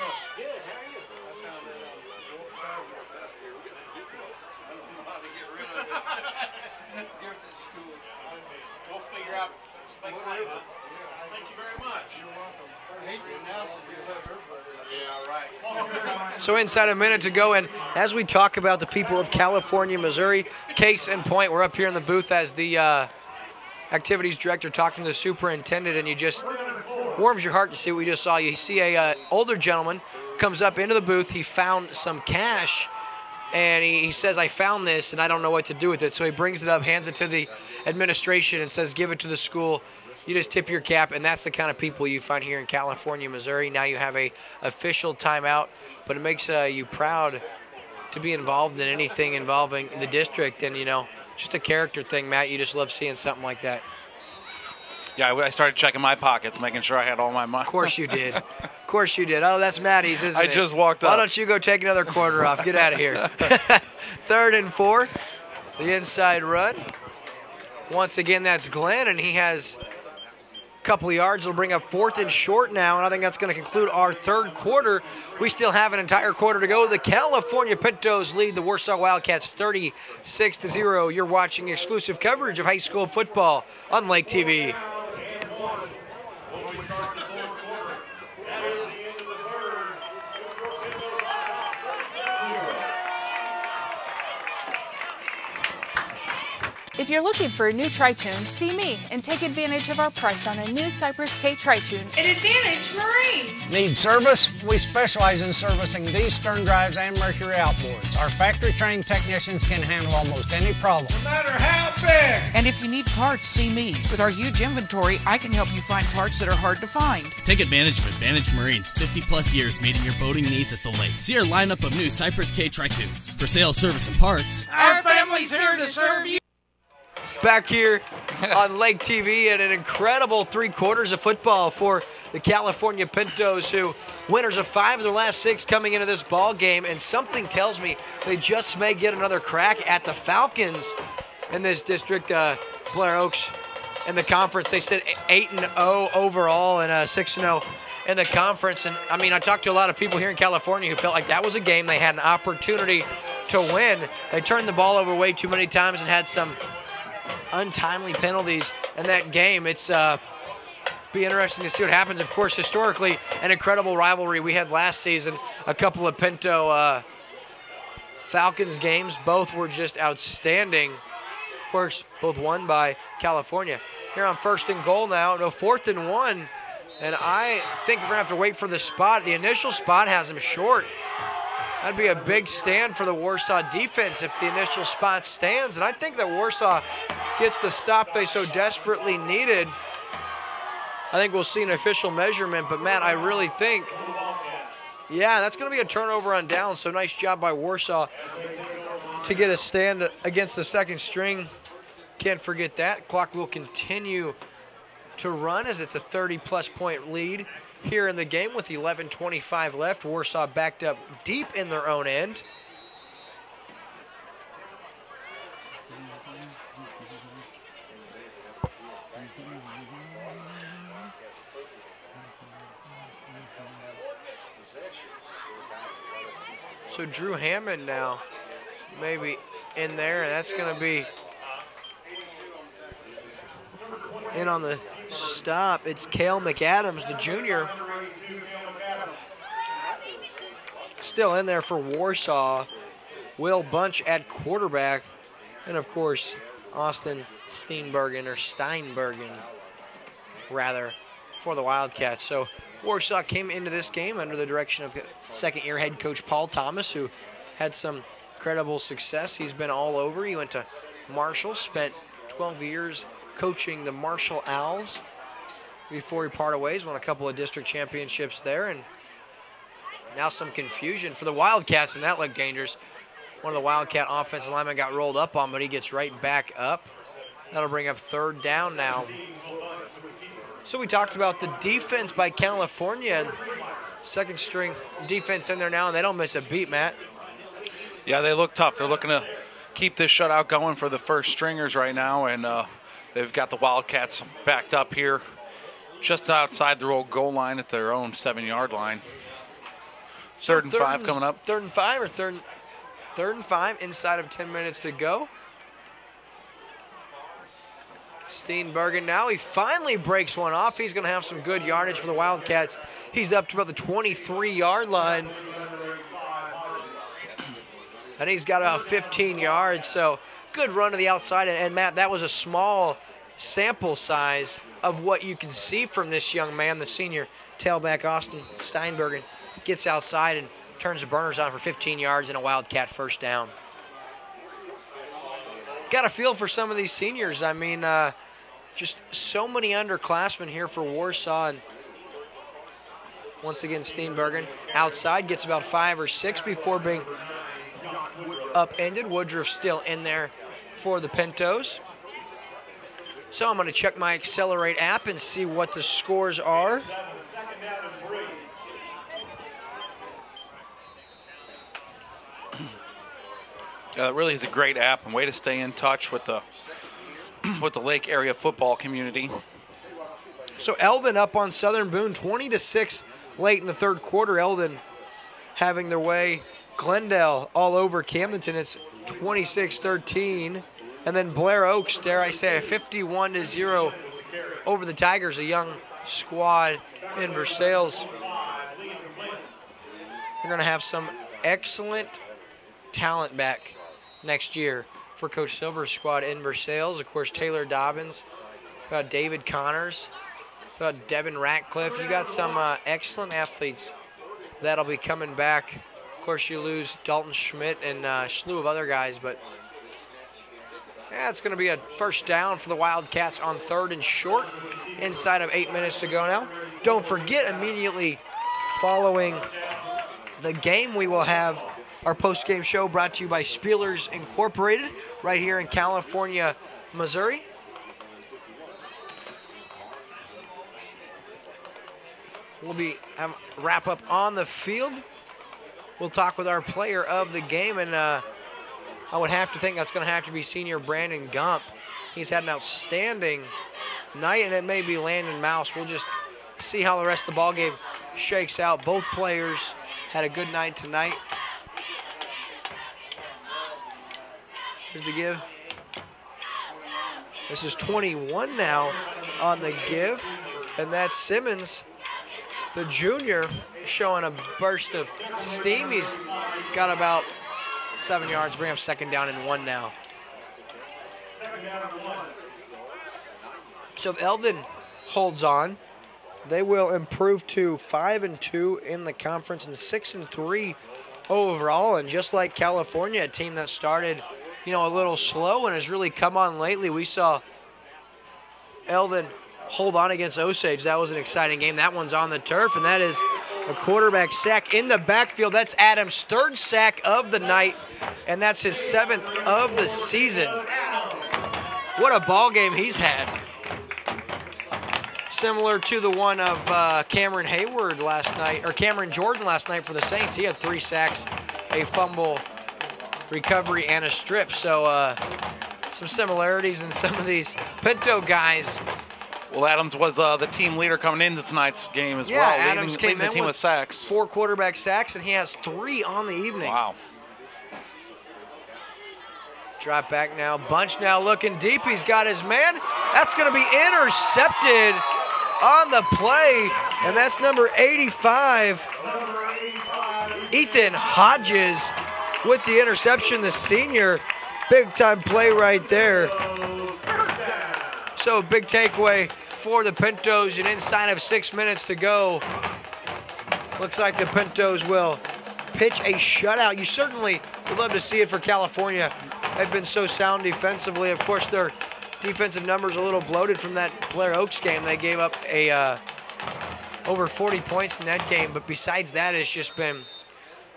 So inside a minute to go, and as we talk about the people of California, Missouri, case in point, we're up here in the booth as the activities director talking to the superintendent, and you just warms your heart to see what we just saw. You see a older gentleman comes up into the booth. He found some cash, and he says, I found this, and I don't know what to do with it. So he brings it up, hands it to the administration, and says, give it to the school. You just tip your cap, and that's the kind of people you find here in California, Missouri. Now you have a official timeout, but it makes you proud to be involved in anything involving the district. And, you know, just a character thing, Matt. You just love seeing something like that. Yeah, I started checking my pockets, making sure I had all my money. Of course you did. Of course you did. Oh, that's Maddie's, isn't it? I just walked up. Why don't you go take another quarter off? Get out of here. 3rd and 4. The inside run. Once again, that's Glenn, and he has a couple of yards. It'll bring up 4th and short now, and I think that's going to conclude our third quarter. We still have an entire quarter to go. The California Pintos lead the Warsaw Wildcats 36-0. You're watching exclusive coverage of high school football on Lake TV. If you're looking for a new tri-tune, see me and take advantage of our price on a new Cypress K tri-tune at Advantage Marine. Need service? We specialize in servicing these stern drives and Mercury outboards. Our factory-trained technicians can handle almost any problem, no matter how big. And if you need parts, see me. With our huge inventory, I can help you find parts that are hard to find. Take advantage of Advantage Marine's 50-plus years meeting your boating needs at the lake. See our lineup of new Cypress K tri-tunes. For sale, service, and parts, our family's here to serve you. Back here on Lake TV, and an incredible 3 quarters of football for the California Pintos, who winners of 5 of their last 6 coming into this ball game, and something tells me they just may get another crack at the Falcons in this district. Blair Oaks in the conference, they said 8-0 overall and 6-0 in the conference. And I mean, I talked to a lot of people here in California who felt like that was a game they had an opportunity to win. They turned the ball over way too many times and had some untimely penalties in that game. It's be interesting to see what happens. Of course, historically, an incredible rivalry we had last season. A couple of Pinto Falcons games. Both were just outstanding. Of course, both won by California. Here on 1st and goal now. No, 4th and 1. And I think we're going to have to wait for the spot. The initial spot has him short. That'd be a big stand for the Warsaw defense if the initial spot stands. And I think that Warsaw gets the stop they so desperately needed. I think we'll see an official measurement, but Matt, I really think, yeah, that's going to be a turnover on down, so nice job by Warsaw to get a stand against the second string. Can't forget that. Clock will continue to run as it's a 30-plus point lead here in the game with 11:25 left. Warsaw backed up deep in their own end. So Drew Hammond now maybe in there, and that's going to be in on the stop. It's Cale McAdams, the junior, still in there for Warsaw. Will Bunch at quarterback, and of course Austin Steinbergen rather, for the Wildcats. So Warsaw came into this game under the direction of second-year head coach Paul Thomas, who had some incredible success. He's been all over. He went to Marshall, spent 12 years coaching the Marshall Owls before he parted ways, won a couple of district championships there, and now some confusion for the Wildcats, and that looked dangerous. One of the Wildcat offensive linemen got rolled up on, but he gets right back up. That'll bring up third down now. So we talked about the defense by California, and second string defense in there now, and they don't miss a beat, Matt. Yeah, they look tough. They're looking to keep this shutout going for the first stringers right now, and they've got the Wildcats backed up here just outside their old goal line at their own 7-yard line. Third and 5 coming up. Third and 5 or third and 5 inside of 10 minutes to go. Steinbergen now, he finally breaks one off. He's going to have some good yardage for the Wildcats. He's up to about the 23-yard line. And he's got about 15 yards, so good run to the outside. And Matt, that was a small sample size of what you can see from this young man, the senior tailback Austin Steinbergen. Gets outside and turns the burners on for 15 yards and a Wildcat first down. Got a feel for some of these seniors. I mean, just so many underclassmen here for Warsaw. And once again, Steinbergen outside, gets about 5 or 6 before being upended. Woodruff still in there for the Pintos. So I'm going to check my Accelerate app and see what the scores are. It really is a great app and way to stay in touch with the Lake area football community. So Eldon up on Southern Boone, 20-6 late in the third quarter. Eldon having their way. Glendale all over Camdenton. It's 26-13. And then Blair Oaks, dare I say, a 51-0 over the Tigers, a young squad in Versailles. We're going to have some excellent talent back next year for Coach Silver's squad in Versailles. Of course, Taylor Dobbins, David Connors, Devin Ratcliffe. You got some excellent athletes that'll be coming back. Of course, you lose Dalton Schmidt and a slew of other guys, but yeah, it's going to be a first down for the Wildcats on third and short inside of 8 minutes to go now. Don't forget, immediately following the game, we will have our post-game show brought to you by Spielers Incorporated right here in California, Missouri. We'll be wrap up on the field. We'll talk with our player of the game, and I would have to think that's going to have to be senior Brandon Gump. He's had an outstanding night, and it may be Landon Mouse. We'll just see how the rest of the ball game shakes out. Both players had a good night tonight. Here's the give. This is 21 now on the give, and that's Simmons, the junior, showing a burst of steam. He's got about 7 yards, bring up second down and 1 now. So if Eldon holds on, they will improve to 5-2 in the conference and 6-3 overall. And just like California, a team that started, a little slow and has really come on lately. We saw Eldon hold on against Osage. That was an exciting game. That one's on the turf, and that is a quarterback sack in the backfield. That's Adams' third sack of the night, and that's his 7th of the season. What a ball game he's had. Similar to the one of Cameron Hayward last night, or Cameron Jordan last night for the Saints. He had 3 sacks, a fumble recovery, and a strip. So some similarities in some of these Pinto guys. Well, Adams was the team leader coming into tonight's game as well. Adams came leading in the team with sacks. 4 quarterback sacks, and he has 3 on the evening. Wow. Drop back now. Bunch now looking deep. He's got his man. That's going to be intercepted on the play, and that's number 85, Ethan Hodges, with the interception, the senior. Big-time play right there. So big takeaway for the Pintos, and inside of 6 minutes to go, looks like the Pintos will pitch a shutout. You certainly would love to see it for California. They've been so sound defensively. Of course, their defensive numbers a little bloated from that Blair Oaks game. They gave up a over 40 points in that game, but besides that, it's just been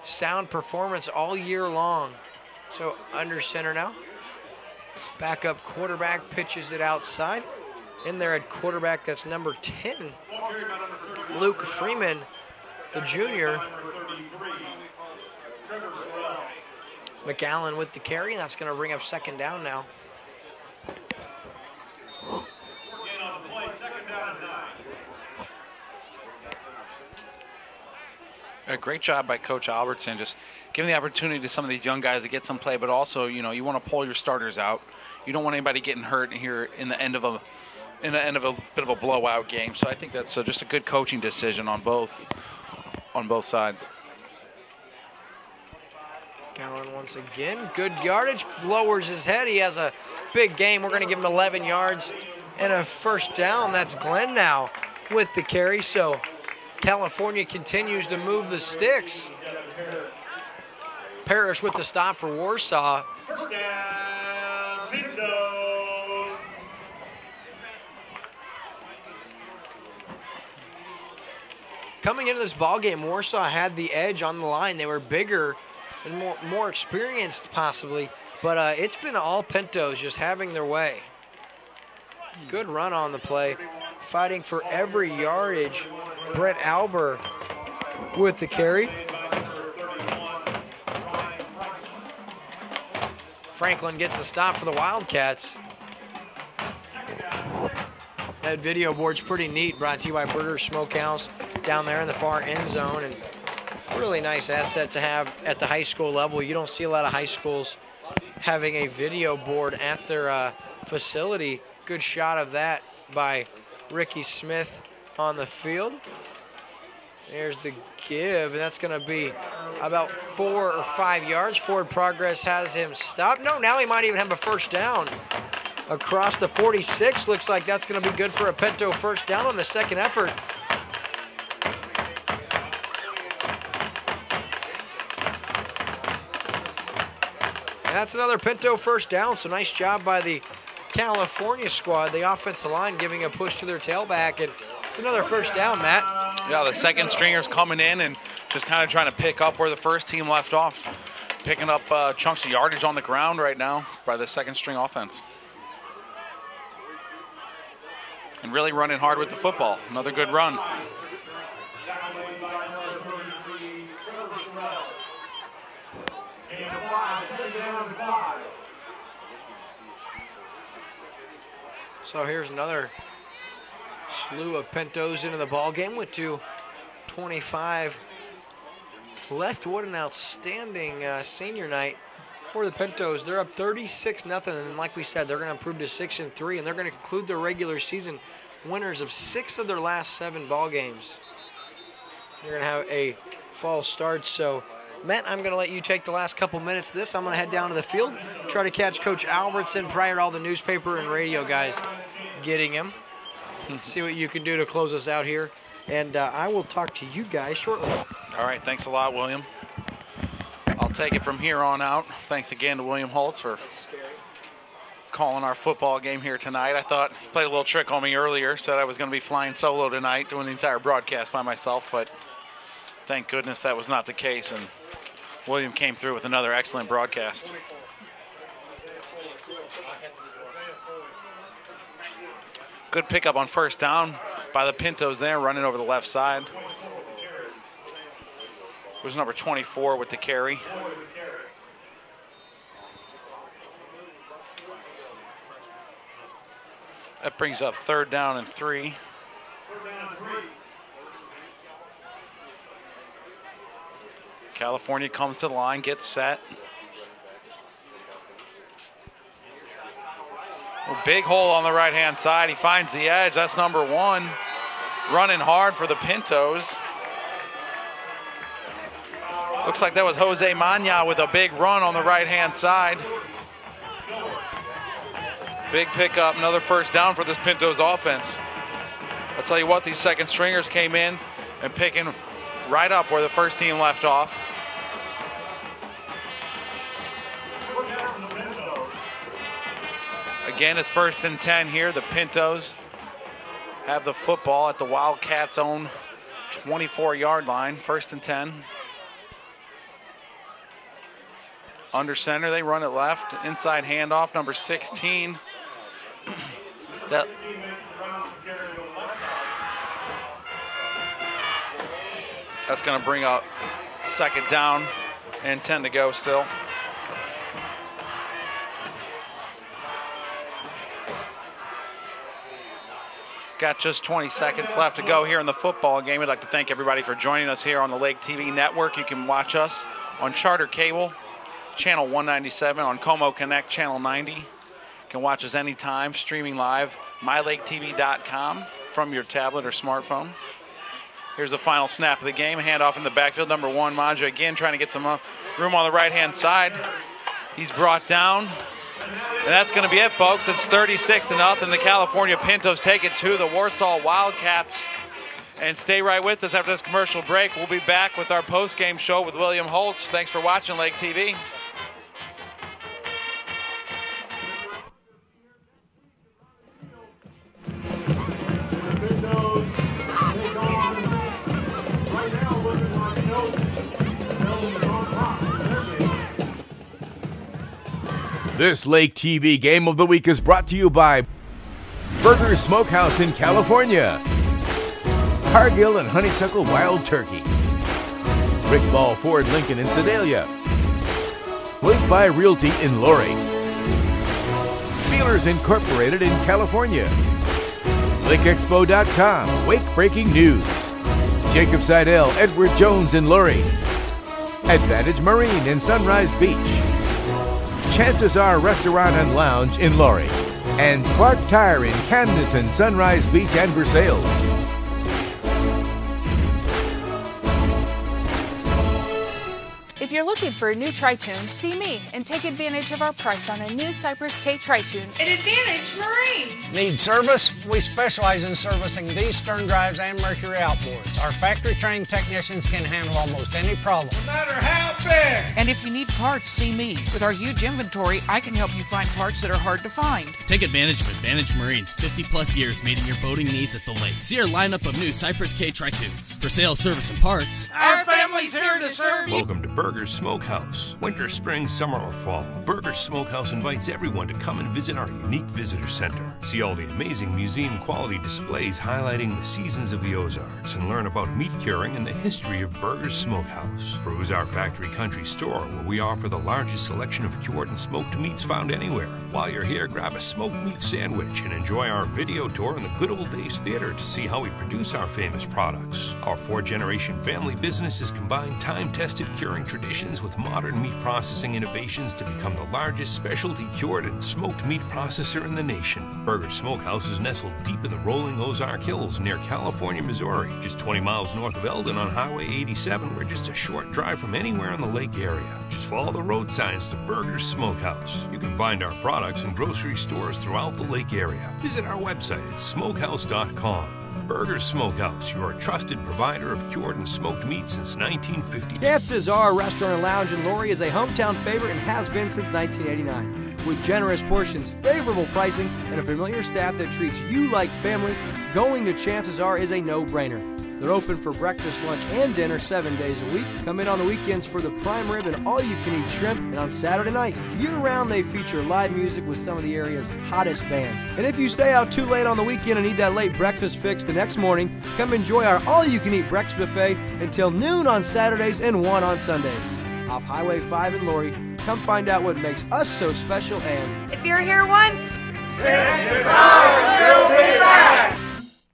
sound performance all year long. So under center now. Backup quarterback pitches it outside. In there at quarterback, that's number 10, Luke Freeman, the junior. McAllen with the carry, and that's going to bring up 2nd down now. A great job by Coach Albertson, just giving the opportunity to some of these young guys to get some play, but also, you know, you want to pull your starters out. You don't want anybody getting hurt here in the end of a bit of a blowout game. So I think that's just a good coaching decision on both sides. Gallen once again, good yardage, lowers his head. He has a big game. We're going to give him 11 yards and a 1st down. That's Glenn now with the carry. So California continues to move the sticks. Parrish with the stop for Warsaw. First down, Pinto. Coming into this ball game, Warsaw had the edge on the line. They were bigger and more experienced possibly, but it's been all Pintos just having their way. Good run on the play, fighting for every yardage. Brett Alber with the carry. Franklin gets the stop for the Wildcats. That video board's pretty neat, brought to you by Burger Smokehouse down there in the far end zone, and really nice asset to have at the high school level. You don't see a lot of high schools having a video board at their facility. Good shot of that by Ricky Smith on the field. There's the give, and that's going to be about 4 or 5 yards. Forward progress has him stopped. No, now he might even have a 1st down. Across the 46, looks like that's going to be good for a Pinto 1st down on the 2nd effort. And that's another Pinto 1st down, so nice job by the California squad. The offensive line giving a push to their tailback, and it's another 1st down, Matt. Yeah, the 2nd stringers coming in and just kind of trying to pick up where the 1st team left off. Picking up chunks of yardage on the ground right now by the 2nd string offense. And really running hard with the football. Another good run. So here's another slew of Pintos into the ball game with 2:25 left. What an outstanding senior night for the Pintos. They're up 36-0, and like we said, they're going to improve to 6-3, and they're going to conclude their regular season winners of 6 of their last 7 ball games. They're going to have a fall start. So, Matt, I'm going to let you take the last couple minutes of this. I'm going to head down to the field, try to catch Coach Albertson prior to all the newspaper and radio guys getting him. See what you can do to close us out here. And I will talk to you guys shortly. All right, thanks a lot, William. I'll take it from here on out. Thanks again to William Holtz for calling our football game here tonight. I thought he played a little trick on me earlier, said I was going to be flying solo tonight, doing the entire broadcast by myself, but thank goodness that was not the case, and William came through with another excellent broadcast. Good pickup on first down by the Pintos there, running over the left side. It was number 24 with the carry. That brings up 3rd down and 3. California comes to the line, gets set. A big hole on the right-hand side. He finds the edge. That's number 1. Running hard for the Pintos. Looks like that was Jose Mania with a big run on the right-hand side. Big pickup, another first down for this Pintos offense. I'll tell you what, these second stringers came in and picking right up where the first team left off. Again, it's 1st and 10 here. The Pintos have the football at the Wildcats' own 24-yard line. 1st and 10. Under center, they run it left. Inside handoff, number 16. That's going to bring up 2nd down and 10 to go still. Got just 20 seconds left to go here in the football game. I'd like to thank everybody for joining us here on the LakeTV network. You can watch us on Charter Cable, channel 197, on Como Connect, channel 90. You can watch us anytime, streaming live, mylaketv.com from your tablet or smartphone. Here's the final snap of the game. Handoff in the backfield. Number 1, Manja again trying to get some room on the right-hand side. He's brought down. And that's going to be it, folks. It's 36-0. The California Pintos take it to the Warsaw Wildcats. And stay right with us after this commercial break. We'll be back with our post-game show with William Holtz. Thanks for watching Lake TV. This Lake TV Game of the Week is brought to you by Burger Smokehouse in California, Cargill and Honeysuckle Wild Turkey, Rick Ball Ford Lincoln in Sedalia, Lake by Realty in Lori, Spielers Incorporated in California, LakeExpo.com, Wake Breaking News, Jacob Seidel, Edward Jones in Lori, Advantage Marine in Sunrise Beach, Chances Are Restaurant and Lounge in Lori, and Clark Tire in Camdenton, Sunrise Beach, and Versailles. If you're looking for a new tri-tune, see me and take advantage of our price on a new Cypress K tri-tune at Advantage Marine. Need service? We specialize in servicing these stern drives and Mercury outboards. Our factory-trained technicians can handle almost any problem, no matter how big. And if you need parts, see me. With our huge inventory, I can help you find parts that are hard to find. Take advantage of Advantage Marine's 50-plus years meeting your boating needs at the lake. See our lineup of new Cypress K tri-tunes. For sale, service, and parts, our family's here to serve you. Welcome to Burger Smokehouse. Winter, spring, summer, or fall, Burger Smokehouse invites everyone to come and visit our unique visitor center. See all the amazing museum quality displays highlighting the seasons of the Ozarks and learn about meat curing and the history of Burger Smokehouse. Peruse our factory country store where we offer the largest selection of cured and smoked meats found anywhere. While you're here, grab a smoked meat sandwich and enjoy our video tour in the Good Old Days Theater to see how we produce our famous products. Our 4-generation family business has combined time-tested curing traditions with modern meat processing innovations to become the largest specialty cured and smoked meat processor in the nation. Burger Smokehouse is nestled deep in the rolling Ozark Hills near California, Missouri, just 20 miles north of Eldon on Highway 87. We're just a short drive from anywhere in the lake area. Just follow the road signs to Burger Smokehouse. You can find our products in grocery stores throughout the lake area. Visit our website at smokehouse.com. Burger Smokehouse, your trusted provider of cured and smoked meat since 1950. Chances Are Restaurant and Lounge in Lori is a hometown favorite and has been since 1989. With generous portions, favorable pricing, and a familiar staff that treats you like family, going to Chances Are is a no-brainer. They're open for breakfast, lunch, and dinner 7 days a week. Come in on the weekends for the prime rib and all-you-can-eat shrimp. And on Saturday night, year-round, they feature live music with some of the area's hottest bands. And if you stay out too late on the weekend and need that late breakfast fix the next morning, come enjoy our all-you-can-eat breakfast buffet until noon on Saturdays and 1 on Sundays. Off Highway 5 in Laurie, come find out what makes us so special and... If you're here once, chances are you'll be back!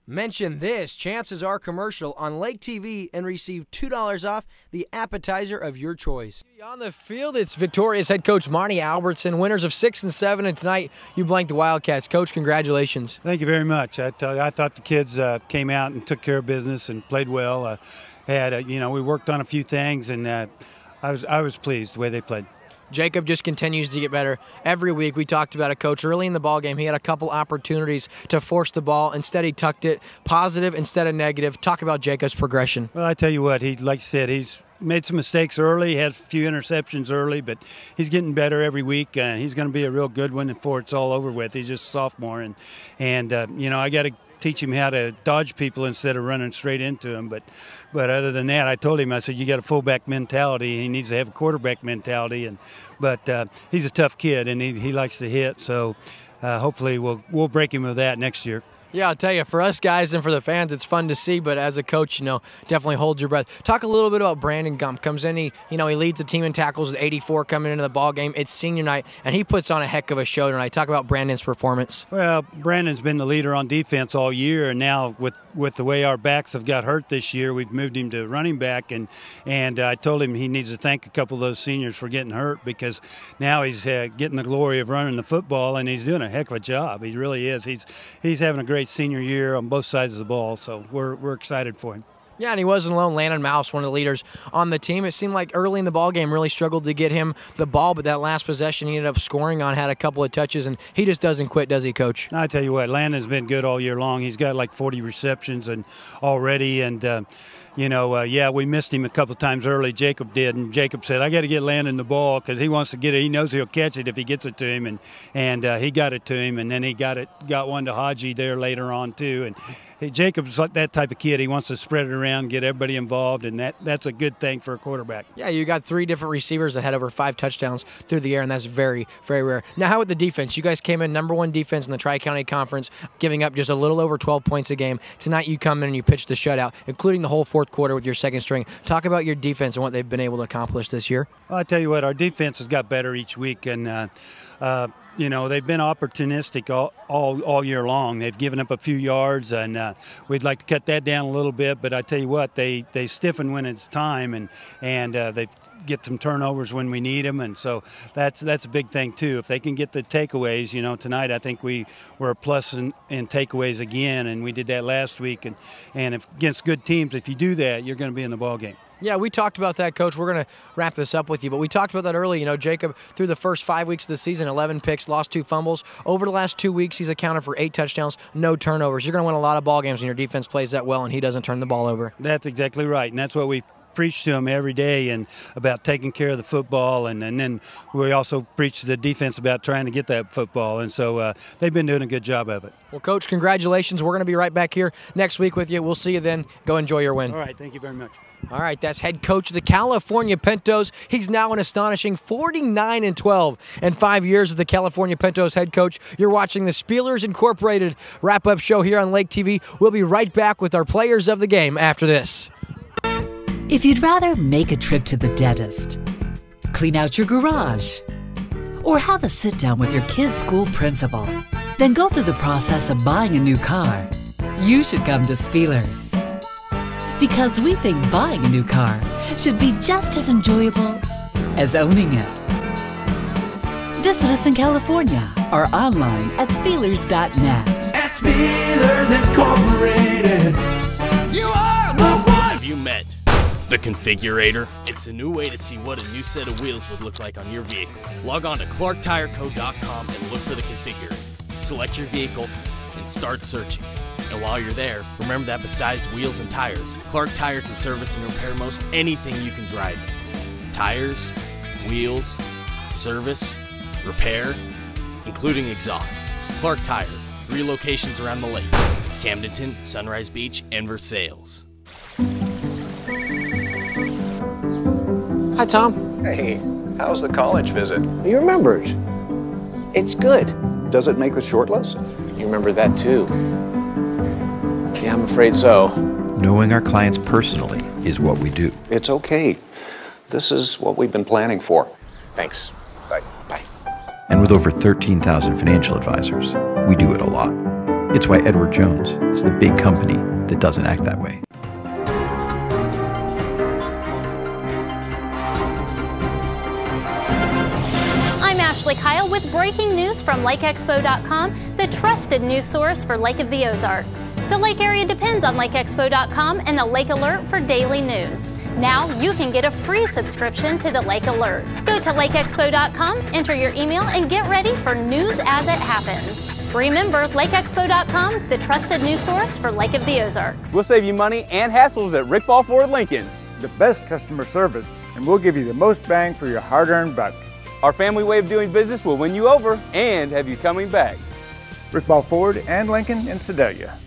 Mention this Chances Are commercial on LakeTV and receive $2 off the appetizer of your choice. On the field, it's victorious head coach Monty Albertson, winners of 6 and 7, and tonight you blanked the Wildcats. Coach, congratulations. Thank you very much. I thought the kids came out and took care of business and played well. We worked on a few things, and I was pleased the way they played. Jacob just continues to get better every week. We talked about a coach early in the ball game. He had a couple opportunities to force the ball. Instead, he tucked it. Positive instead of negative. Talk about Jacob's progression. Well, I tell you what, like you said, he's made some mistakes early. He had a few interceptions early, but he's getting better every week, and he's going to be a real good one before it's all over with. He's just a sophomore, and I got to teach him how to dodge people instead of running straight into them. But other than that, I told him, I said, you got a fullback mentality. He needs to have a quarterback mentality. But he's a tough kid, and he likes to hit. So hopefully we'll break him with that next year. Yeah, I'll tell you, for us guys and for the fans, it's fun to see, but as a coach, definitely hold your breath. Talk a little bit about Brandon Gump. Comes in, he leads the team in tackles with 84 coming into the ball game. It's senior night, and he puts on a heck of a show tonight. Talk about Brandon's performance. Well, Brandon's been the leader on defense all year, and now with the way our backs have got hurt this year, we've moved him to running back, and I told him he needs to thank a couple of those seniors for getting hurt, because now he's getting the glory of running the football, and he's doing a heck of a job. He really is. He's having a great senior year on both sides of the ball, so we're excited for him. Yeah, and he wasn't alone. Landon Mouse, one of the leaders on the team. It seemed like early in the ball game really struggled to get him the ball, but that last possession he ended up scoring on, had a couple of touches, and he just doesn't quit, does he, Coach? I tell you what, Landon's been good all year long. He's got like 40 receptions already, and we missed him a couple times early. Jacob did, and Jacob said, I got to get Landon the ball because he wants to get it. He knows he'll catch it if he gets it to him, and he got it to him, and then he got one to Haji there later on too. And Jacob's like that type of kid. He wants to spread it around, get everybody involved, and that's a good thing for a quarterback. Yeah, you got 3 different receivers that had over 5 touchdowns through the air, and that's very, very rare. Now, how about the defense? You guys came in #1 defense in the Tri-County Conference, giving up just a little over 12 points a game. Tonight you come in and you pitch the shutout, including the whole fourth quarter with your second string. Talk about your defense and what they've been able to accomplish this year. Well, I tell you what, our defense has got better each week, and they've been opportunistic all year long. They've given up a few yards, and we'd like to cut that down a little bit. But I tell you what, they stiffen when it's time, and they get some turnovers when we need them, and so that's a big thing too. If they can get the takeaways, tonight I think we were a plus in takeaways again, and we did that last week. And if against good teams, if you do that, you're going to be in the ball game. Yeah, we talked about that, Coach. We're going to wrap this up with you, but we talked about that early. Jacob, through the first 5 weeks of the season, 11 picks, lost 2 fumbles. Over the last 2 weeks, he's accounted for 8 touchdowns, no turnovers. You're going to win a lot of ball games when your defense plays that well and he doesn't turn the ball over. That's exactly right, and that's what we preach to him every day, and about taking care of the football, and then we also preach to the defense about trying to get that football, and so they've been doing a good job of it. Well, Coach, congratulations. We're going to be right back here next week with you. We'll see you then. Go enjoy your win. All right, thank you very much. All right, that's head coach of the California Pintos. He's now an astonishing 49-12 and 5 years as the California Pintos head coach. You're watching the Spielers Incorporated wrap-up show here on Lake TV. We'll be right back with our players of the game after this. If you'd rather make a trip to the dentist, clean out your garage, or have a sit-down with your kid's school principal, then go through the process of buying a new car, you should come to Spielers. Because we think buying a new car should be just as enjoyable as owning it. Visit us in California or online at Spielers.net. At Spielers Incorporated, you are the one! Have you met the Configurator? It's a new way to see what a new set of wheels would look like on your vehicle. Log on to ClarkTireCo.com and look for the Configurator. Select your vehicle and start searching. And while you're there, remember that besides wheels and tires, Clark Tire can service and repair most anything you can drive. Tires, wheels, service, repair, including exhaust. Clark Tire, 3 locations around the lake: Camdenton, Sunrise Beach, and Versailles. Hi, Tom. Hey, how's the college visit? You remember it. It's good. Does it make the short list? You remember that too. Yeah, I'm afraid so. Knowing our clients personally is what we do. It's okay. This is what we've been planning for. Thanks. Bye. Bye. And with over 13,000 financial advisors, we do it a lot. It's why Edward Jones is the big company that doesn't act that way. I'm Ashley Kyle with breaking news from LakeExpo.com, the trusted news source for Lake of the Ozarks. The lake area depends on LakeExpo.com and the Lake Alert for daily news. Now you can get a free subscription to the Lake Alert. Go to LakeExpo.com, enter your email, and get ready for news as it happens. Remember, LakeExpo.com, the trusted news source for Lake of the Ozarks. We'll save you money and hassles at Rick Ball Ford Lincoln. The best customer service, and we'll give you the most bang for your hard-earned buck. Our family way of doing business will win you over and have you coming back. Rick Ball Ford and Lincoln in Sedalia.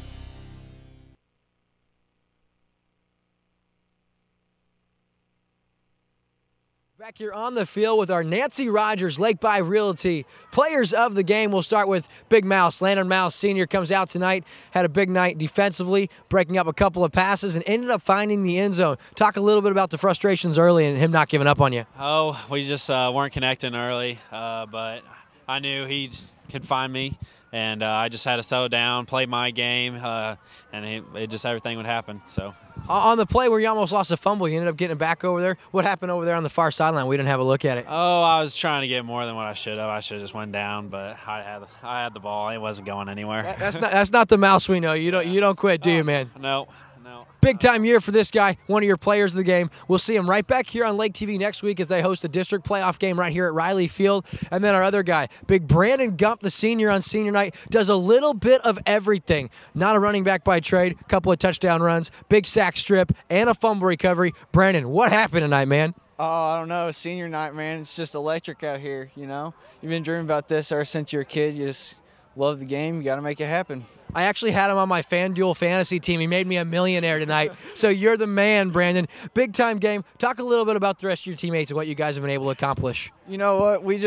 Back here on the field with our Nancy Rogers Lake by Realty players of the game. We'll start with Big Mouse. Landon Mouse Sr. comes out tonight, had a big night defensively, breaking up a couple of passes and ended up finding the end zone. Talk a little bit about the frustrations early and him not giving up on you. Oh, we just weren't connecting early, but I knew he could find me, and I just had to settle down, play my game, and it just everything would happen. So. On the play where you almost lost a fumble, you ended up getting it back over there. What happened over there on the far sideline? We didn't have a look at it. Oh, I was trying to get more than what I should have. I should have just went down, but I had the ball. It wasn't going anywhere. That's not the Mouse we know. You don't quit, do you, man? No. Big time year for this guy, one of your players of the game. We'll see him right back here on Lake TV next week as they host a district playoff game right here at Riley Field. And then our other guy, big Brandon Gump, the senior on senior night, does a little bit of everything. Not a running back by trade, a couple of touchdown runs, big sack strip, and a fumble recovery. Brandon, what happened tonight, man? Oh, I don't know. Senior night, man. It's just electric out here, you know. You've been dreaming about this ever since you were a kid. You just love the game. You got to make it happen. I actually had him on my FanDuel fantasy team. He made me a millionaire tonight. So you're the man, Brandon. Big time game. Talk a little bit about the rest of your teammates and what you guys have been able to accomplish. You know what?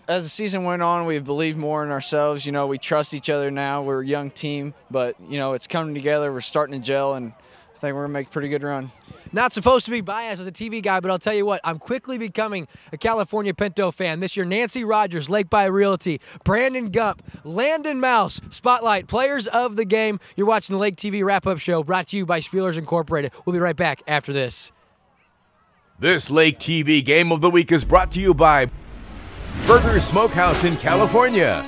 As the season went on, we've believed more in ourselves. You know, we trust each other now. We're a young team, but, you know, it's coming together. We're starting to gel, and I think we're going to make a pretty good run. Not supposed to be biased as a TV guy, but I'll tell you what, I'm quickly becoming a California Pinto fan. This year, Nancy Rogers, Lake by Realty, Brandon Gump, Landon Mouse, Spotlight, players of the game. You're watching the Lake TV wrap-up show brought to you by Spielers Incorporated. We'll be right back after this. This Lake TV Game of the Week is brought to you by Burger Smokehouse in California,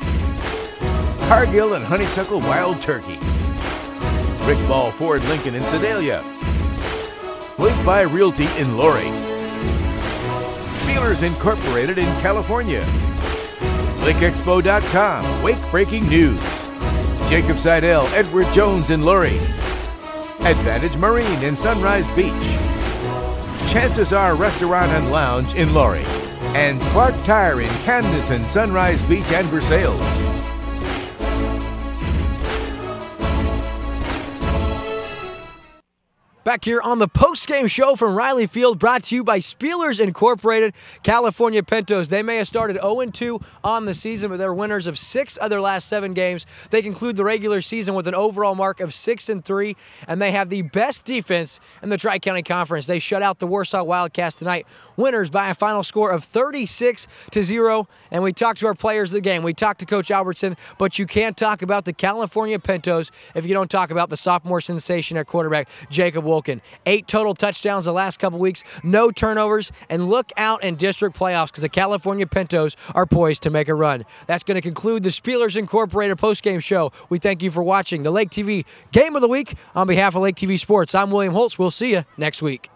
Cargill and Honeysuckle Wild Turkey, Rick Ball Ford Lincoln in Sedalia, Lake by Realty in Loring, Spielers Incorporated in California, LakeExpo.com, Wake Breaking News, Jacob Seidel, Edward Jones in Loring, Advantage Marine in Sunrise Beach, Chances Are Restaurant and Lounge in Loring, and Clark Tire in Camdenton, Sunrise Beach, and Versailles. Back here on the post-game show from Riley Field, brought to you by Spielers Incorporated, California Pintos. They may have started 0-2 on the season, but they're winners of 6 of their last 7 games. They conclude the regular season with an overall mark of 6-3, and they have the best defense in the Tri-County Conference. They shut out the Warsaw Wildcats tonight, winners by a final score of 36-0. And we talked to our players of the game. We talked to Coach Albertson, but you can't talk about the California Pintos if you don't talk about the sophomore sensation at quarterback, Jacob Wilkin. 8 total touchdowns the last couple weeks, no turnovers, and look out in district playoffs because the California Pintos are poised to make a run. That's going to conclude the Spielers Incorporated postgame show. We thank you for watching the Lake TV Game of the Week. On behalf of Lake TV Sports, I'm William Holtz. We'll see you next week.